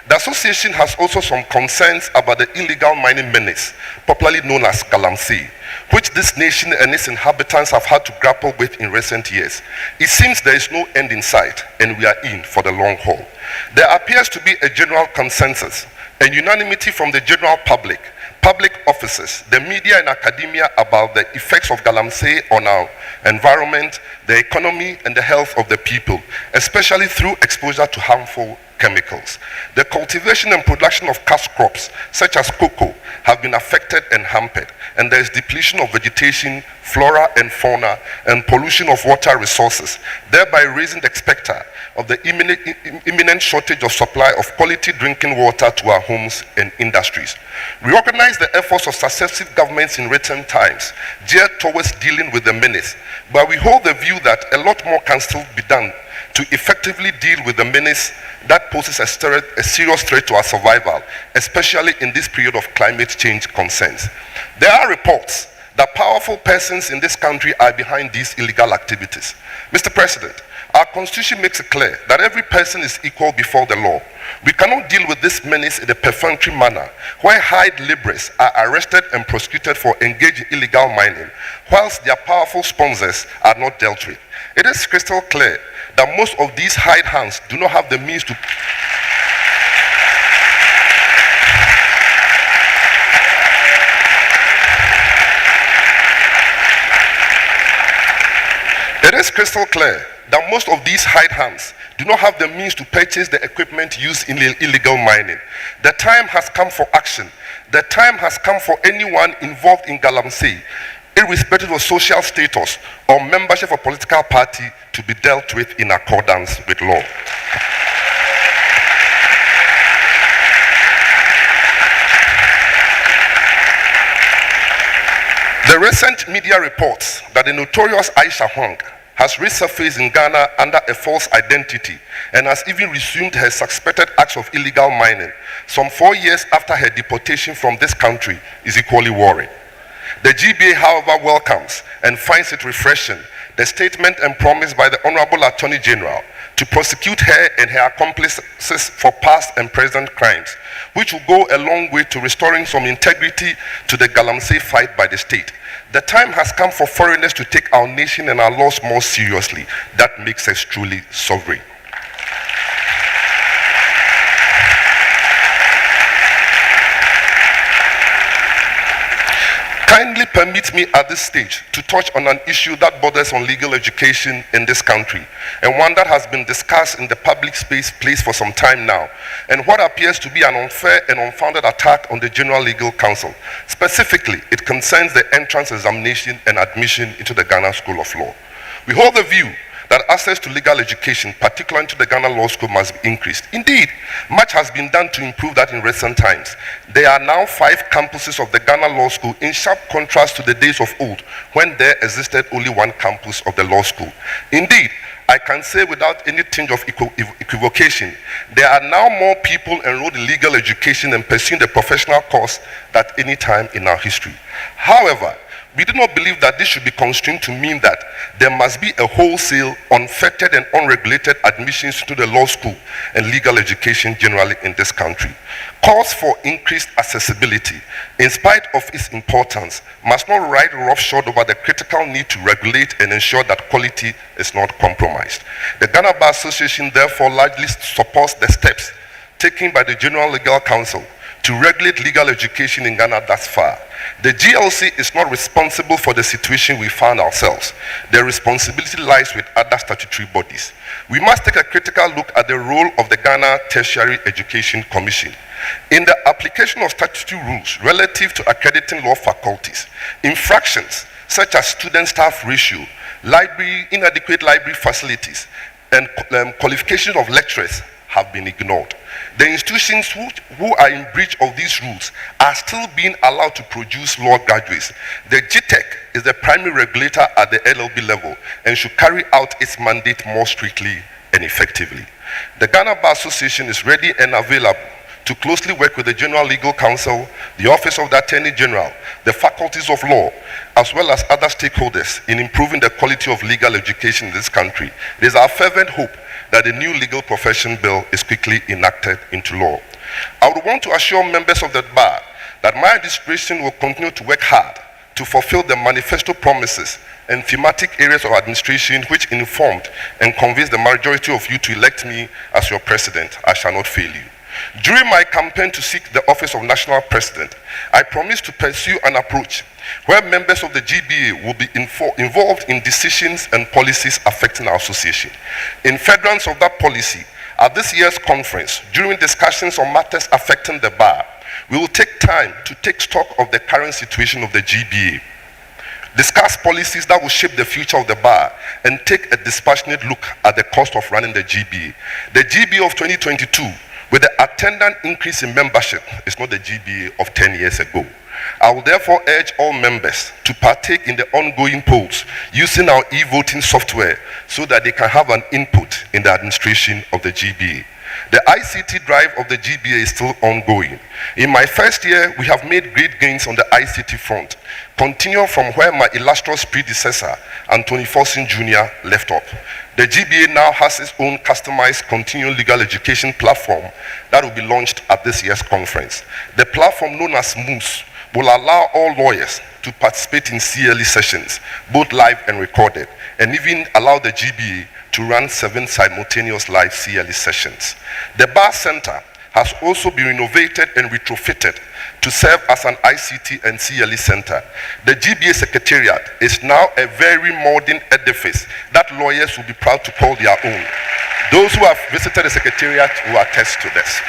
The association has also some concerns about the illegal mining menace, popularly known as Galamsey, which this nation and its inhabitants have had to grapple with in recent years. It seems there is no end in sight, and we are in for the long haul. There appears to be a general consensus and unanimity from the general public officers, the media and academia about the effects of Galamsey on our environment, the economy, and the health of the people, especially through exposure to harmful chemicals. The cultivation and production of cash crops, such as cocoa, have been affected and hampered, and there is depletion of vegetation, flora and fauna, and pollution of water resources, thereby raising the specter of the imminent shortage of supply of quality drinking water to our homes and industries. We recognize the efforts of successive governments in recent times geared towards dealing with the menace, but we hold the view that a lot more can still be done to effectively deal with the menace that poses a serious threat to our survival, especially in this period of climate change concerns. There are reports that powerful persons in this country are behind these illegal activities. Mr. President, our Constitution makes it clear that every person is equal before the law. We cannot deal with this menace in a perfunctory manner, where high laborers are arrested and prosecuted for engaging in illegal mining, whilst their powerful sponsors are not dealt with. It is crystal clear that most of these hired hands do not have the means to purchase the equipment used in illegal mining. The time has come for action. The time has come for anyone involved in Galamsey irrespective of social status or membership of a political party, to be dealt with in accordance with law. The recent media reports that the notorious Aisha Hong has resurfaced in Ghana under a false identity and has even resumed her suspected acts of illegal mining some 4 years after her deportation from this country is equally worrying. The GBA, however, welcomes and finds it refreshing the statement and promise by the Honorable Attorney General to prosecute her and her accomplices for past and present crimes, which will go a long way to restoring some integrity to the Galamsey fight by the state. The time has come for foreigners to take our nation and our laws more seriously. That makes us truly sovereign. Kindly permit me at this stage to touch on an issue that borders on legal education in this country, and one that has been discussed in the public space for some time now, and what appears to be an unfair and unfounded attack on the General Legal Council. Specifically, it concerns the entrance examination and admission into the Ghana School of Law. We hold the view that access to legal education, particularly into the Ghana Law School, must be increased. Indeed, much has been done to improve that in recent times. There are now 5 campuses of the Ghana Law School, in sharp contrast to the days of old, when there existed only 1 campus of the law school. Indeed, I can say without any tinge of equivocation, there are now more people enrolled in legal education and pursuing the professional course than any time in our history. However, we do not believe that this should be constrained to mean that there must be a wholesale, unfettered and unregulated admissions to the law school and legal education generally in this country. Calls for increased accessibility, in spite of its importance, must not ride roughshod over the critical need to regulate and ensure that quality is not compromised. The Ghana Bar Association therefore largely supports the steps taken by the General Legal Council to regulate legal education in Ghana thus far. The GLC is not responsible for the situation we found ourselves. The responsibility lies with other statutory bodies. We must take a critical look at the role of the Ghana Tertiary Education Commission in the application of statutory rules relative to accrediting law faculties. Infractions such as student-staff ratio, inadequate library facilities, and qualification of lecturers have been ignored. The institutions who are in breach of these rules are still being allowed to produce law graduates. The GTEC is the primary regulator at the LLB level and should carry out its mandate more strictly and effectively. The Ghana Bar Association is ready and available to closely work with the General Legal Council, the Office of the Attorney General, the faculties of law, as well as other stakeholders in improving the quality of legal education in this country. It is our fervent hope that the new legal profession bill is quickly enacted into law. I would want to assure members of the bar that my administration will continue to work hard to fulfill the manifesto promises and thematic areas of administration which informed and convinced the majority of you to elect me as your president. I shall not fail you. During my campaign to seek the office of National President, I promised to pursue an approach where members of the GBA will be involved in decisions and policies affecting our association. In furtherance of that policy, at this year's conference, during discussions on matters affecting the bar, we will take time to take stock of the current situation of the GBA, discuss policies that will shape the future of the bar, and take a dispassionate look at the cost of running the GBA. The GBA of 2022, with the attendant increase in membership, is not the GBA of 10 years ago. I will therefore urge all members to partake in the ongoing polls using our e-voting software so that they can have an input in the administration of the GBA. The ICT drive of the GBA is still ongoing. In my first year, we have made great gains on the ICT front, continuing from where my illustrious predecessor, Anthony Forson Jr., left off. The GBA now has its own customized continuing legal education platform that will be launched at this year's conference. The platform, known as MOOS, will allow all lawyers to participate in CLE sessions, both live and recorded, and even allow the GBA to run 7 simultaneous live CLE sessions. The Bar Center has also been renovated and retrofitted to serve as an ICT and CLE center. The GBA Secretariat is now a very modern edifice that lawyers will be proud to call their own. Those who have visited the Secretariat will attest to this.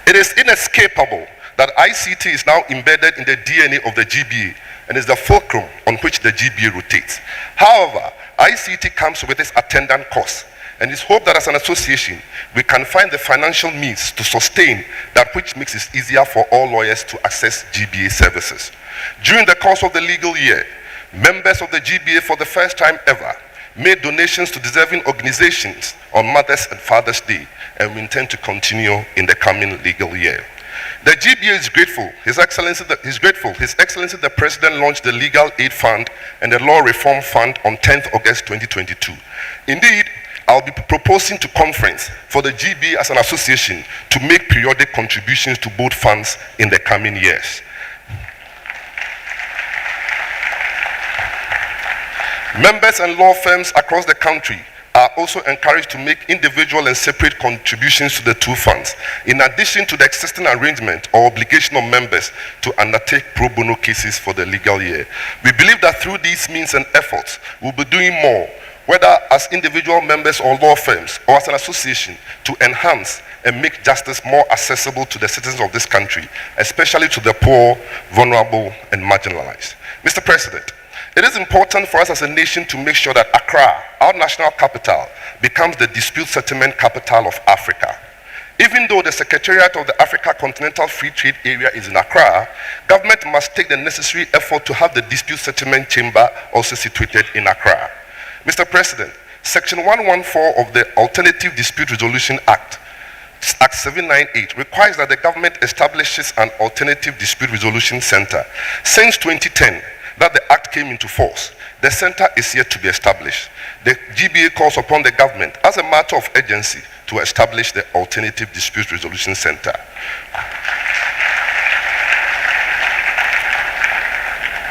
It is inescapable that ICT is now embedded in the DNA of the GBA and is the fulcrum on which the GBA rotates. However, ICT comes with its attendant costs, and it's hoped that as an association, we can find the financial means to sustain that, which makes it easier for all lawyers to access GBA services. During the course of the legal year, members of the GBA for the first time ever made donations to deserving organizations on Mother's and Father's Day, and we intend to continue in the coming legal year. The GBA is grateful. His Excellency the President launched the Legal Aid Fund and the Law Reform Fund on 10th August 2022. Indeed, I'll be proposing to conference for the GBA as an association to make periodic contributions to both funds in the coming years. Members and law firms across the country are also encouraged to make individual and separate contributions to the two funds, in addition to the existing arrangement or obligation of members to undertake pro bono cases for the legal year. We believe that through these means and efforts, we'll be doing more, whether as individual members or law firms or as an association, to enhance and make justice more accessible to the citizens of this country, especially to the poor, vulnerable, and marginalized. Mr. President, it is important for us as a nation to make sure that Accra, our national capital, becomes the dispute settlement capital of Africa. Even though the Secretariat of the Africa Continental Free Trade Area is in Accra, government must take the necessary effort to have the dispute settlement chamber also situated in Accra. Mr. President, Section 114 of the Alternative Dispute Resolution Act, Act 798, requires that the government establishes an alternative dispute resolution center. Since 2010, that the act came into force, the center is yet to be established. The GBA calls upon the government, as a matter of urgency, to establish the Alternative Dispute Resolution Center.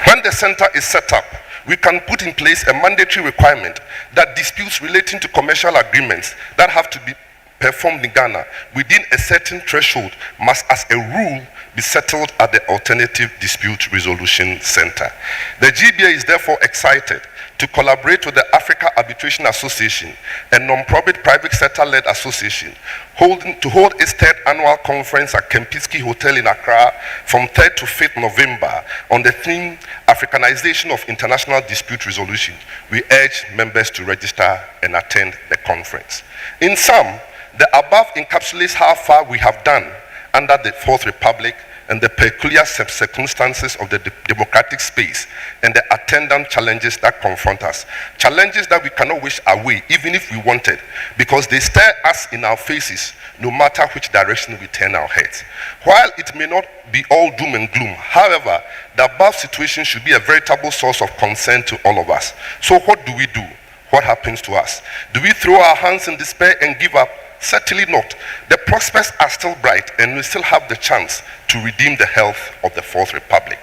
When the center is set up, we can put in place a mandatory requirement that disputes relating to commercial agreements that have to be performed in Ghana within a certain threshold must, as a rule, be settled at the Alternative Dispute Resolution Center. The GBA is therefore excited to collaborate with the Africa Arbitration Association, a non-profit private sector-led association, to hold its third annual conference at Kempinski Hotel in Accra from 3rd to 5th November on the theme Africanization of International Dispute Resolution. We urge members to register and attend the conference. In sum, the above encapsulates how far we have done under the Fourth Republic and the peculiar circumstances of the democratic space and the attendant challenges that confront us. Challenges that we cannot wish away even if we wanted, because they stare us in our faces no matter which direction we turn our heads. While it may not be all doom and gloom, however, the above situation should be a veritable source of concern to all of us. So what do we do? What happens to us? Do we throw our hands in despair and give up? Certainly not. The prospects are still bright and we still have the chance to redeem the health of the Fourth Republic.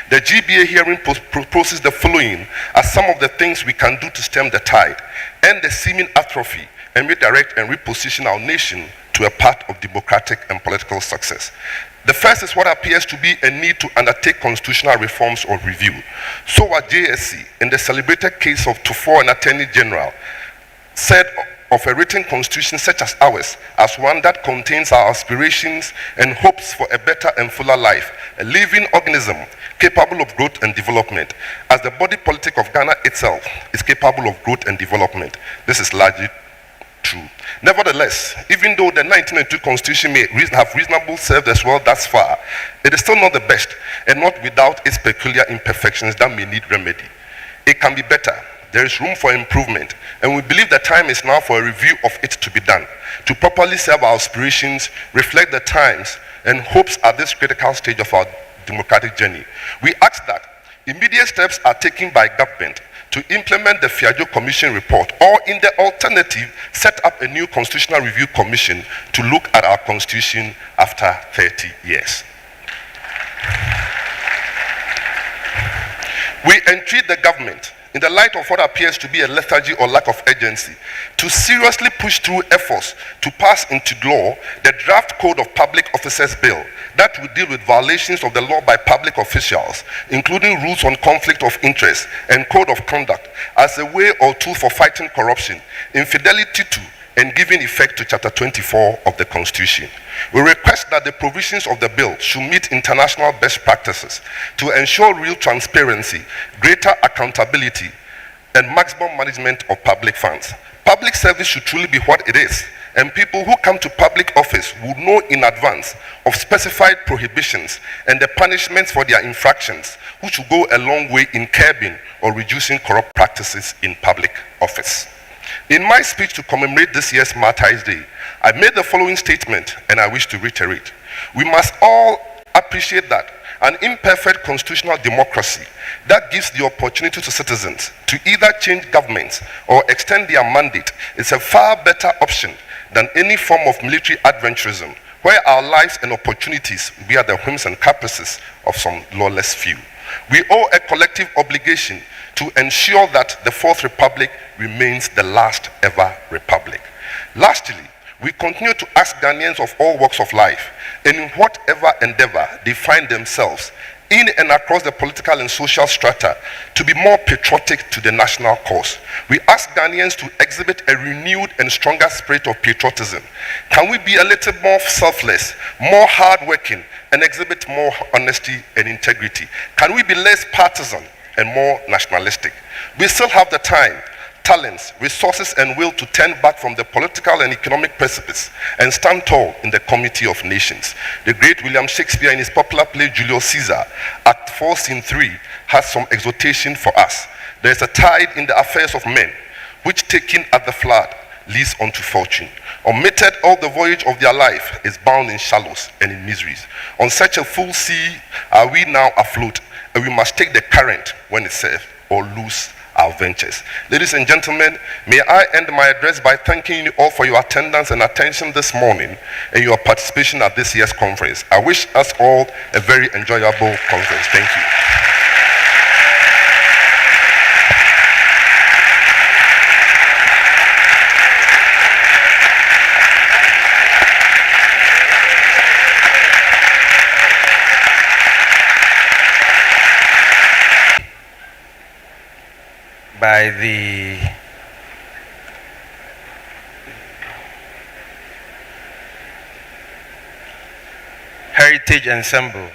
The GBA hearing proposes the following as some of the things we can do to stem the tide, end the seeming atrophy, and redirect and reposition our nation to a path of democratic and political success. The first is what appears to be a need to undertake constitutional reforms or review. So what JSC, in the celebrated case of Tufo and Attorney General, said of a written constitution such as ours as one that contains our aspirations and hopes for a better and fuller life, a living organism capable of growth and development, as the body politic of Ghana itself is capable of growth and development. This is largely true. Nevertheless, even though the 1992 constitution may have reasonably served as well thus far, it is still not the best and not without its peculiar imperfections that may need remedy. It can be better. There is room for improvement, and we believe the time is now for a review of it to be done, to properly serve our aspirations, reflect the times and hopes at this critical stage of our democratic journey. We ask that immediate steps are taken by government to implement the Fiajo Commission report, or in the alternative, set up a new Constitutional Review Commission to look at our constitution after 30 years. We entreat the government, in the light of what appears to be a lethargy or lack of urgency, to seriously push through efforts to pass into law the draft Code of Public Officers Bill that will deal with violations of the law by public officials, including rules on conflict of interest and code of conduct, as a way or tool for fighting corruption, infidelity to, and giving effect to Chapter 24 of the Constitution. We request that the provisions of the bill should meet international best practices to ensure real transparency, greater accountability, and maximum management of public funds. Public service should truly be what it is, and people who come to public office would know in advance of specified prohibitions and the punishments for their infractions, which will go a long way in curbing or reducing corrupt practices in public office. In my speech to commemorate this year's Martyrs' Day, I made the following statement, and I wish to reiterate. We must all appreciate that an imperfect constitutional democracy that gives the opportunity to citizens to either change governments or extend their mandate is a far better option than any form of military adventurism, where our lives and opportunities will be at the whims and caprices of some lawless few. We owe a collective obligation to ensure that the Fourth Republic remains the last ever republic. Lastly, we continue to ask Ghanaians of all walks of life, and in whatever endeavor they find themselves, in and across the political and social strata, to be more patriotic to the national cause. We ask Ghanaians to exhibit a renewed and stronger spirit of patriotism. Can we be a little more selfless, more hardworking, and exhibit more honesty and integrity? Can we be less partisan and more nationalistic? We still have the time, talents, resources, and will to turn back from the political and economic precipice and stand tall in the community of nations. The great William Shakespeare, in his popular play Julius Caesar, Act 4, Scene 3, has some exhortation for us. There is a tide in the affairs of men, which taken at the flood leads unto fortune. Omitted all the voyage of their life is bound in shallows and in miseries. On such a full sea are we now afloat, and we must take the current when it serves, or lose our ventures. Ladies and gentlemen, may I end my address by thanking you all for your attendance and attention this morning and your participation at this year's conference. I wish us all a very enjoyable conference. Thank you. By the Heritage Ensemble.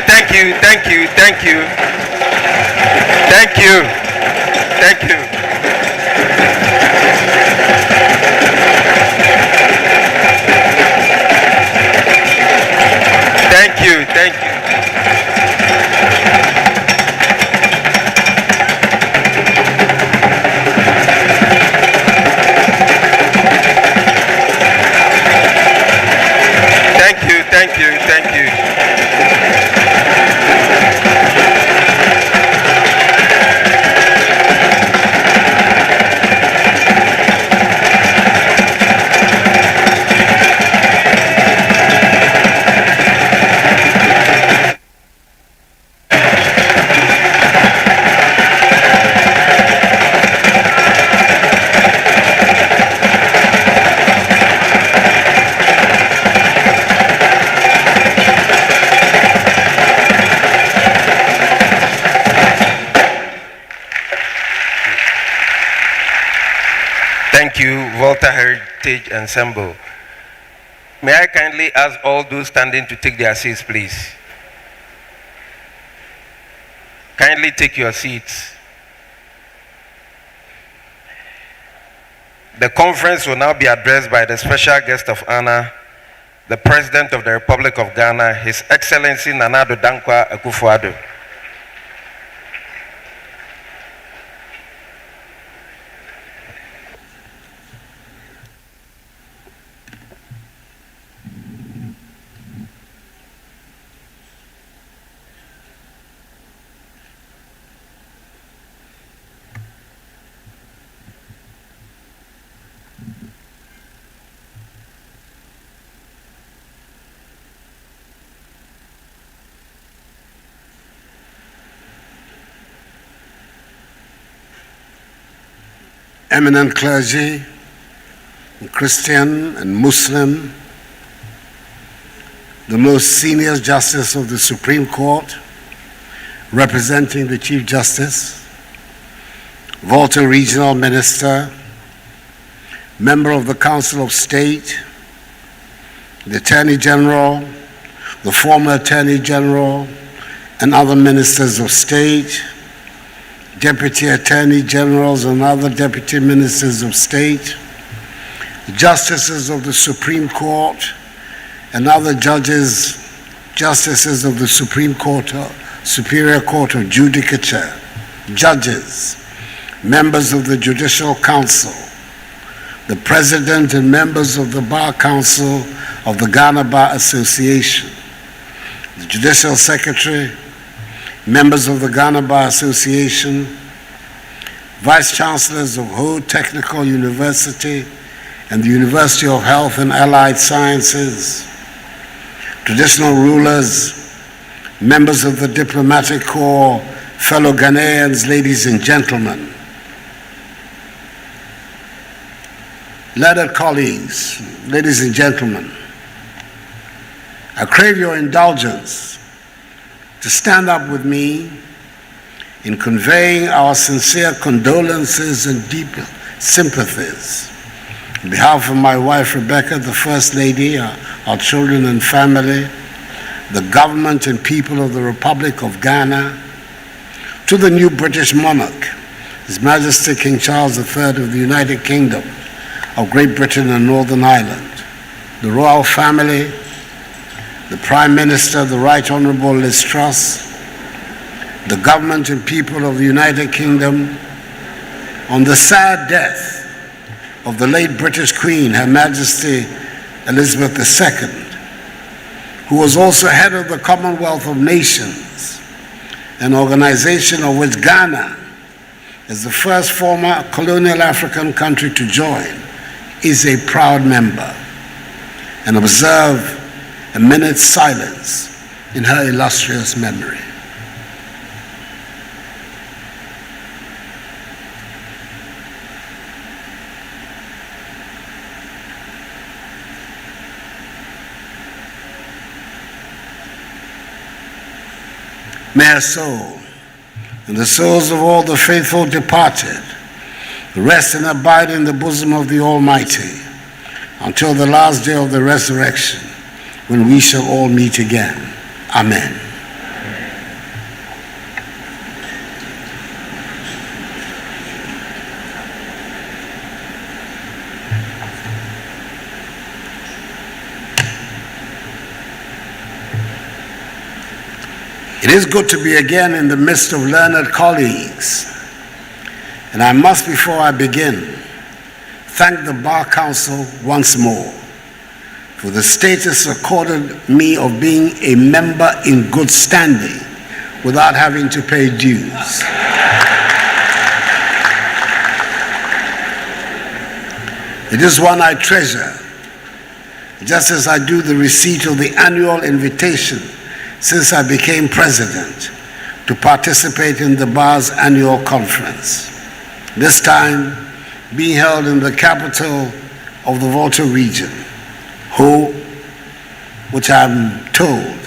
thank you, thank you, thank you. Thank you. Thank you. Thank you, thank you. Thank you, thank you, thank you. Thank you, Volta Heritage Ensemble. May I kindly ask all those standing to take their seats, please? Kindly take your seats. The conference will now be addressed by the special guest of honor, the President of the Republic of Ghana, His Excellency Nana Addo Dankwa Akufo-Addo. Eminent clergy, Christian and Muslim, the most senior justice of the Supreme Court, representing the Chief Justice, Volta Regional Minister, member of the Council of State, the Attorney General, the former Attorney General, and other ministers of state, Deputy Attorney Generals and other Deputy Ministers of State, Justices of the Supreme Court and other judges, Justices of the Supreme Court, Superior Court of Judicature, judges, members of the Judicial Council, the President and members of the Bar Council of the Ghana Bar Association, the Judicial Secretary, members of the Ghana Bar Association, Vice Chancellors of Ho Technical University and the University of Health and Allied Sciences, traditional rulers, members of the Diplomatic Corps, fellow Ghanaians, ladies and gentlemen, learned colleagues, ladies and gentlemen, I crave your indulgence to stand up with me in conveying our sincere condolences and deep sympathies on behalf of my wife Rebecca, the First Lady, our children and family, the government and people of the Republic of Ghana, to the new British monarch, His Majesty King Charles III of the United Kingdom of Great Britain and Northern Ireland, the royal family, the Prime Minister, the Right Honourable Liz Truss, the government and people of the United Kingdom, on the sad death of the late British Queen, Her Majesty Elizabeth II, who was also head of the Commonwealth of Nations, an organization of which Ghana, as the first former colonial African country to join, is a proud member, and observe a minute's silence in her illustrious memory. May her soul and the souls of all the faithful departed rest and abide in the bosom of the Almighty until the last day of the resurrection, when we shall all meet again. Amen. It is good to be again in the midst of learned colleagues. And I must, before I begin, thank the Bar Council once more for the status accorded me of being a member in good standing without having to pay dues. It is one I treasure, just as I do the receipt of the annual invitation since I became president to participate in the Bar's annual conference. This time being held in the capital of the Volta region, which I'm told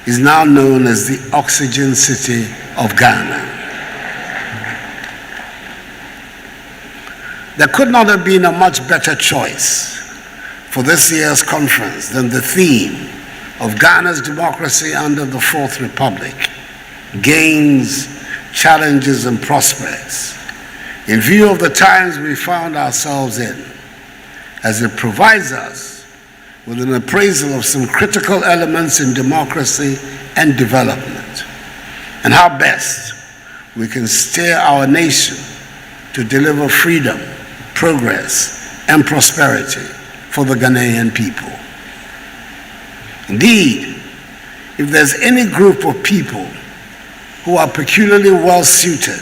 is now known as the Oxygen City of Ghana. There could not have been a much better choice for this year's conference than the theme of Ghana's democracy under the Fourth Republic, gains, challenges, and prospects, in view of the times we found ourselves in, as it provides us with an appraisal of some critical elements in democracy and development, and how best we can steer our nation to deliver freedom, progress, and prosperity for the Ghanaian people. Indeed, if there's any group of people who are peculiarly well suited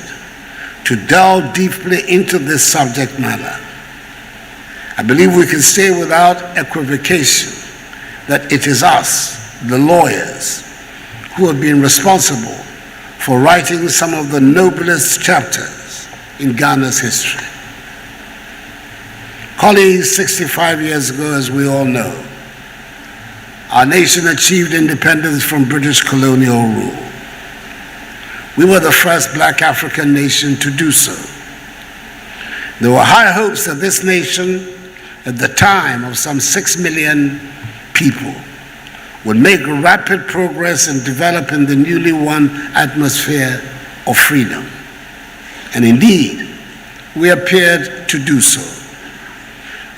to delve deeply into this subject matter, I believe we can say without equivocation that it is us, the lawyers, who have been responsible for writing some of the noblest chapters in Ghana's history. Colleagues, 65 years ago, as we all know, our nation achieved independence from British colonial rule. We were the first Black African nation to do so. There were high hopes that this nation, at the time of some 6 million people, would make rapid progress and develop in the newly won atmosphere of freedom. And indeed, we appeared to do so.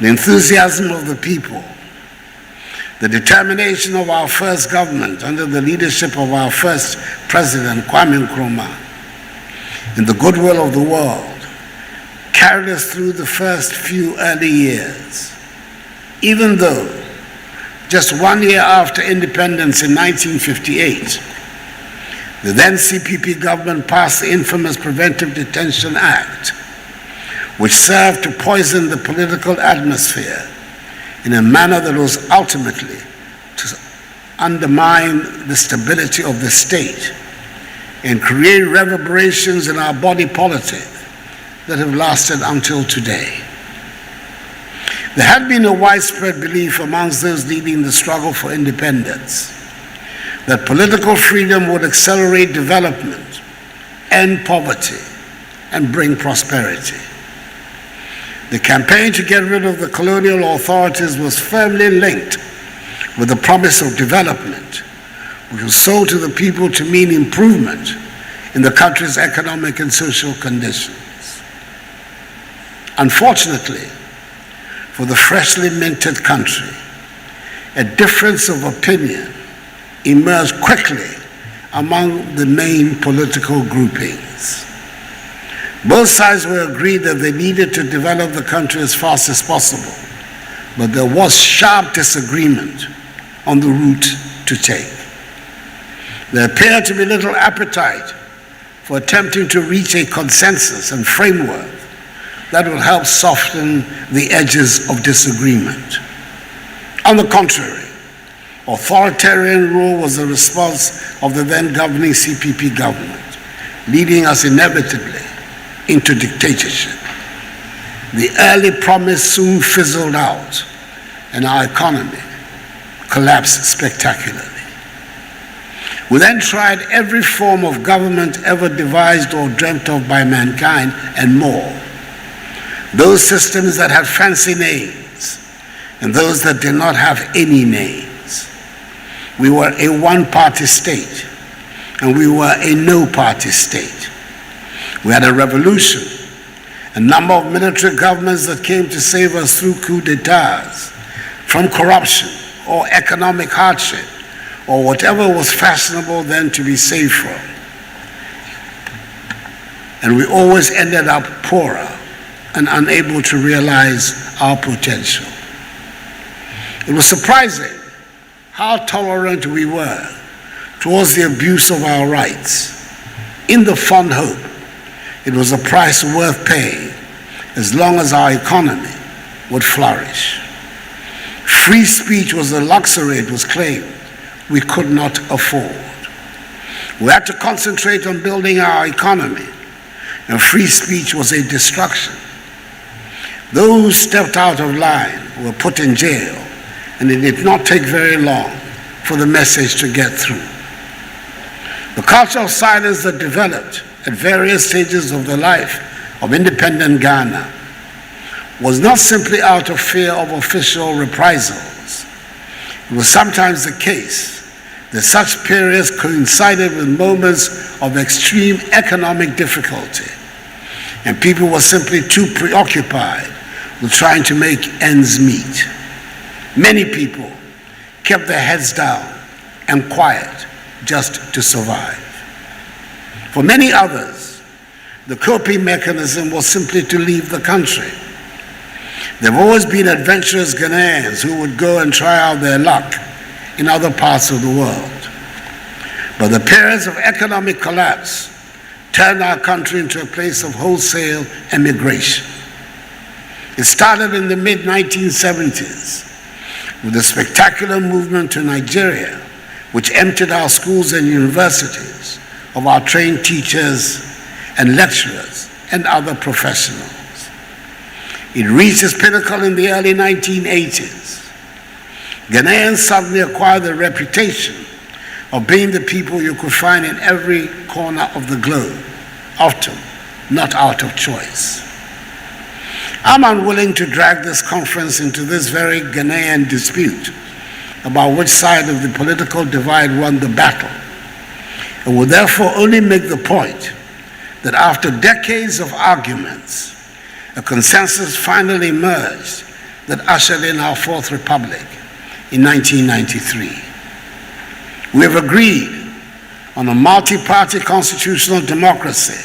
The enthusiasm of the people, the determination of our first government under the leadership of our first president, Kwame Nkrumah, and the goodwill of the world carried us through the first few early years, even though just 1 year after independence in 1958, the then CPP government passed the infamous Preventive Detention Act, which served to poison the political atmosphere in a manner that was ultimately to undermine the stability of the state and create reverberations in our body politic that have lasted until today. There had been a widespread belief amongst those leading the struggle for independence that political freedom would accelerate development, end poverty, and bring prosperity. The campaign to get rid of the colonial authorities was firmly linked with the promise of development, which was sold to the people to mean improvement in the country's economic and social conditions. Unfortunately, for the freshly minted country, a difference of opinion emerged quickly among the main political groupings. Both sides were agreed that they needed to develop the country as fast as possible, but there was sharp disagreement on the route to take. There appeared to be little appetite for attempting to reach a consensus and framework that will help soften the edges of disagreement. On the contrary, authoritarian rule was the response of the then governing CPP government, leading us inevitably into dictatorship. The early promise soon fizzled out, and our economy collapsed spectacularly. We then tried every form of government ever devised or dreamt of by mankind and more. Those systems that had fancy names and those that did not have any names. We were a one-party state and we were a no-party state. We had a revolution, a number of military governments that came to save us through coups d'etats, from corruption or economic hardship, or whatever was fashionable then to be saved from. And we always ended up poorer and unable to realize our potential. It was surprising how tolerant we were towards the abuse of our rights, in the fond hope it was a price worth paying as long as our economy would flourish. Free speech was a luxury, it was claimed, we could not afford. We had to concentrate on building our economy, and free speech was a distraction. Those who stepped out of line were put in jail, and it did not take very long for the message to get through. The culture of silence that developed at various stages of the life of independent Ghana was not simply out of fear of official reprisals. It was sometimes the case that such periods coincided with moments of extreme economic difficulty, and people were simply too preoccupied with trying to make ends meet. Many people kept their heads down and quiet just to survive. For many others, the coping mechanism was simply to leave the country. There have always been adventurous Ghanaians who would go and try out their luck in other parts of the world. But the periods of economic collapse turned our country into a place of wholesale emigration. It started in the mid-1970s with the spectacular movement to Nigeria, which emptied our schools and universities of our trained teachers and lecturers and other professionals. It reached its pinnacle in the early 1980s. Ghanaians suddenly acquired the reputation of being the people you could find in every corner of the globe, often not out of choice. I'm unwilling to drag this conference into this very Ghanaian dispute about which side of the political divide won the battle, and will therefore only make the point that after decades of arguments, a consensus finally emerged that ushered in our Fourth Republic in 1993. We have agreed on a multi-party constitutional democracy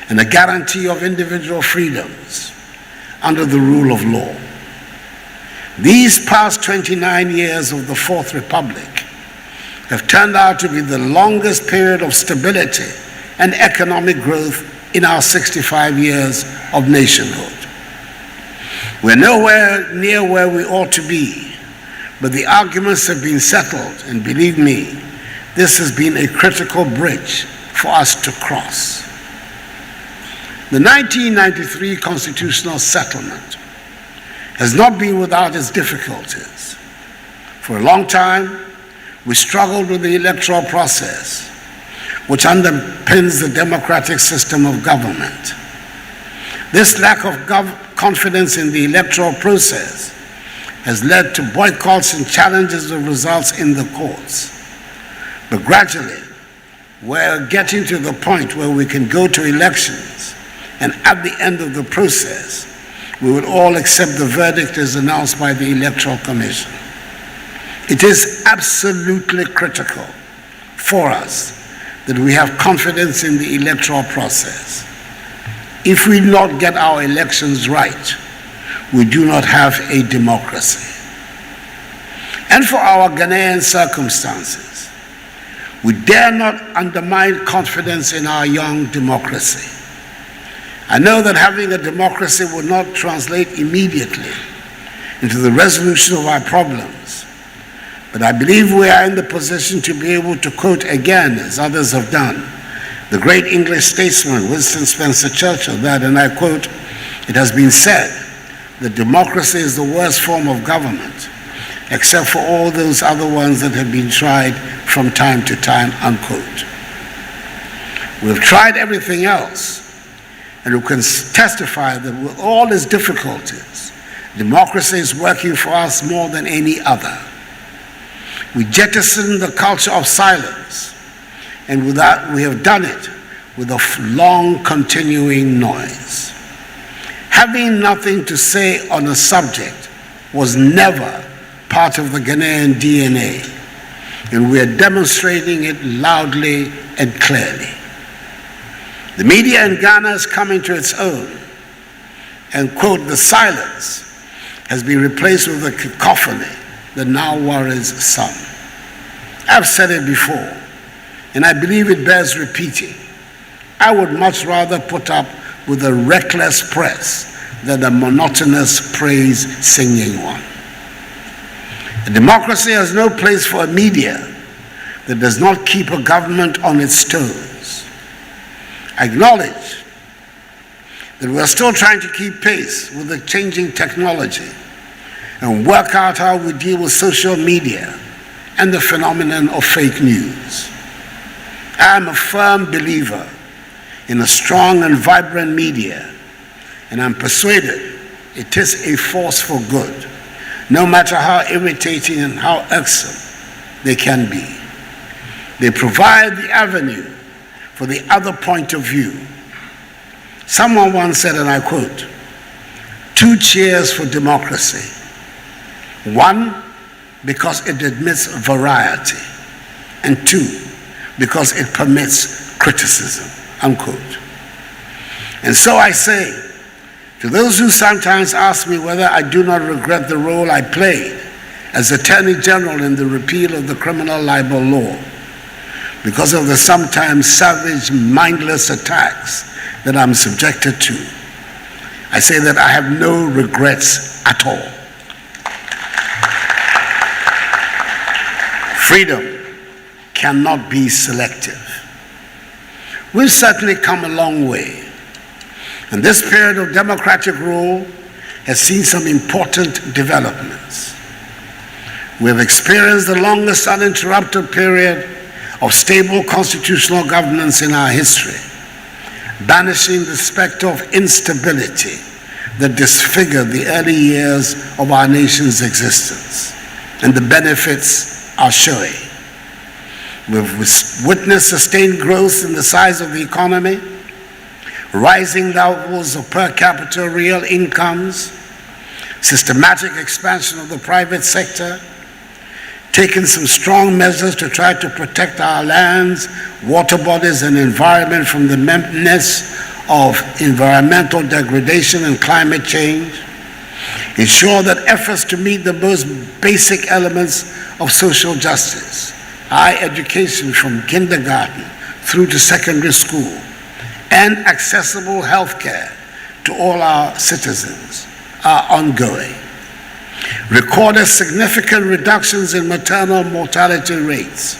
and a guarantee of individual freedoms under the rule of law. These past 29 years of the Fourth Republic have turned out to be the longest period of stability and economic growth in our 65 years of nationhood. We're nowhere near where we ought to be, but the arguments have been settled, and believe me, this has been a critical bridge for us to cross. The 1993 constitutional settlement has not been without its difficulties. For a long time, we struggled with the electoral process, which underpins the democratic system of government. This lack of confidence in the electoral process has led to boycotts and challenges of results in the courts. But gradually, we're getting to the point where we can go to elections, and at the end of the process, we will all accept the verdict as announced by the Electoral Commission. It is absolutely critical for us that we have confidence in the electoral process. If we do not get our elections right, we do not have a democracy. And for our Ghanaian circumstances, we dare not undermine confidence in our young democracy. I know that having a democracy will not translate immediately into the resolution of our problems, but I believe we are in the position to be able to quote again, as others have done, the great English statesman Winston Spencer Churchill, that, and I quote, "It has been said that democracy is the worst form of government, except for all those other ones that have been tried from time to time," unquote. We've tried everything else, and we can testify that with all its difficulties, democracy is working for us more than any other. We jettisoned the culture of silence, and with that we have done it with a long continuing noise. Having nothing to say on a subject was never part of the Ghanaian DNA, and we are demonstrating it loudly and clearly. The media in Ghana is coming to its own, and, quote, the silence has been replaced with a cacophony that now worries some. I've said it before, and I believe it bears repeating. I would much rather put up with a reckless press than a monotonous praise-singing one. A democracy has no place for a media that does not keep a government on its toes. I acknowledge that we're still trying to keep pace with the changing technology and work out how we deal with social media and the phenomenon of fake news. I am a firm believer in a strong and vibrant media, and I'm persuaded it is a force for good, no matter how irritating and how irksome they can be. They provide the avenue for the other point of view. Someone once said, and I quote, 2 cheers for democracy. 1, because it admits variety, and 2, because it permits criticism, unquote. And so I say, to those who sometimes ask me whether I do not regret the role I played as Attorney General in the repeal of the criminal libel law, because of the sometimes savage, mindless attacks that I'm subjected to, I say that I have no regrets at all. Freedom cannot be selective. We've certainly come a long way, and this period of democratic rule has seen some important developments. We have experienced the longest uninterrupted period of stable constitutional governance in our history, banishing the specter of instability that disfigured the early years of our nation's existence, and the benefits are showing. We've witnessed sustained growth in the size of the economy, rising levels of per capita real incomes, systematic expansion of the private sector, taken some strong measures to try to protect our lands, water bodies, and environment from the menace of environmental degradation and climate change, ensure that efforts to meet the most basic elements of social justice, high education from kindergarten through to secondary school, and accessible health care to all our citizens are ongoing. Recorded significant reductions in maternal mortality rates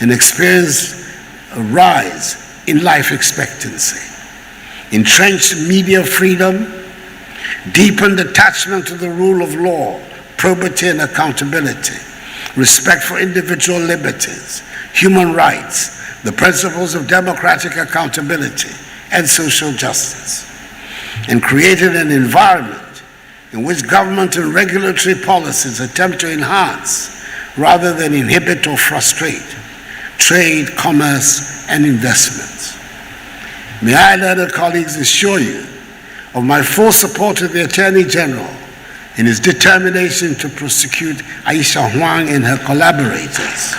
and experienced a rise in life expectancy. Entrenched media freedom, deepened attachment to the rule of law, probity and accountability, respect for individual liberties, human rights, the principles of democratic accountability and social justice, and created an environment in which government and regulatory policies attempt to enhance rather than inhibit or frustrate trade, commerce, and investments. May I, learned colleagues, assure you of my full support of the Attorney General in his determination to prosecute Aisha Huang and her collaborators,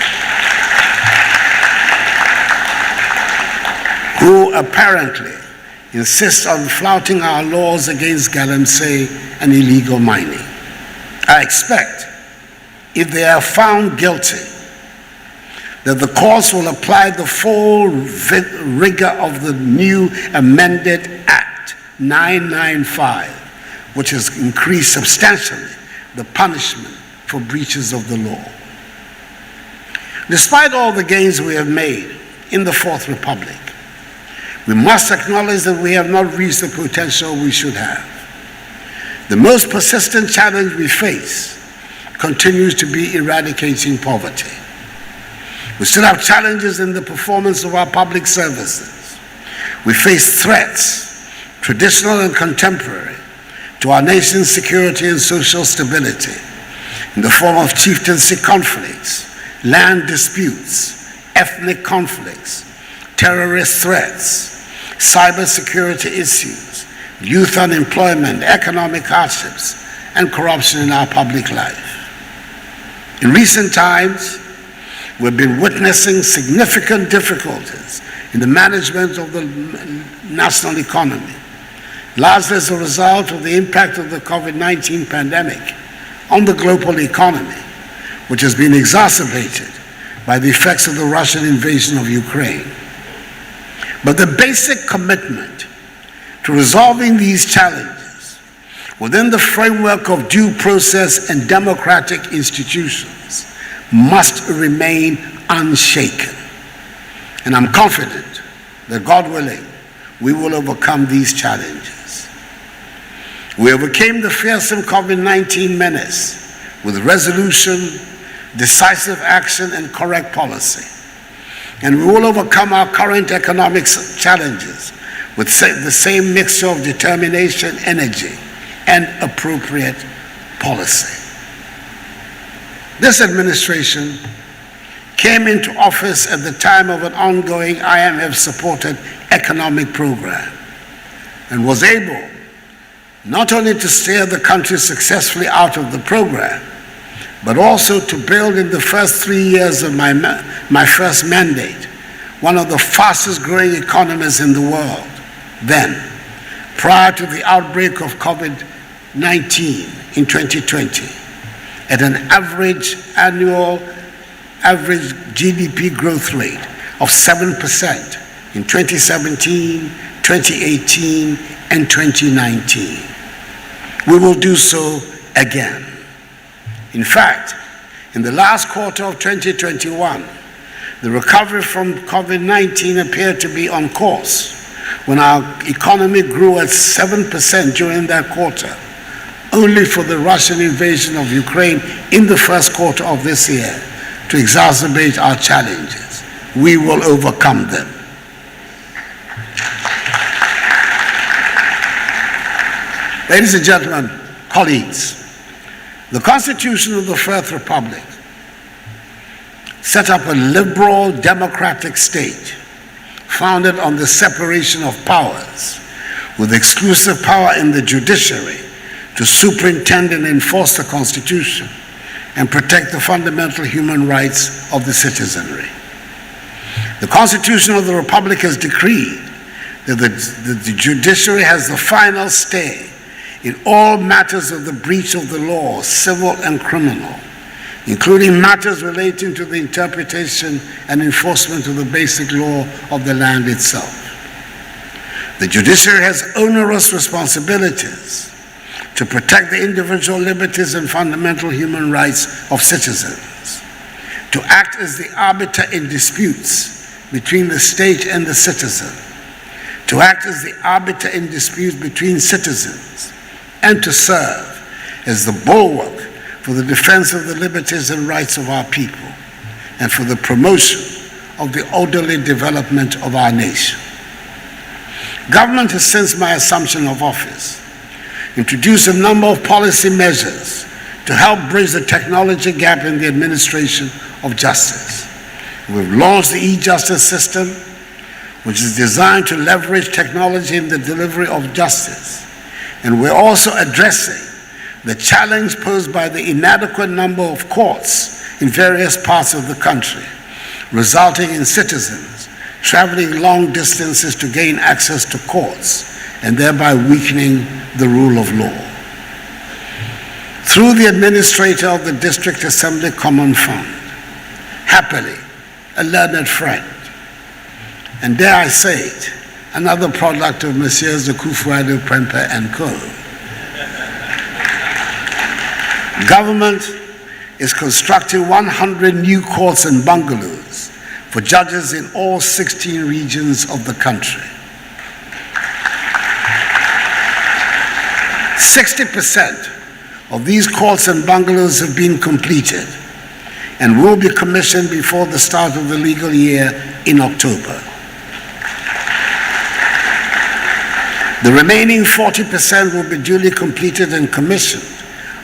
who apparently insist on flouting our laws against galamsey and illegal mining. I expect, if they are found guilty, that the courts will apply the full rigor of the new amended Act 995, which has increased substantially the punishment for breaches of the law. Despite all the gains we have made in the Fourth Republic, we must acknowledge that we have not reached the potential we should have. The most persistent challenge we face continues to be eradicating poverty. We still have challenges in the performance of our public services. We face threats, traditional and contemporary, to our nation's security and social stability in the form of chieftaincy conflicts, land disputes, ethnic conflicts, terrorist threats, cybersecurity issues, youth unemployment, economic hardships, and corruption in our public life. In recent times, we've been witnessing significant difficulties in the management of the national economy, largely as a result of the impact of the COVID-19 pandemic on the global economy, which has been exacerbated by the effects of the Russian invasion of Ukraine. But the basic commitment to resolving these challenges within the framework of due process and democratic institutions must remain unshaken. And I'm confident that, God willing, we will overcome these challenges. We overcame the fearsome COVID-19 menace with resolution, decisive action, and correct policy. And we will overcome our current economic challenges with the same mixture of determination, energy, and appropriate policy. This administration came into office at the time of an ongoing IMF-supported economic program and was able not only to steer the country successfully out of the program, but also to build in the first 3 years of my first mandate one of the fastest growing economies in the world then, prior to the outbreak of COVID-19 in 2020, at an annual average GDP growth rate of 7% in 2017, 2018, and 2019. We will do so again. In fact, in the last quarter of 2021, the recovery from COVID-19 appeared to be on course when our economy grew at 7% during that quarter, only for the Russian invasion of Ukraine in the first quarter of this year to exacerbate our challenges. We will overcome them. Ladies and gentlemen, colleagues, the Constitution of the Fourth Republic set up a liberal democratic state founded on the separation of powers, with exclusive power in the judiciary to superintend and enforce the Constitution and protect the fundamental human rights of the citizenry. The Constitution of the Republic has decreed that the judiciary has the final say in all matters of the breach of the law, civil and criminal, including matters relating to the interpretation and enforcement of the basic law of the land itself. The judiciary has onerous responsibilities to protect the individual liberties and fundamental human rights of citizens, to act as the arbiter in disputes between the state and the citizen, to act as the arbiter in disputes between citizens, and to serve as the bulwark for the defense of the liberties and rights of our people and for the promotion of the orderly development of our nation. Government has, since my assumption of office, introduced a number of policy measures to help bridge the technology gap in the administration of justice. We've launched the e-justice system, which is designed to leverage technology in the delivery of justice. And we're also addressing the challenge posed by the inadequate number of courts in various parts of the country, resulting in citizens traveling long distances to gain access to courts and thereby weakening the rule of law. Through the administrator of the District Assembly Common Fund, happily a learned friend, and dare I say it, another product of Messieurs de Kufuor, Prempeh and Co. Government is constructing 100 new courts and bungalows for judges in all 16 regions of the country. 60% of these courts and bungalows have been completed and will be commissioned before the start of the legal year in October. The remaining 40% will be duly completed and commissioned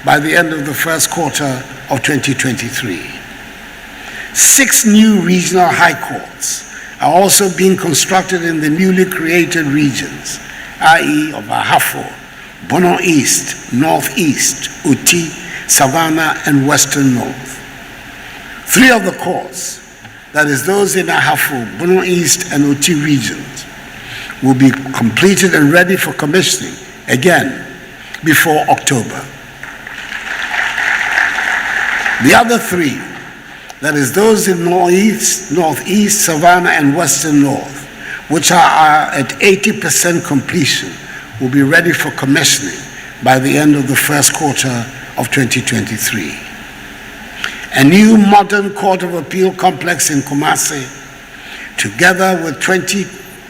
by the end of the first quarter of 2023. 6 new regional high courts are also being constructed in the newly created regions, i.e. of Ahafo, Bono East, Northeast, Uti, Savannah, and Western North. 3 of the courts that is those in Ahafo, Bono East and Oti regions, will be completed and ready for commissioning again before October. The other three, that is those in Northeast, Savannah and Western North, which are at 80% completion, will be ready for commissioning by the end of the first quarter of 2023. A new modern Court of Appeal complex in Kumasi, together with 20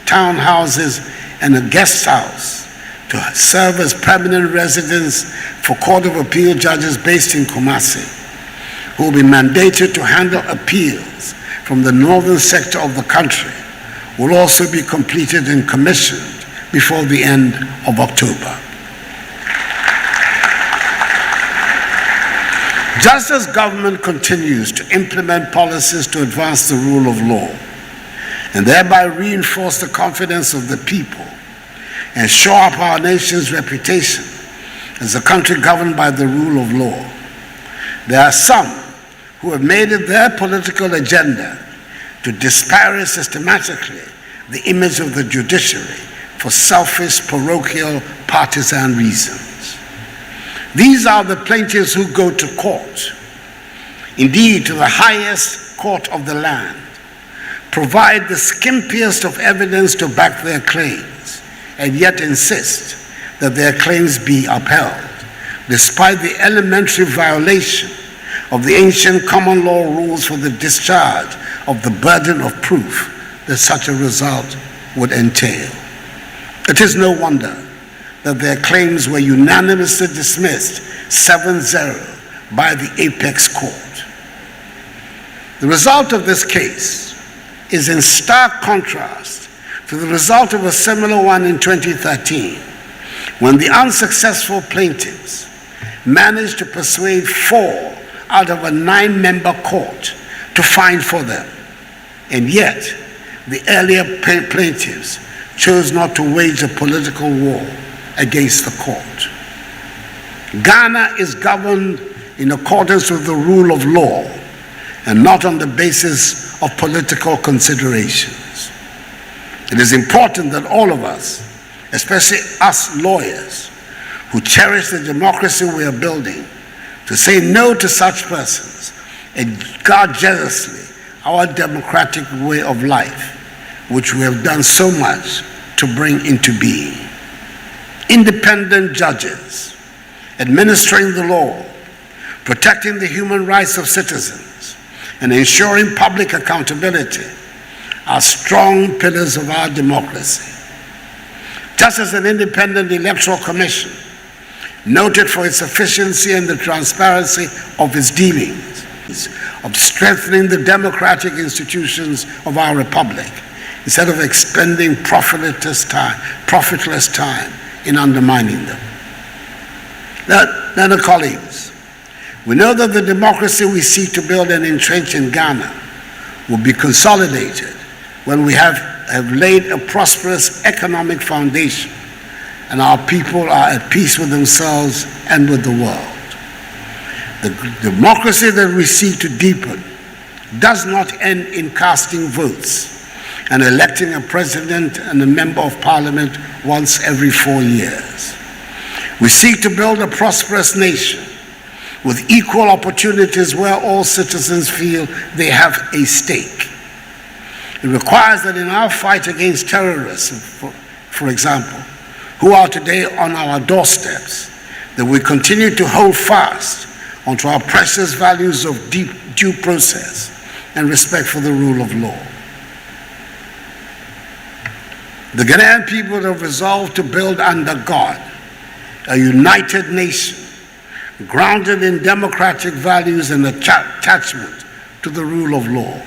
townhouses and a guest house to serve as permanent residence for Court of Appeal judges based in Kumasi, who will be mandated to handle appeals from the northern sector of the country, will also be completed and commissioned before the end of October. Just as government continues to implement policies to advance the rule of law and thereby reinforce the confidence of the people and shore up our nation's reputation as a country governed by the rule of law, there are some who have made it their political agenda to disparage systematically the image of the judiciary for selfish, parochial, partisan reasons. These are the plaintiffs who go to court, indeed to the highest court of the land, provide the skimpiest of evidence to back their claims, and yet insist that their claims be upheld, despite the elementary violation of the ancient common law rules for the discharge of the burden of proof that such a result would entail. It is no wonder that their claims were unanimously dismissed 7-0 by the apex court. The result of this case is in stark contrast to the result of a similar one in 2013, when the unsuccessful plaintiffs managed to persuade 4 out of a 9-member court to fine for them, and yet the earlier plaintiffs chose not to wage a political war against the court. Ghana is governed in accordance with the rule of law and not on the basis of political considerations. It is important that all of us, especially us lawyers who cherish the democracy we are building, to say no to such persons and guard jealously our democratic way of life, which we have done so much to bring into being. Independent judges, administering the law, protecting the human rights of citizens, and ensuring public accountability are strong pillars of our democracy. Just as an independent electoral commission, noted for its efficiency and the transparency of its dealings, of strengthening the democratic institutions of our republic, instead of expending profitless time in undermining them. Now, colleagues, we know that the democracy we seek to build and entrench in Ghana will be consolidated when we have laid a prosperous economic foundation and our people are at peace with themselves and with the world. The democracy that we seek to deepen does not end in casting votes and electing a president and a member of parliament once every 4 years. We seek to build a prosperous nation with equal opportunities where all citizens feel they have a stake. It requires that in our fight against terrorism, for example, who are today on our doorsteps, that we continue to hold fast onto our precious values of due process and respect for the rule of law. The Ghanaian people have resolved to build under God a united nation grounded in democratic values and attachment to the rule of law.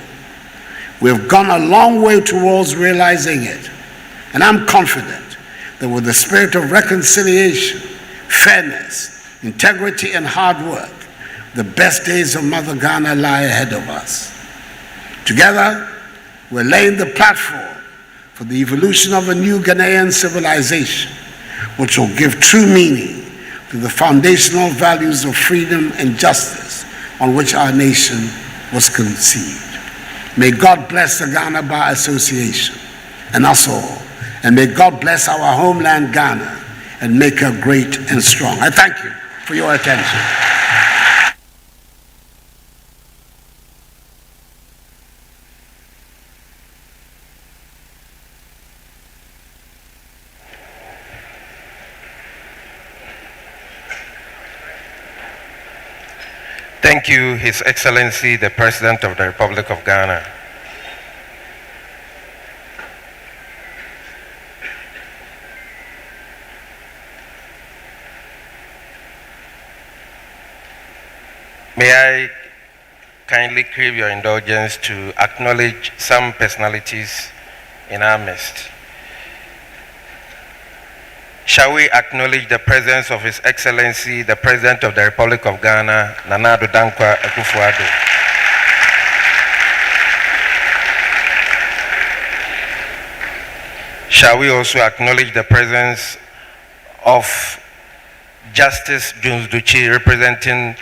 We have gone a long way towards realizing it, and I'm confident that with the spirit of reconciliation, fairness, integrity, and hard work, the best days of Mother Ghana lie ahead of us. Together, we're laying the platform for the evolution of a new Ghanaian civilization, which will give true meaning to the foundational values of freedom and justice on which our nation was conceived. May God bless the Ghana Bar Association and us all. And may God bless our homeland Ghana and make her great and strong. I thank you for your attention. Thank you, His Excellency, the President of the Republic of Ghana. May I kindly crave your indulgence to acknowledge some personalities in our midst. Shall we acknowledge the presence of His Excellency, the President of the Republic of Ghana, Nana Addo Dankwa Akufo-Addo. Shall we also acknowledge the presence of Justice Jones Duchi, representing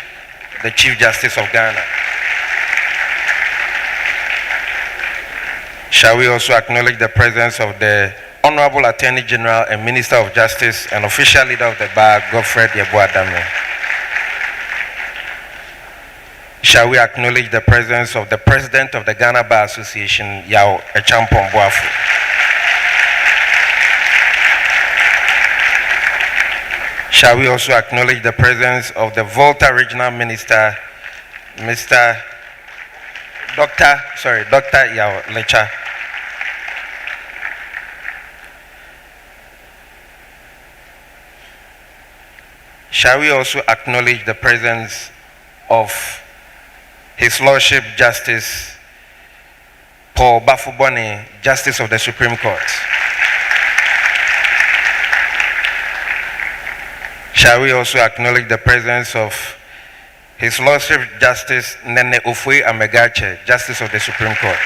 the Chief Justice of Ghana? Shall we also acknowledge the presence of the Honorable Attorney General and Minister of Justice and official leader of the bar, Godfred Yeboah-Dame? Shall we acknowledge the presence of the President of the Ghana Bar Association, Yao Echampong Boafo? Shall we also acknowledge the presence of the Volta Regional Minister, Dr. Yao Lecha? Shall we also acknowledge the presence of His Lordship Justice Paul Bafubone, Justice of the Supreme Court? Shall we also acknowledge the presence of His Lordship Justice Nene Ofue Amegache, Justice of the Supreme Court?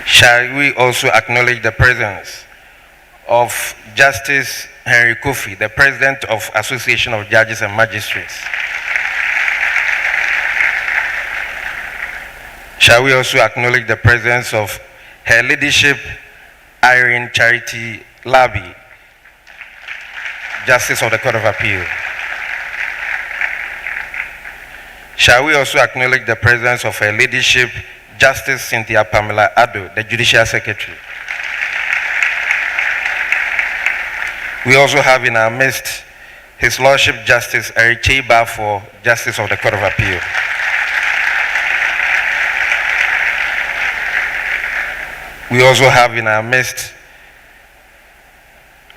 Shall we also acknowledge the presence of Justice Henry Kofi, the President of Association of Judges and Magistrates? Shall we also acknowledge the presence of Her Ladyship Irene Charity Labi, Justice of the Court of Appeal? Shall we also acknowledge the presence of Her Ladyship Justice Cynthia Pamela Addo, the Judicial Secretary? We also have in our midst His Lordship Justice Eric Bafo, Justice of the Court of Appeal. We also have in our midst,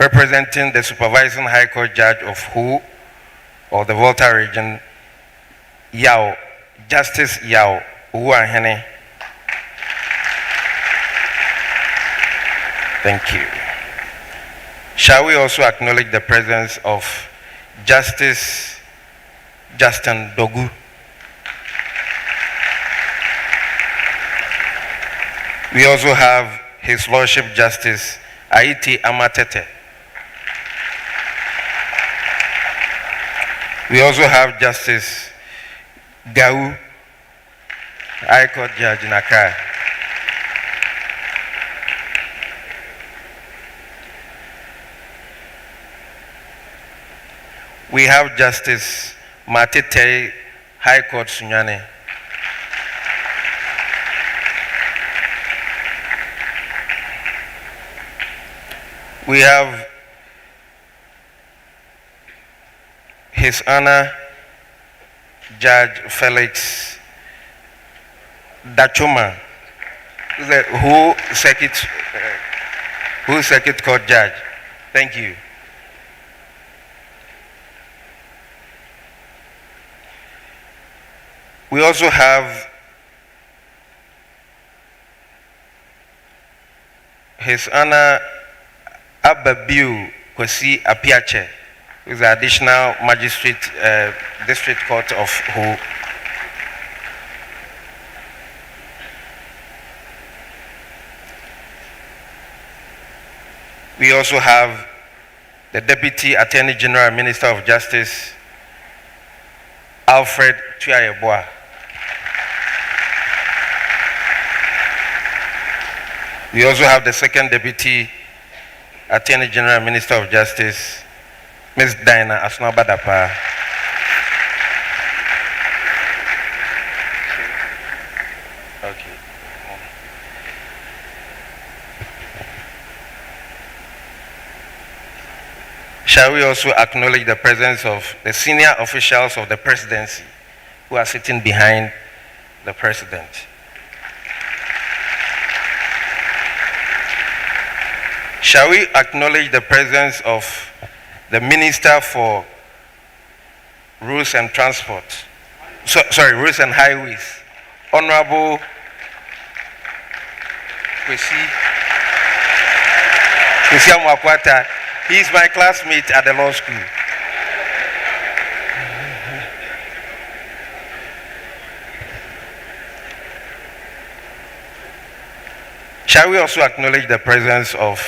representing the Supervising High Court Judge of Hu, or the Volta Region, Justice Yao Uwahene. Thank you. Shall we also acknowledge the presence of Justice Justin Dogu? We also have His Lordship Justice Aiti Amatete. We also have Justice Gau, High Court Judge in Accra. We have Justice Matete, High Court Sunyane. We have His Honor Judge Felix Dachoma, who Circuit Court Judge. Thank you. We also have His Honor Ababiu Kwesi Apiache, who is the Additional Magistrate, District Court of Hu. We also have the Deputy Attorney General and Minister of Justice, Alfred Tuayeboa. We also have the second Deputy Attorney General and Minister of Justice, Ms. Dinah Asnabadapa. Okay. Shall we also acknowledge the presence of the senior officials of the presidency who are sitting behind the president? Shall we acknowledge the presence of the Minister for Roads and Transport, Roads and Highways, Honorable Kwesi Amwakwata. He is my classmate at the law school. Shall we also acknowledge the presence of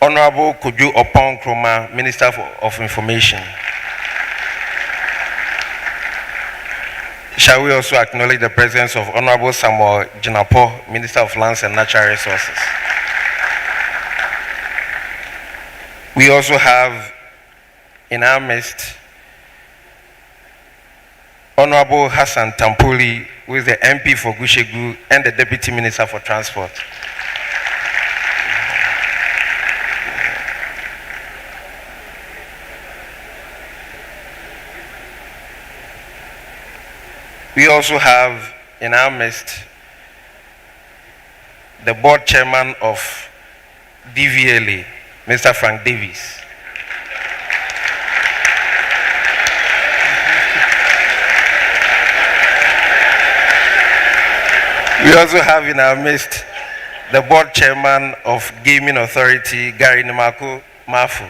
Honorable Kuju Opon Kroma, Minister of Information? Shall we also acknowledge the presence of Honorable Samuel Jinapo, Minister of Lands and Natural Resources? We also have in our midst Honorable Hassan Tampuli, who is the MP for Gushegu and the Deputy Minister for Transport. We also have in our midst the board chairman of DVLA, Mr. Frank Davies. We also have in our midst the board chairman of Gaming Authority, Gary Nimako Mafu.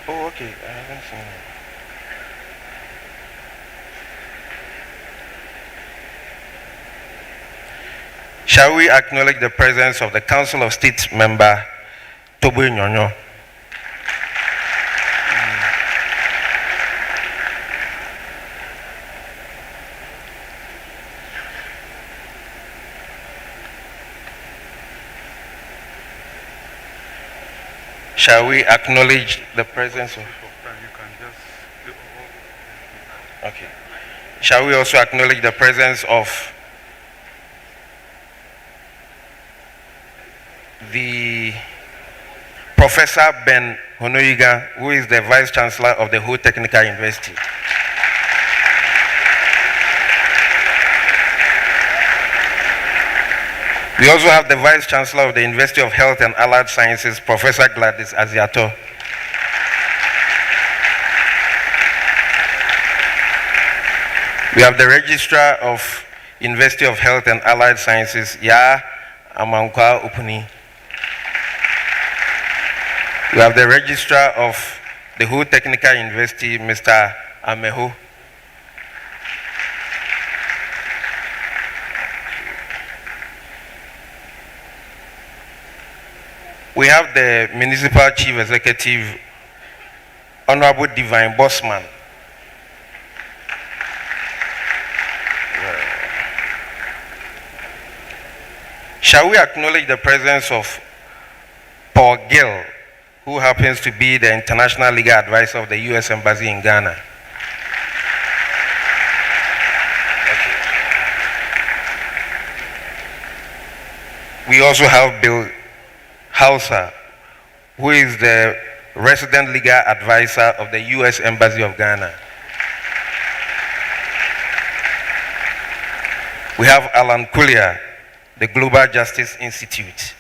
Oh, okay. I haven't seen it. Shall we acknowledge the presence of the Council of State member, Tobo Nyonyo? Shall we acknowledge the presence of... Okay. Shall we also acknowledge the presence of the Professor Ben Honoyiga, who is the Vice Chancellor of the Ho Technical University? We also have the Vice Chancellor of the University of Health and Allied Sciences, Professor Gladys Aziato. We have the Registrar of University of Health and Allied Sciences, Ya Amankwa Upuni. We have the Registrar of the Ho Technical University, Mr. Ameho. We have the Municipal Chief Executive, Honorable Divine Bossman. Shall we acknowledge the presence of Paul Gill, who happens to be the International Legal Advisor of the U.S. Embassy in Ghana? Okay. We also have Bill Hauser, who is the Resident Legal Advisor of the U.S. Embassy of Ghana. We have Alan Kulia, the Global Justice Institute.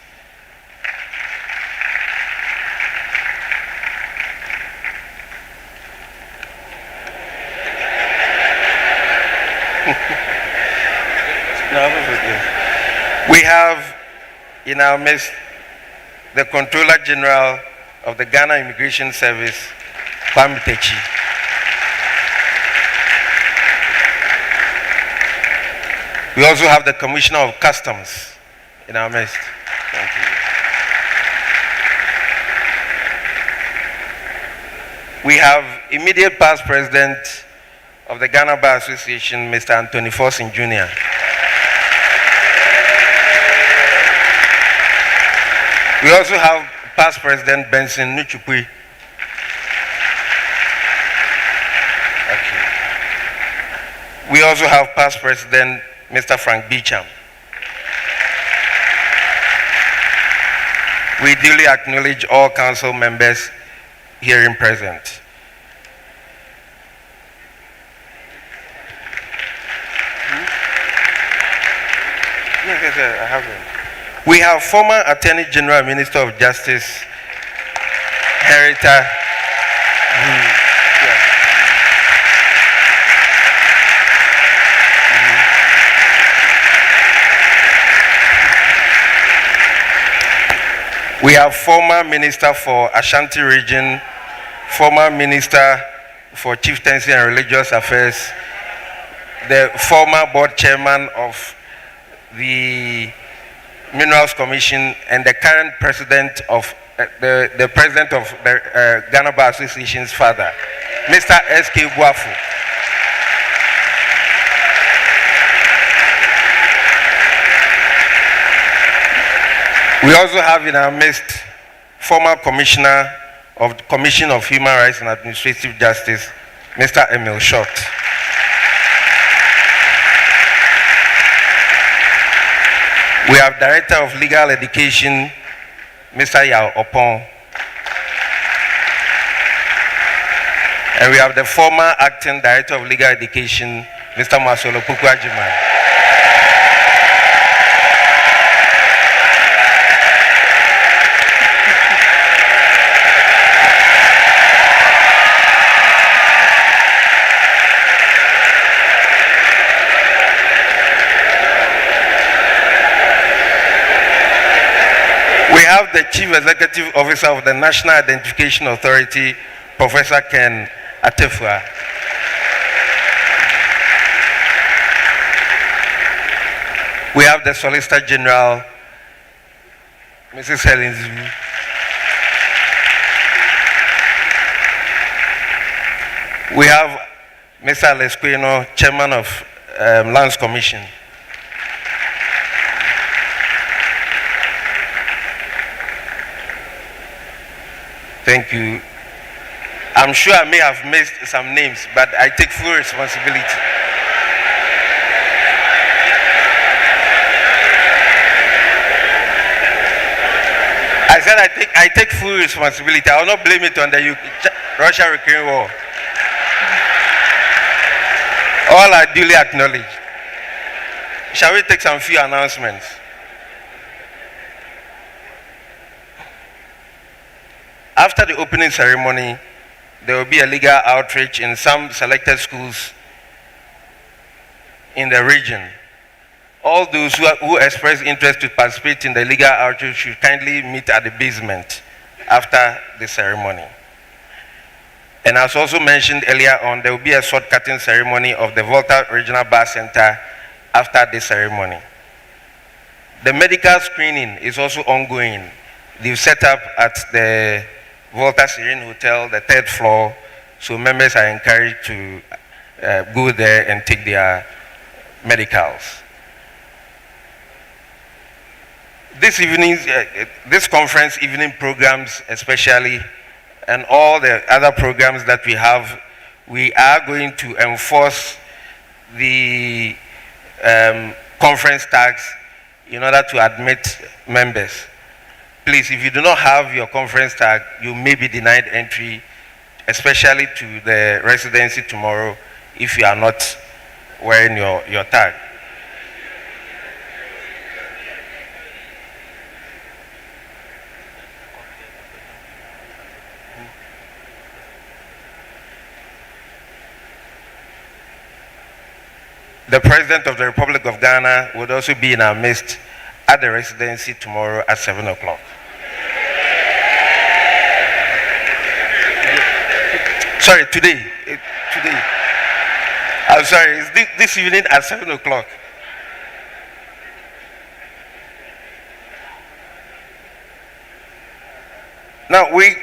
We have in our midst the Controller General of the Ghana Immigration Service, Kwame Techi. We also have the Commissioner of Customs in our midst. Thank you. We have immediate past President of the Ghana Bar Association, Mr. Anthony Forson Jr. We also have past President Benson Nuchukwi. Okay. We also have past President Mr. Frank Beecham. We duly acknowledge all council members herein present. Yes, I have it. We have former Attorney General and Minister of Justice, Herita. We have former Minister for Ashanti Region, former Minister for Chieftaincy and Religious Affairs, the former Board Chairman of the Minerals Commission, and the current President of the President of the Ghana Bar Association's father, Mr. S.K. Buafu. We also have in our midst former Commissioner of the Commission of Human Rights and Administrative Justice, Mr. Emil Short. We have Director of Legal Education, Mr. Yao Opon. And we have the former Acting Director of Legal Education, Mr. Masolo Pukwajima. We have the Chief Executive Officer of the National Identification Authority, Professor Ken Atefua. We have the Solicitor General, Mrs. Helen Zulu. We have Mr. Lesquino, Chairman of Lands Commission. Thank you. I'm sure I may have missed some names, but I take full responsibility. I said I take full responsibility. I will not blame it on the Russia-Ukraine war. All are duly acknowledged. Shall we take some few announcements? After the opening ceremony, there will be a legal outreach in some selected schools in the region. All those who express interest to participate in the legal outreach should kindly meet at the basement after the ceremony. And as also mentioned earlier on, there will be a sword cutting ceremony of the Volta Regional Bar Center after the ceremony. The medical screening is also ongoing. They've set up at the Volta Serene Hotel, the 3rd floor, so members are encouraged to go there and take their medicals. This conference evening programs especially, and all the other programs that we have, we are going to enforce the conference tax in order to admit members. Please, if you do not have your conference tag, you may be denied entry, especially to the residency tomorrow, if you are not wearing your tag. The President of the Republic of Ghana would also be in our midst at the residency tomorrow at 7 o'clock. Sorry, today. I'm sorry, it's this evening at 7 o'clock. Now we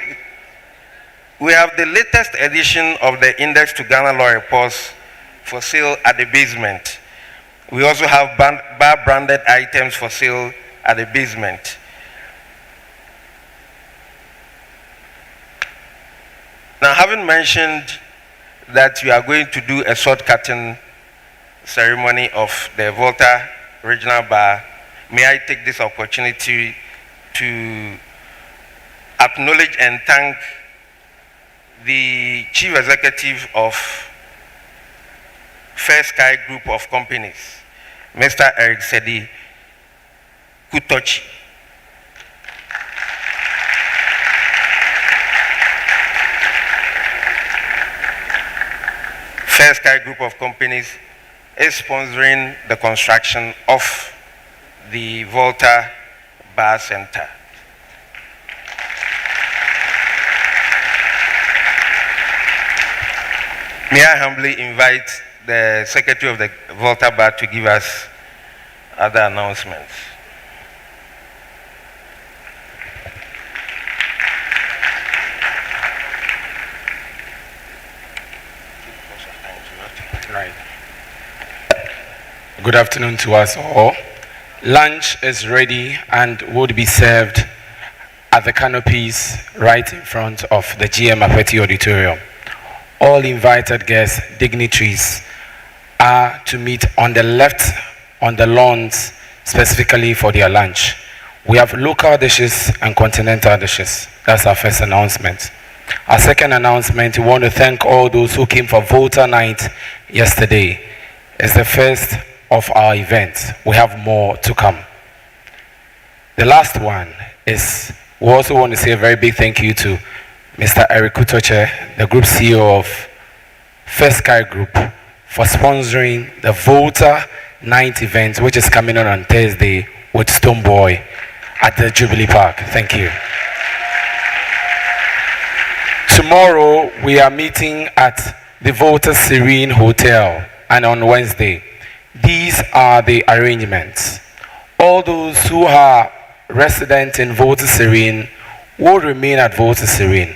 have the latest edition of the Index to Ghana Law Reports for sale at the basement. We also have bar branded items for sale at the basement. Now, having mentioned that you are going to do a sword cutting ceremony of the Volta Regional Bar, may I take this opportunity to acknowledge and thank the Chief Executive of Fair Sky Group of Companies, Mr. Eric Sedi Kutochi. Fair Sky Group of Companies is sponsoring the construction of the Volta Bar Center. May I humbly invite the Secretary of the Volta Bar to give us other announcements. Right. Good afternoon to us all. Lunch is ready and would be served at the canopies right in front of the GM AFETI auditorium. All invited guests, dignitaries, are to meet on the left on the lawns specifically for their lunch. We have local dishes and continental dishes. That's our first announcement. Our second announcement, we want to thank all those who came for Voter Night yesterday. It's the first of our events. We have more to come. The last one is, we also want to say a very big thank you to Mr. Eric Kutoche, the Group CEO of Fair Sky Group, for sponsoring the Voter Night event, which is coming on Thursday with Stoneboy at the Jubilee Park. Thank you. Tomorrow, we are meeting at the Voter Serene Hotel, and on Wednesday. These are the arrangements. All those who are resident in Voter Serene will remain at Voter Serene.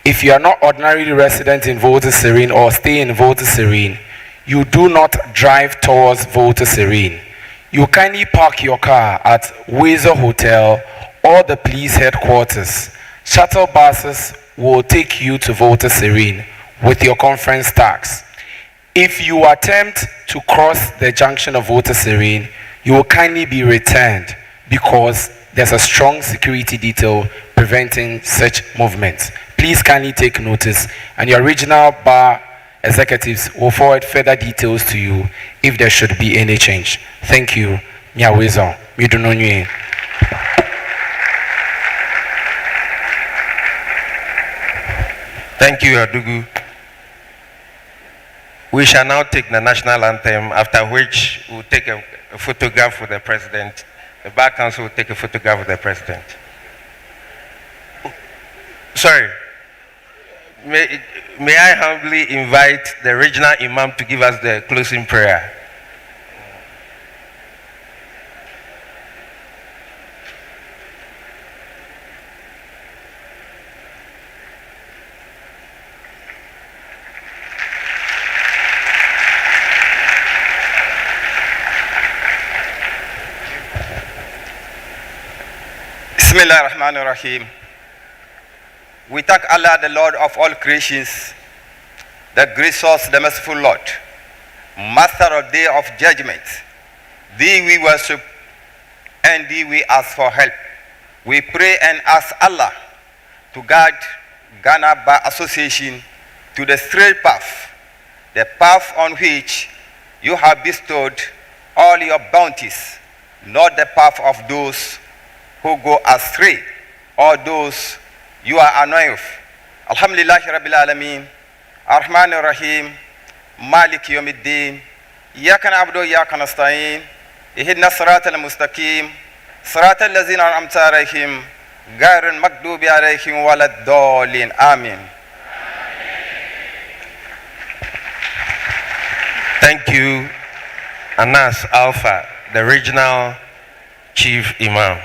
If you are not ordinarily resident in Voter Serene or stay in Voter Serene, you do not drive towards Voter Serene. You kindly park your car at Windsor Hotel or the police headquarters. Shuttle buses will take you to Voter Serene with your conference tax. If you attempt to cross the junction of Voter Serene, you will kindly be returned because there's a strong security detail preventing such movements. Please kindly take notice, and your regional bar executives will forward further details to you if there should be any change. Thank you. Miawezo. Midunonye. Thank you, Adugu. We shall now take the national anthem, after which we'll take a photograph with the president. The Bar Council will take a photograph with the president. Sorry. May I humbly invite the regional imam to give us the closing prayer. Bismillah ar-Rahman ar-Rahim. We thank Allah, the Lord of all creations, the gracious, the merciful Lord, Master of Day of Judgment. Thee we worship and thee we ask for help. We pray and ask Allah to guide Ghana Bar Association to the straight path, the path on which you have bestowed all your bounties, not the path of those who go astray or those you are annoyed with. Alhamdulillah Rabbil Alameen, Ar-Rahman Ar-Rahim, Malik Yawmiddin, Iyaka na'budu wa iyaka nasta'in, Ihdina as-sirata al-mustaqim, sirata allazina an'amta alayhim, ghayril maghdubi alayhim waladdallin. Amen. Thank you, Anas Alpha, the regional chief imam.